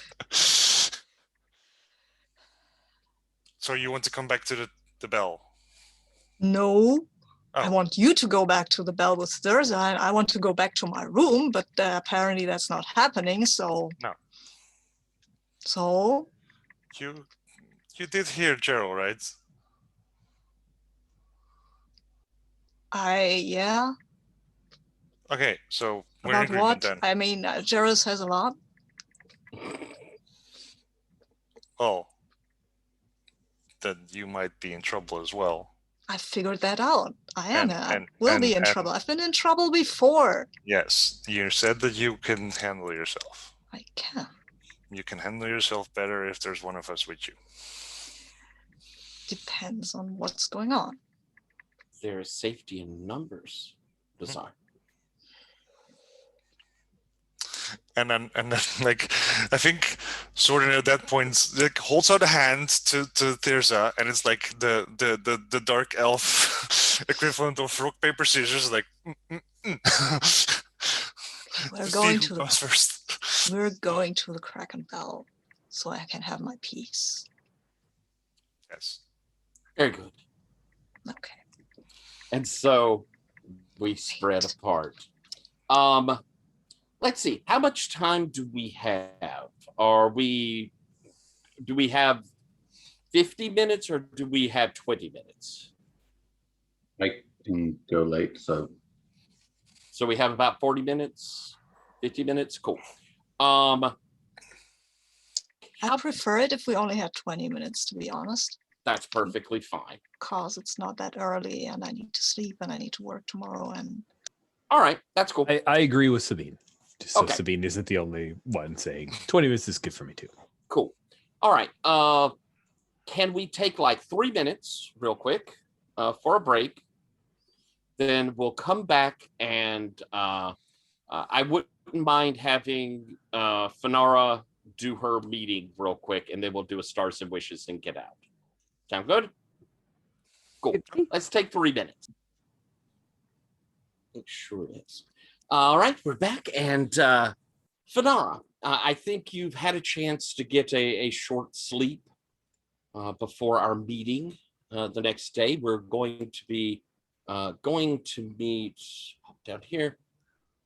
So you want to come back to the bell? No. Oh. I want you to go back to the bell with Thirsa, and I want to go back to my room, but apparently that's not happening, so... No. So? You did hear Gerald, right? Yeah. Okay, so we're About in agreement what? then. I mean, Gerald says a lot. Oh. Then you might be in trouble as well. I figured that out. I am. I will and be in trouble. I've been in trouble before. Yes, you said that you can handle yourself. I can. You can handle yourself better if there's one of us with you. Depends on what's going on. There is safety in numbers, Vazar. And then, like, I think Sordin at that point like holds out a hand to Thirsa, and it's like the dark elf equivalent of rock paper scissors, like. We're going to the Kraken Bell, so I can have my peace. Yes. Very good. Okay. And so we spread apart. Let's see. How much time do we have? Do we have 50 minutes or do we have 20 minutes? I can go late, so So we have about 40 minutes, 50 minutes. Cool. I prefer it if we only had 20 minutes, to be honest, That's perfectly fine. because it's not that early and I need to sleep and I need to work tomorrow. And All right, that's cool. I agree with Sabine. Just so Okay. Sabine isn't the only one saying 20 minutes is good for me too. Cool. All right. Can we take like 3 minutes real quick for a break? Then we'll come back and I wouldn't mind having Fanara do her meeting real quick, and then we'll do a stars and wishes and get out. Sound good? Cool. Good. Let's take 3 minutes. It sure is. All right, we're back. And Fanara, I think you've had a chance to get a short sleep before our meeting the next day. We're going to be going to meet down here,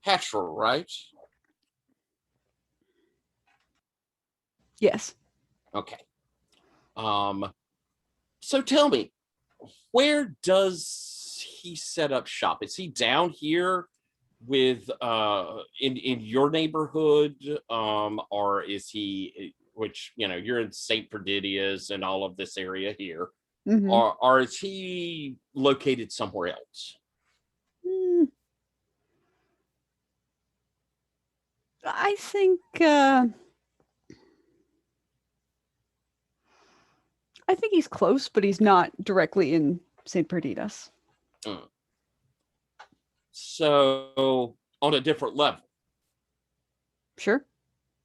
Hatchel, right? Yes. Okay. So tell me, where does he set up shop? Is he down here with in your neighborhood, or is he, which you're in St. Perdidias and all of this area here, Mhm. or is he located somewhere else? Mm. I think he's close, but he's not directly in St. Perdidas. So on a different level. Sure.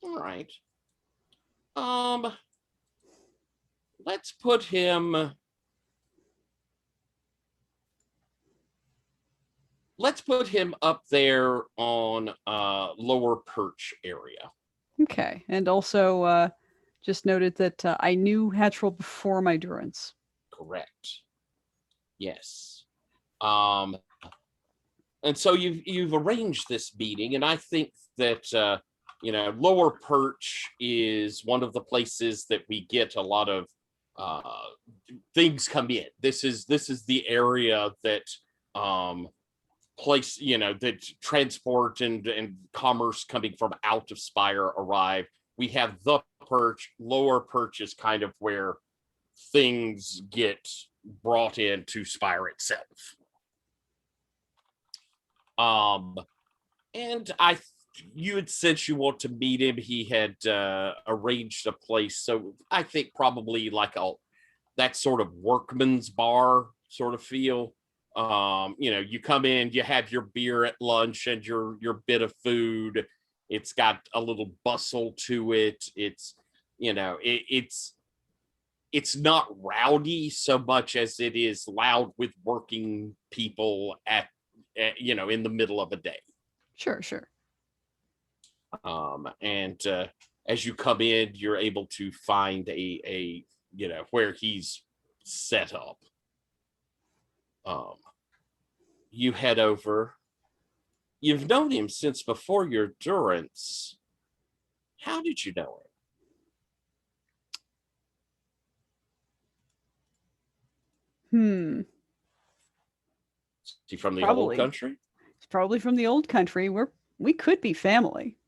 All right. Let's put him. Let's put him up there on lower perch area. Okay. And also just noted that I knew Hatchel before my Durance. Correct. Yes. And so you've arranged this meeting, and I think that lower perch is one of the places that we get a lot of things come in. This is the area that that transport and commerce coming from out of Spire arrive. We have the perch. Lower perch is kind of where things get brought into Spire itself. And you had said you want to meet him. He had arranged a place, so I think probably like that sort of workman's bar sort of feel. You come in, you have your beer at lunch and your bit of food. It's got a little bustle to it. It's it's not rowdy so much as it is loud with working people at in the middle of a day. Sure, sure. And as you come in, you're able to find a where he's set up. You head over. You've known him since before your Durance. How did you know Hmm. Is he from the Probably. old country? It's probably from the old country. We could be family.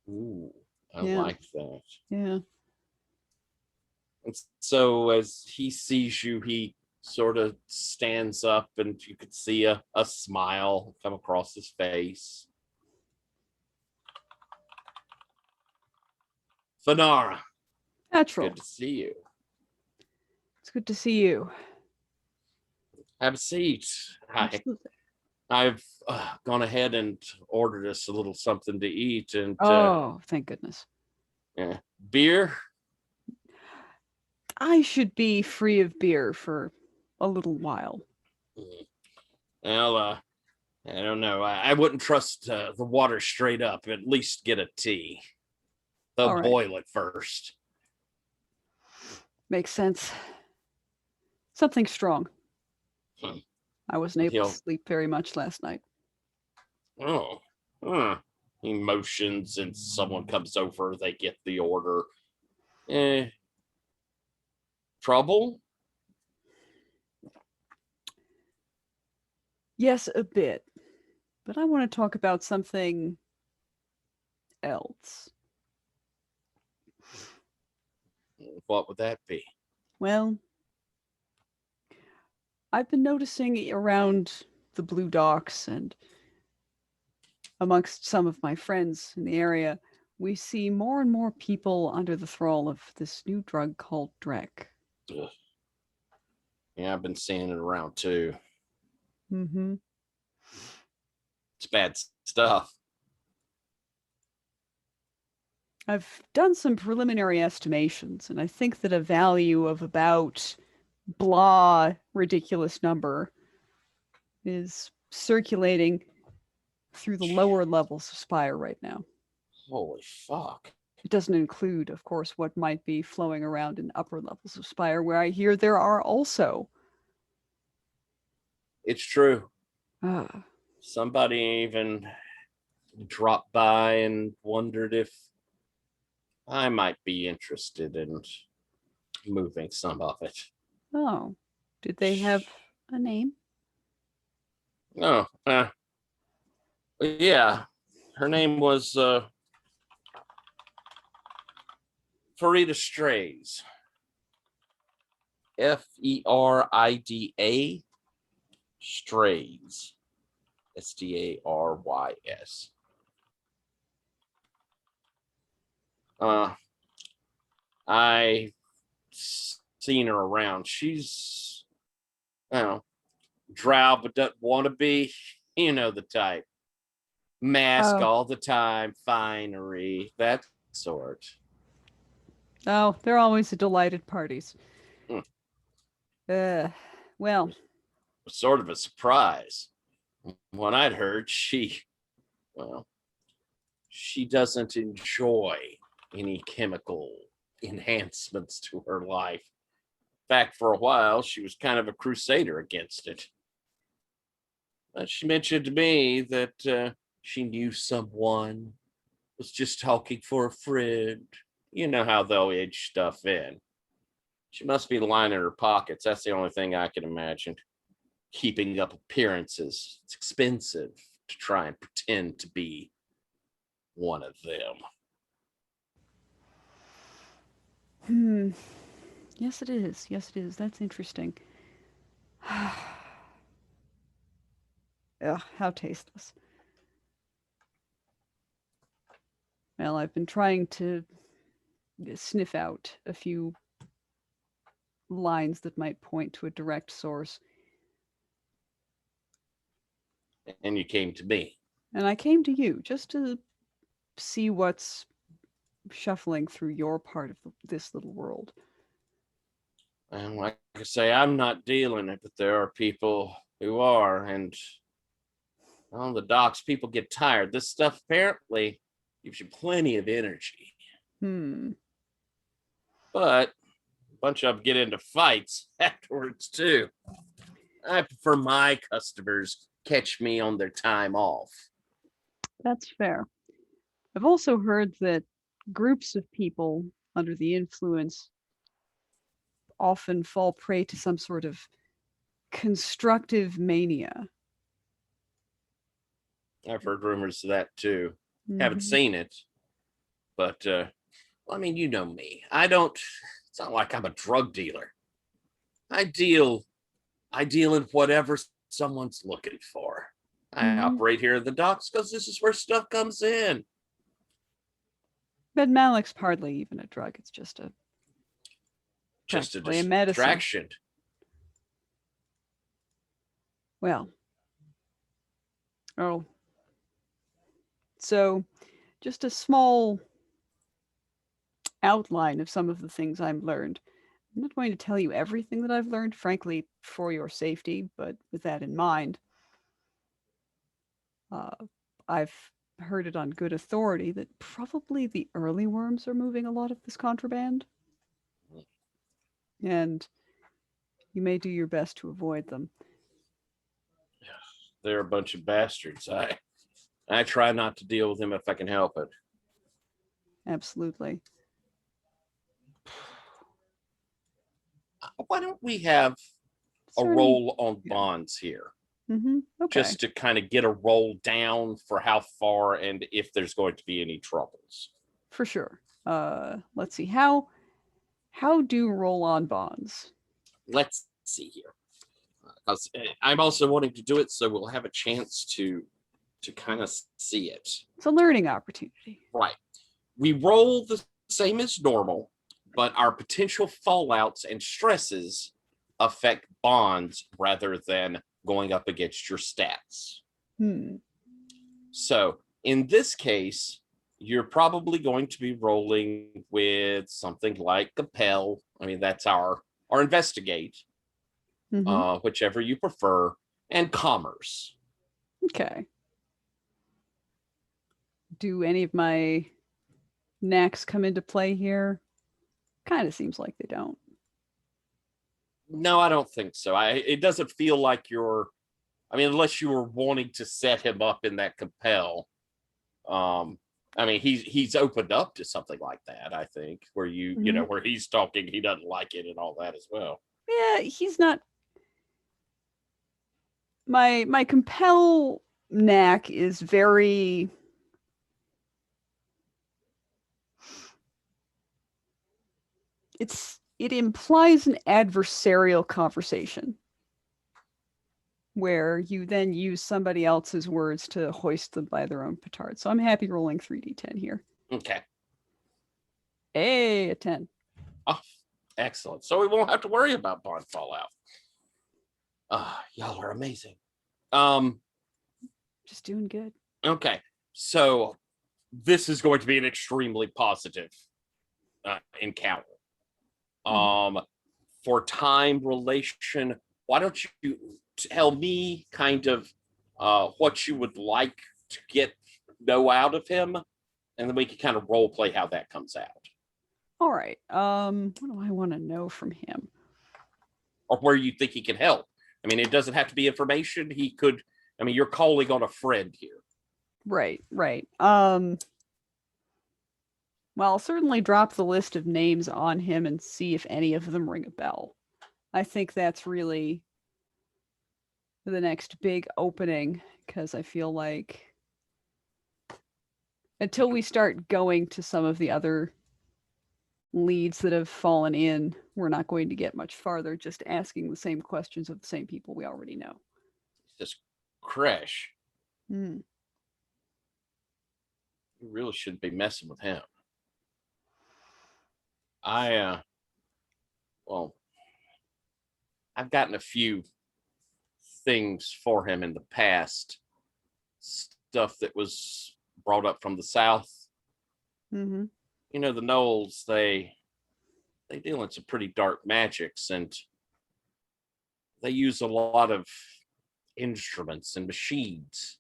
Ooh, I Yeah. like that. Yeah. And so as he sees you, he sort of stands up, and you could see a smile come across his face. Fanara, Natural. good to see you. It's good to see you. Have a seat. Absolutely. I've gone ahead and ordered us a little something to eat, and Oh, thank goodness. beer. I should be free of beer for a little while. Well, I don't know. I wouldn't trust the water straight up. At least get a tea. They'll All right. boil it first. Makes sense. Something strong. I wasn't able He'll- to sleep very much last night. Oh, emotions, and someone comes over, they get the order. Trouble? Yes, a bit. But I want to talk about something else. What would that be? Well, I've been noticing around the Blue Docks and amongst some of my friends in the area, we see more and more people under the thrall of this new drug called Drek. Ugh. Yeah, I've been seeing it around too. Mm-hmm. It's bad stuff. I've done some preliminary estimations, and I think that a value of about blah ridiculous number is circulating through the lower levels of Spire right now. Holy fuck. It doesn't include, of course, what might be flowing around in upper levels of Spire, where I hear there are also. It's true. Ah, Somebody even dropped by and wondered if I might be interested in moving some of it. oh, did they have a name? Oh, yeah. Her name was Farida Strays. Ferida Strays. Starys. I seen her around. She's, I don't know, drow but doesn't want to be. You know the type. Mask Oh. all the time, finery, that sort. Oh, they're always a delight at parties. Hmm. Well, Sort of a surprise. When I'd heard she doesn't enjoy any chemical enhancements to her life. In fact, for a while, she was kind of a crusader against it. But she mentioned to me that she knew someone, was just talking for a friend. You know how they'll edge stuff in. She must be lining her pockets. That's the only thing I can imagine. Keeping up appearances. It's expensive to try and pretend to be one of them. Yes, it is. Yes, it is. That's interesting. Ugh, how tasteless. Well, I've been trying to sniff out a few lines that might point to a direct source. And you came to me. And I came to you just to see what's shuffling through your part of this little world. And like I say, I'm not dealing it, but there are people who are. And on the docks, people get tired. This stuff apparently gives you plenty of energy. But a bunch of them get into fights afterwards, too. I prefer my customers catch me on their time off. That's fair. I've also heard that groups of people under the influence often fall prey to some sort of constructive mania. I've heard rumors of that too. Haven't seen it, but I mean, you know me. It's not like I'm a drug dealer. I deal in whatever someone's looking for. I operate here at the docks because this is where stuff comes in. But Malik's hardly even a drug. It's just a medicine. Distraction. Well. Oh. So, just a small outline of some of the things I've learned. I'm not going to tell you everything that I've learned, frankly, for your safety, but with that in mind, I've heard it on good authority that probably the early worms are moving a lot of this contraband. And you may do your best to avoid them. They're a bunch of bastards. I try not to deal with them if I can help it. Absolutely. Why don't we have a roll on bonds here? Okay. Just to kind of get a roll down for how far and if there's going to be any troubles. For sure. Let's see. How do roll-on bonds? Let's see here. I'm also wanting to do it so we'll have a chance to kind of see it. It's a learning opportunity. Right. We roll the same as normal, but our potential fallouts and stresses affect bonds rather than going up against your stats. So in this case, you're probably going to be rolling with something like Compel. I mean, that's our Investigate, whichever you prefer, and Commerce. Okay. Do any of my knacks come into play here? Kind of seems like they don't. No, I don't think so. It doesn't feel like you're, I mean, unless you were wanting to set him up in that Compel. I mean, he's opened up to something like that, I think, where you know, where he's talking, he doesn't like it and all that as well. Yeah, he's not. My Compel knack is very. It implies an adversarial conversation where you then use somebody else's words to hoist them by their own petard. So I'm happy rolling 3d10 here. Okay. Hey, a 10. Oh, excellent. So we won't have to worry about bond fallout. Y'all are amazing. Just doing good. Okay. So this is going to be an extremely positive encounter. For time relation, why don't you tell me kind of what you would like to know out of him, and then we can kind of role play how that comes out. All right. What do I want to know from him? Or where you think he can help. I mean, it doesn't have to be information. He could, I mean, you're calling on a friend here. Right. Well, I'll certainly drop the list of names on him and see if any of them ring a bell. I think that's really the next big opening, because I feel like until we start going to some of the other leads that have fallen in, we're not going to get much farther just asking the same questions of the same people we already know. Just crash. You really shouldn't be messing with him. Well, I've gotten a few things for him in the past. Stuff that was brought up from the South. You know, the Knolls, they deal in some pretty dark magics, and they use a lot of instruments and machines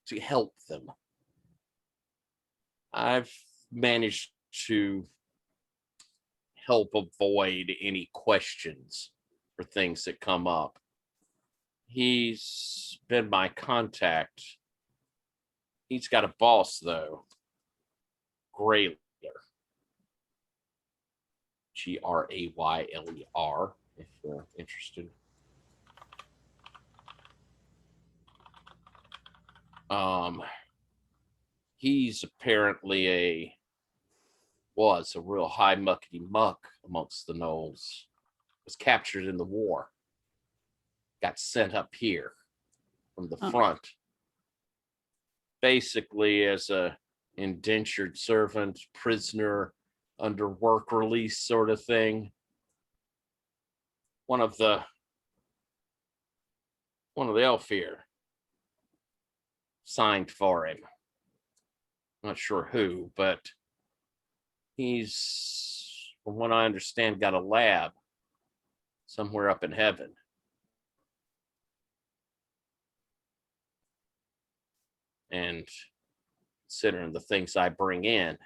to help them. I've managed to help avoid any questions for things that come up. He's been my contact. He's got a boss, though. Grayler. Grayler, if you're interested. He's apparently was a real high muckety muck amongst the Knolls. Was captured in the war. Got sent up here from the front. Basically as a indentured servant, prisoner, under work release sort of thing. One of the elf here signed for him. Not sure who, but he's, from what I understand, got a lab somewhere up in heaven. And considering the things I bring in,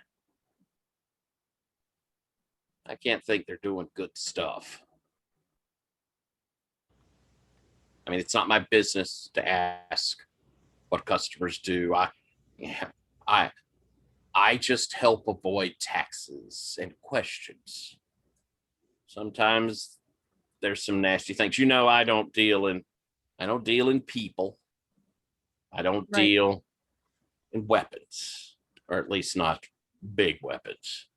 I can't think they're doing good stuff. I mean, it's not my business to ask what customers do. I just help avoid taxes and questions. Sometimes there's some nasty things. You know, I don't deal in people. I don't Right. deal in weapons, or at least not big weapons.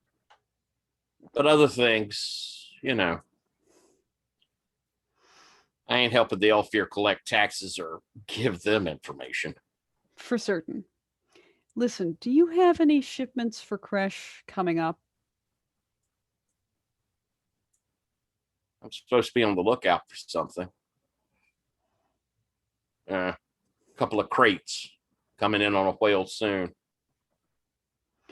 But other things, you know, I ain't helping the Elfir collect taxes or give them information. For certain. Listen, do you have any shipments for Kresh coming up? I'm supposed to be on the lookout for something. A couple of crates coming in on a whale soon.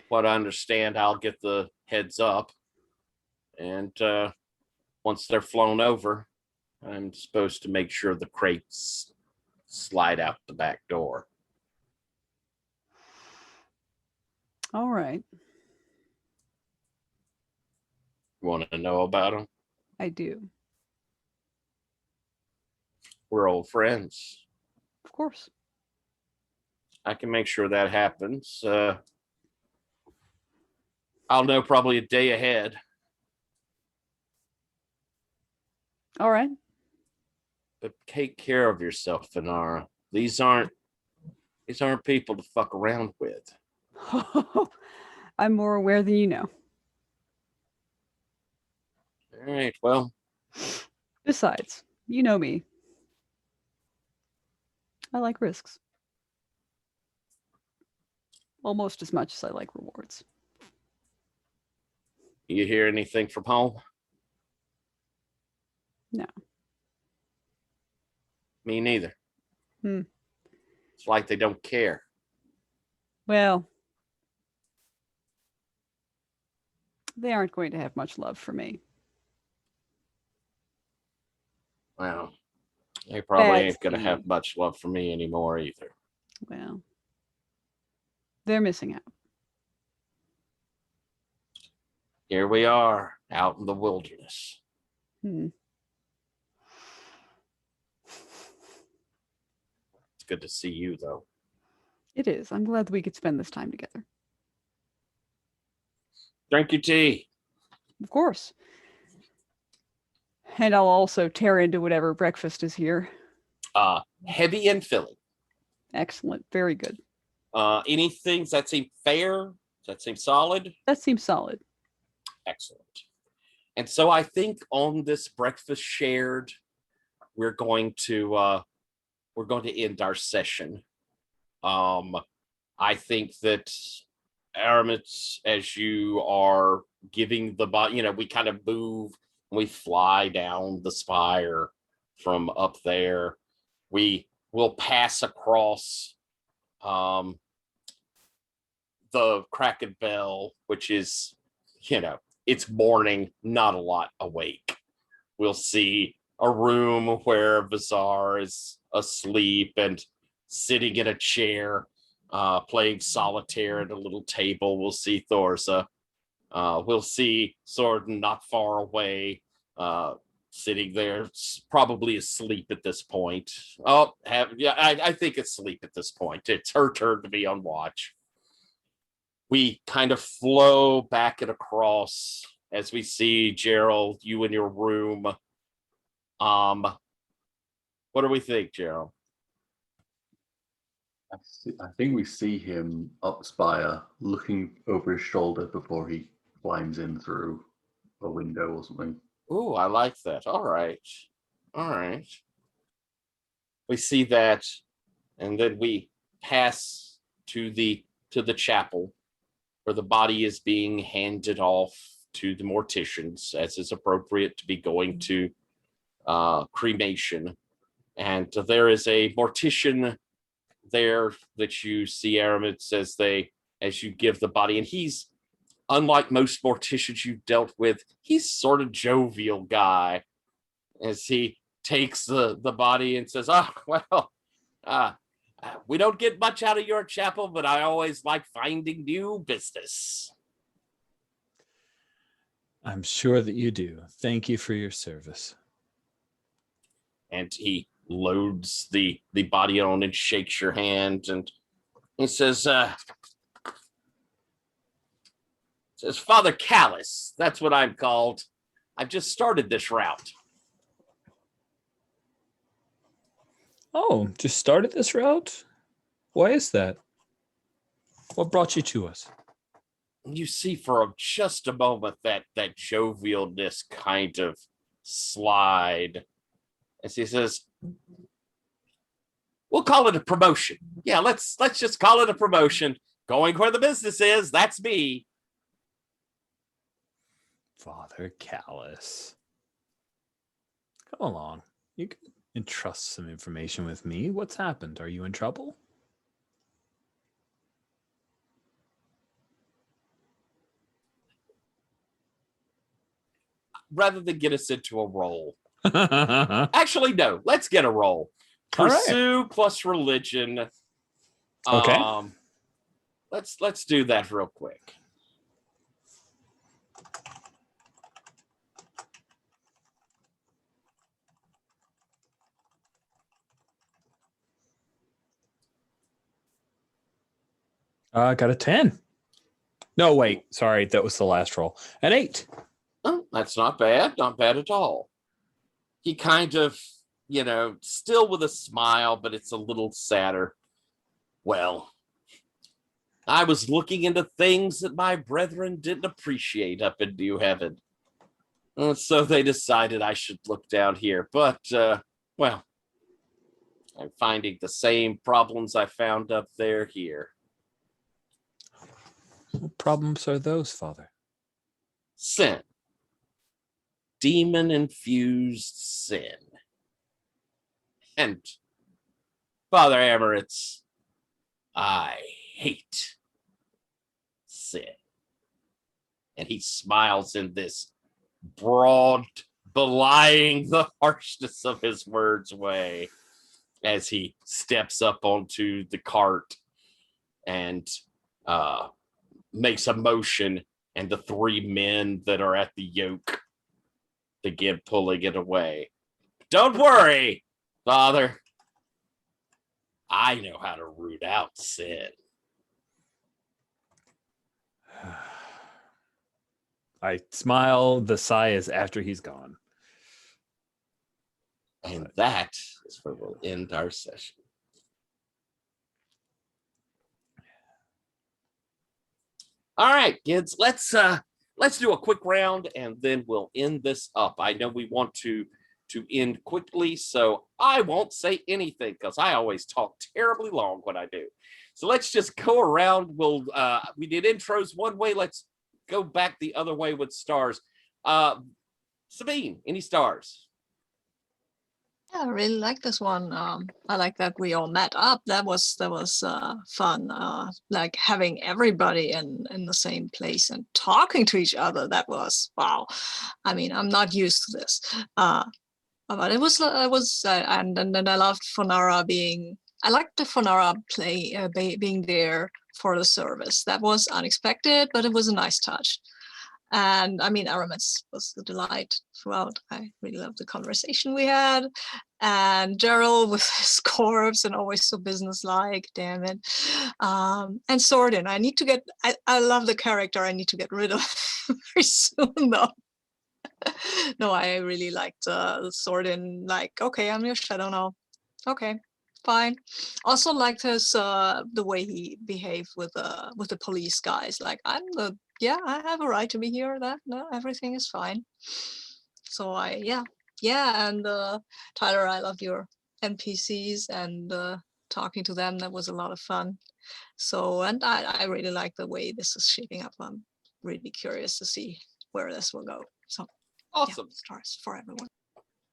What I understand, I'll get the heads up. And once they're flown over, I'm supposed to make sure the crates slide out the back door. All right. You want to know about them? I do. We're old friends. Of course. I can make sure that happens. I'll know probably a day ahead. All right. But take care of yourself, Fanara. These aren't people to fuck around with. I'm more aware than you know. All right, well. Besides, you know me. I like risks. Almost as much as I like rewards. You hear anything from home? No. Me neither. Hmm. It's like they don't care. Well, they aren't going to have much love for me. Well, they probably That's ain't going to have much love for me anymore either. Well, they're missing out. Here we are, out in the wilderness. Hmm. It's good to see you, though. It is. I'm glad that we could spend this time together. Drink your tea. Of course. And I'll also tear into whatever breakfast is here. Heavy and filling. Excellent. Very good. Anything that seem fair? Does that seem solid? That seems solid. Excellent. And so I think on this breakfast shared, we're going to end our session. I think that Aramis, as you are giving the body, you know, we kind of move, we fly down the spire from up there. We will pass across the Kraken Bell, which is, you know, it's morning, not a lot awake. We'll see a room where Vazar is asleep and sitting in a chair, playing solitaire at a little table. We'll see Thorza. We'll see Sorden not far away, sitting there, probably asleep at this point. I think it's sleep at this point. It's her turn to be on watch. We kind of flow back and across as we see Gerald, you in your room. What do we think, Gerald? I think we see him up Spire, looking over his shoulder before he climbs in through a window or something. Ooh, I like that. All right. We see that, and then we pass to the chapel, where the body is being handed off to the morticians, as is appropriate to be going to cremation. And there is a mortician there that you see, Aramis, as you give the body, and he's, unlike most morticians you've dealt with, he's sort of jovial guy, as he takes the body and says, we don't get much out of your chapel, but I always like finding new business. I'm sure that you do. Thank you for your service. And he loads the body on and shakes your hand, and he says, Father Callus, that's what I'm called. I've just started this route. Oh, just started this route? Why is that? What brought you to us? You see, for just a moment, that jovialness kind of slide as he says, we'll call it a promotion. Yeah, let's just call it a promotion. Going where the business is, that's me. Father Callus. Come along. You can entrust some information with me. What's happened? Are you in trouble? Rather than get us into a roll. Actually, no. Let's get a roll. Pursue plus religion. Okay. Let's do that real quick. I got a 10. No, wait. Sorry, that was the last roll. An 8. Oh, that's not bad. Not bad at all. He kind of, still with a smile, but it's a little sadder. Well, I was looking into things that my brethren didn't appreciate up in New Heaven. So they decided I should look down here. But, well, I'm finding the same problems I found up there here. What problems are those, Father? Sin. Demon-infused sin. And, Father Amaritz, I hate sin. And he smiles in this broad, belying the harshness of his words way as he steps up onto the cart and makes a motion, and the 3 men that are at the yoke begin pulling it away. Don't worry, Father. I know how to root out sin. I smile. The sigh is after he's gone. And that is where we'll end our session. All right, kids, let's do a quick round and then we'll end this up. I know we want to end quickly, so I won't say anything because I always talk terribly long when I do. So let's just go around. We did intros one way. Let's go back the other way with stars. Sabine, any stars? Yeah, I really like this one. I like that we all met up. That was fun. Like having everybody in the same place and talking to each other. That was wow. I mean, I'm not used to this. But it was and then I loved Fanara being. I liked the Fanara being there for the service. That was unexpected, but it was a nice touch. And I mean, Aramis was a delight throughout. I really loved the conversation we had. And Gerald with his corpse and always so businesslike, damn it. And Sordin, I love the character. I need to get rid of very soon though. No, I really liked Sordin, like, okay, I'm your shadow now. Okay, fine. Also liked his the way he behaved with the police guys. Like, I have a right to be here. No, everything is fine. So and Tyler, I love your NPCs and talking to them. That was a lot of fun. So, and I really like the way this is shaping up. I'm really curious to see where this will go. So awesome. Yeah, stars for everyone.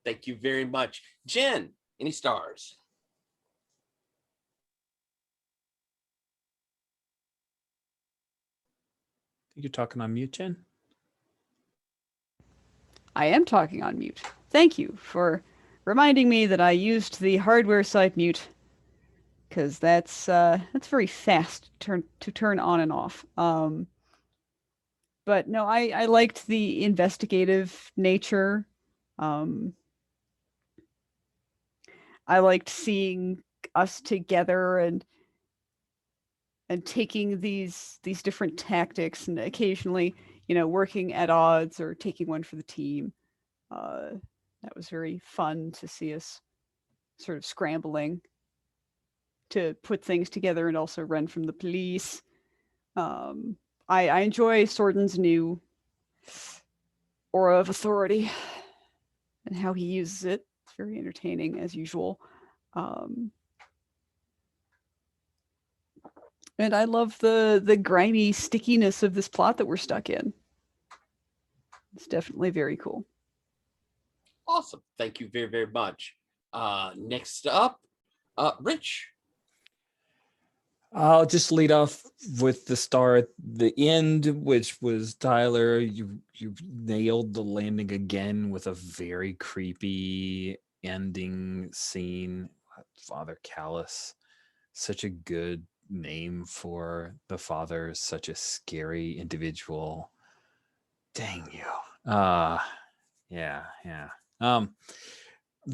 Thank you very much. Jen, any stars? You're talking on mute, Jen? I am talking on mute. Thank you for reminding me that I used the hardware site mute, because that's very fast to turn on and off. But no, I liked the investigative nature. I liked seeing us together and taking these different tactics and occasionally, working at odds or taking one for the team. That was very fun to see us sort of scrambling to put things together and also run from the police. I enjoy Sorden's new aura of authority and how he uses it. It's very entertaining as usual. And I love the grimy stickiness of this plot that we're stuck in. It's definitely very cool. Awesome. Thank you very, very much. Next up, Rich. I'll just lead off with the star at the end, which was Tyler. You nailed the landing again with a very creepy ending scene. Father Callus, such a good name for the father, such a scary individual. Dang you. Yeah.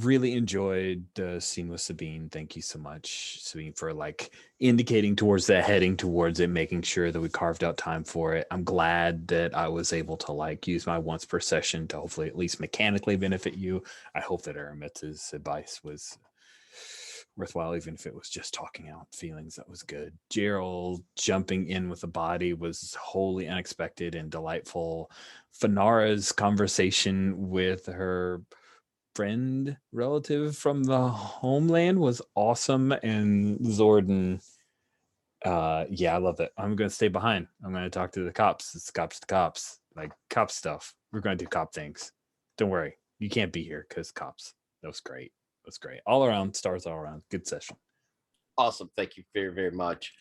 Really enjoyed the scene with Sabine. Thank you so much, Sabine, for like indicating towards that, heading towards it, making sure that we carved out time for it. I'm glad that I was able to like use my once per session to hopefully at least mechanically benefit you. I hope that Aramitz's advice was worthwhile, even if it was just talking out feelings. That was good. Gerald jumping in with the body was wholly unexpected and delightful. Fanara's conversation with her friend relative from the homeland was awesome. And Zordon, I love it. I'm gonna stay behind. I'm gonna talk to the cops. It's cops to cops, like cop stuff. We're gonna do cop things. Don't worry, you can't be here because cops. That was great. All around, stars all around. Good session. Awesome. Thank you very, very much.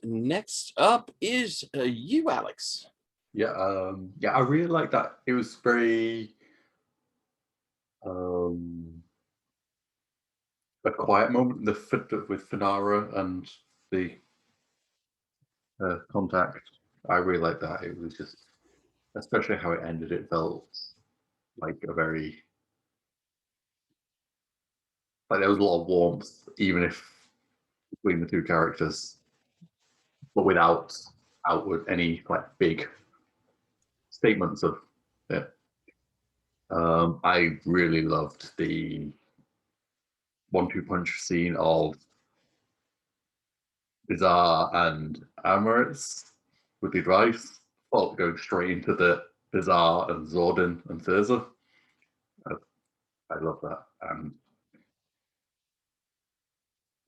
Next up is you, Alex. I really like that. It was very a quiet moment. The fit with Fanara and the contact. I really like that. It was just, especially how it ended. It felt like a very there was a lot of warmth, even if between the two characters, but without outward any like big statements of it. I really loved the 1-2 punch scene of Vazar and Amaritz with the advice. Well, going straight into the Vazar and Zordon and Thurza. I love that.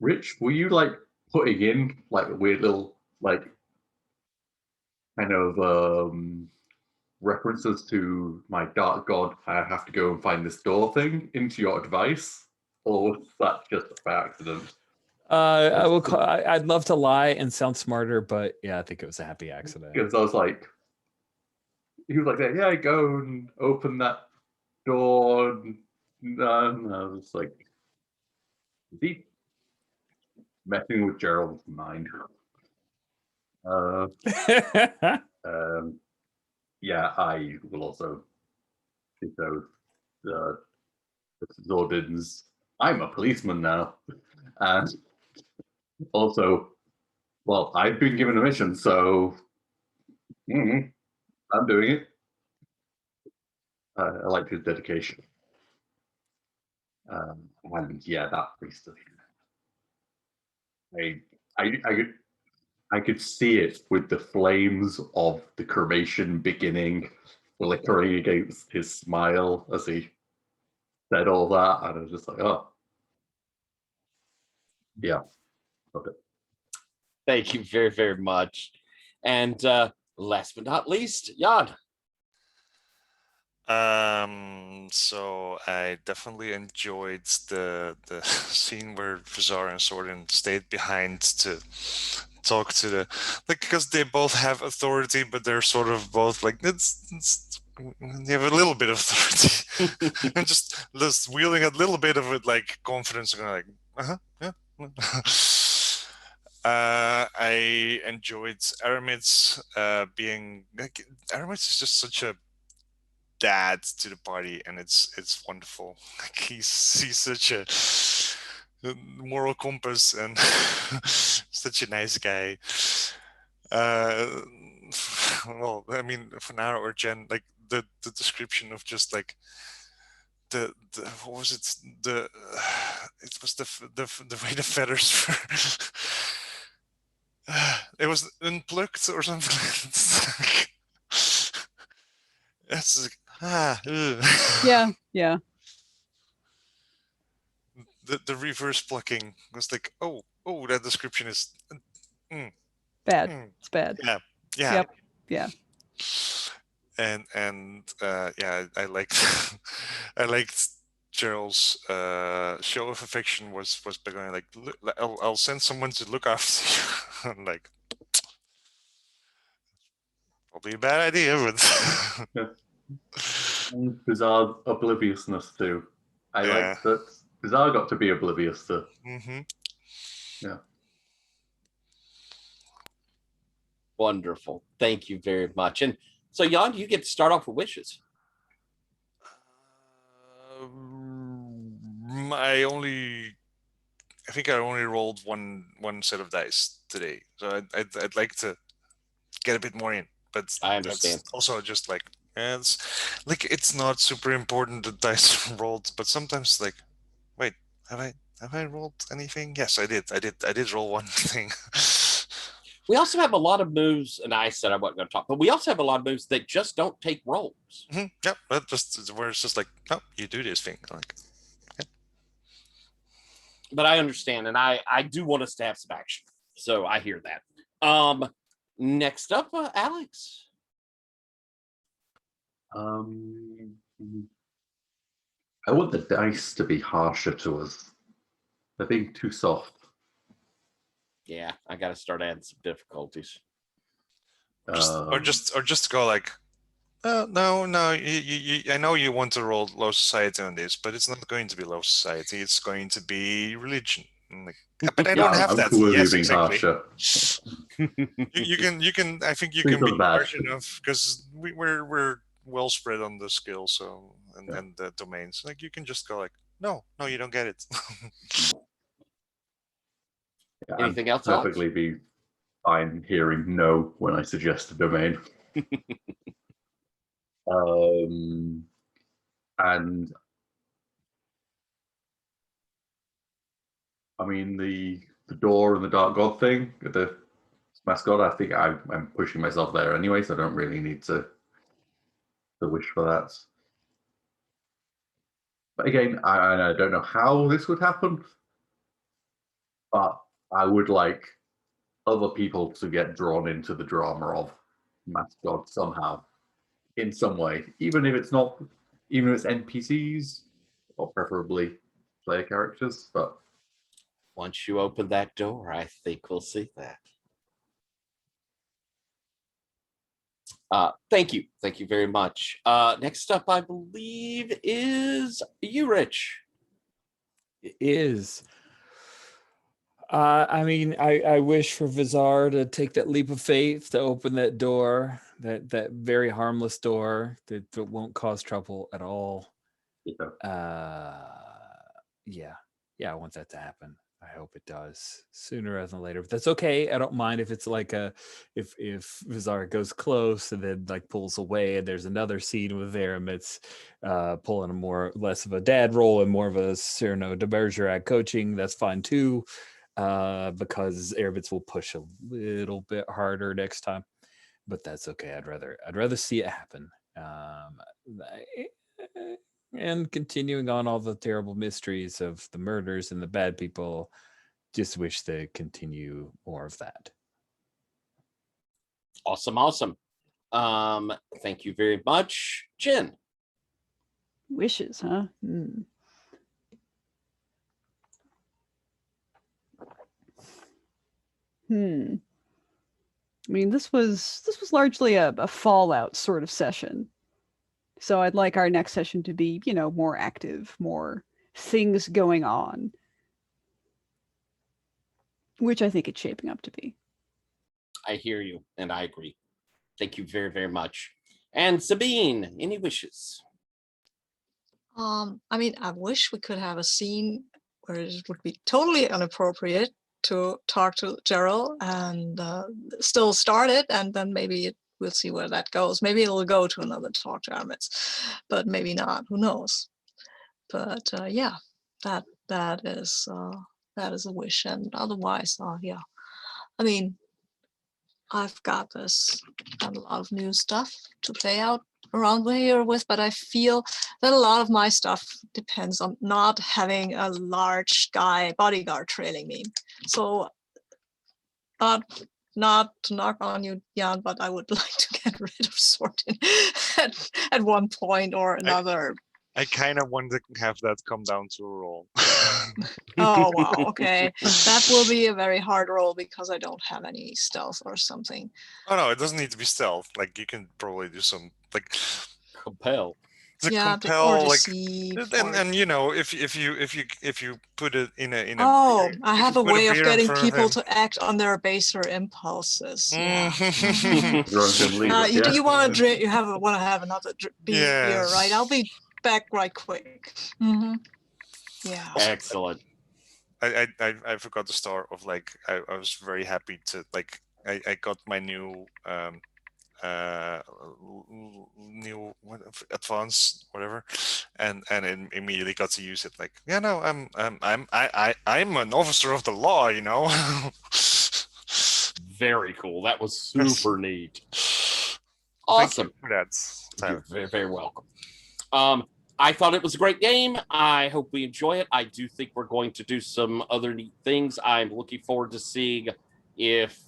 Rich, were you like putting in like a weird little like kind of references to my dark god, I have to go and find this door thing into your advice? Or was that just by accident? I'd love to lie and sound smarter, but yeah, I think it was a happy accident. Because I was like, he was like, yeah, go and open that door. And I was like, is he messing with Gerald's mind? I will also think those Zordon's. I'm a policeman now, and also, well, I've been given a mission, so I'm doing it. I like his dedication, and that priest. I could see it with the flames of the cremation beginning flickering against his smile as he said all that, and I was just like, oh, yeah, love it. Thank you very, very much. And last but not least, Jan. So I definitely enjoyed the scene where Vazar and Sordin stayed behind to talk to the because they both have authority, but they're sort of both like it's you have a little bit of authority and just wielding a little bit of it like confidence and like yeah. I enjoyed Aramitz being like Aramitz is just such a dad to the party, and it's wonderful. Like he's such a moral compass and such a nice guy. Well, I mean, Fanara or Jen, like the description of just like the what was it? It was the way the feathers were. It was unplucked or something. That's like, Yeah, yeah. The reverse plucking was like, oh, that description is Bad. It's bad. yeah, yeah. Yep. Yeah. And yeah, I liked I liked Gerald's show of affection was by going like, I'll send someone to look after you. I'm like, probably a bad idea, but And Vazar's obliviousness too. I like that Vazar got to be oblivious to. Yeah. Wonderful. Thank you very much. And so, Jan, you get to start off with wishes. I think I only rolled one set of dice today, so I'd like to get a bit more in. But I understand. That's also just like, it's like, it's not super important the dice rolled, but sometimes like, wait, have I rolled anything? Yes, I did roll one thing. We also have a lot of moves, and I said I wasn't going to talk, but we also have a lot of moves that just don't take rolls. Yep, that just where it's just like, oh, you do this thing. Like, yep. But I understand, and I do want us to have some action, so I hear that. Next up, Alex. I want the dice to be harsher to us. They're being too soft. Yeah, I got to start adding some difficulties. Or just go like, no, I know you want to roll low society on this, but it's not going to be low society. It's going to be religion. Like, but I don't have that. Yes, exactly. you can. I think you can be harsh enough because we're well spread on the skill, so and the domains. Like, you can just go like, no, you don't get it. Yeah, anything else? Perfectly be fine hearing no when I suggest a domain. And I mean the door and the dark god thing, the mascot. I think I'm pushing myself there anyway, so I don't really need to wish for that. But again, I don't know how this would happen, but I would like other people to get drawn into the drama of mascot somehow, in some way, even if it's NPCs or preferably player characters. But once you open that door, I think we'll see that. Thank you very much. Next up, I believe, is you, Rich. It is. I mean, I wish for Vazar to take that leap of faith to open that door, that very harmless door that won't cause trouble at all. Yeah, I want that to happen. I hope it does sooner rather than later. But that's okay. I don't mind if it's like if Vazar goes close and then like pulls away, and there's another scene with Aramitz pulling less of a dad role and more of a Cyrano de Bergerac coaching. That's fine too. Because Aramitz will push a little bit harder next time, but that's okay. I'd rather see it happen. And continuing on all the terrible mysteries of the murders and the bad people, just wish to continue more of that. Awesome. Thank you very much, Jen. Wishes, huh? I mean, this was largely a Fallout sort of session. So I'd like our next session to be, more active, more things going on, which I think it's shaping up to be. I hear you, and I agree. Thank you very, very much. And Sabine, any wishes? I mean, I wish we could have a scene where it would be totally inappropriate to talk to Gerald and still start it, and then maybe we'll see where that goes. Maybe it'll go to another talk to Hermits, but maybe not. Who knows? But yeah, that is a wish, and otherwise, yeah. I mean, I've got this and a lot of new stuff to play out around here with, but I feel that a lot of my stuff depends on not having a large guy bodyguard trailing me. So not to knock on you, Jan, but I would like to get rid of sorting at one point or another. I kind of want to have that come down to a roll. Oh, wow. Okay. That will be a very hard roll because I don't have any stealth or something. Oh, no, it doesn't need to be stealth. Like, you can probably do some, like, Compel. to Yeah, or compel, like, deceive. and you know, if you put it in a Oh, I if have you a put way of beer in getting front of people him- to act on their baser impulses. Yeah. Mhm. Drunken leader, You, yeah. you want to drink? You want to have another beer, right? I'll be back right quick. Yeah. Excellent. I forgot the start of, like, I was very happy to, like, I got my new new advanced whatever, and immediately got to use it. Like, yeah, no, I'm an officer of the law, you know. Very cool. That was Yes. super neat. Thank you Awesome. for that, Tyler. You're very, very welcome. I thought it was a great game. I hope we enjoy it. I do think we're going to do some other neat things. I'm looking forward to seeing if,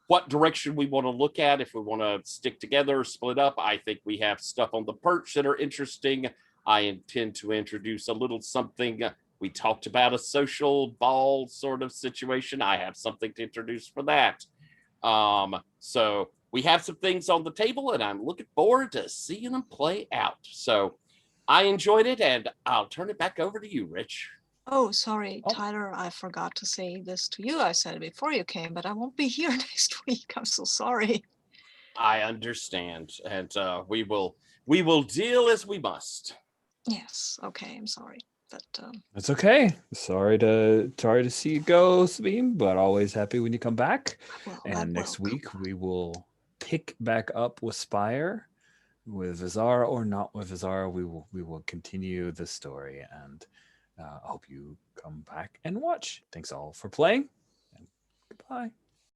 what direction we want to look at, if we want to stick together, split up. I think we have stuff on the perch that are interesting. I intend to introduce a little something. We talked about a social ball sort of situation. I have something to introduce for that. So we have some things on the table, and I'm looking forward to seeing them play out. So I enjoyed it, and I'll turn it back over to you, Rich. Oh, sorry, Tyler, I forgot to say this to you. I said it before you came, but I won't be here next week. I'm so sorry. I understand, and we will deal as we must. Yes, okay, I'm sorry. But It's okay. Sorry to see you go, Sabine, but always happy when you come back. well, And next week we will pick back up with Spire, with Vazar or not with Vazar. We will continue the story, and I hope you come back and watch. Thanks all for playing, and goodbye.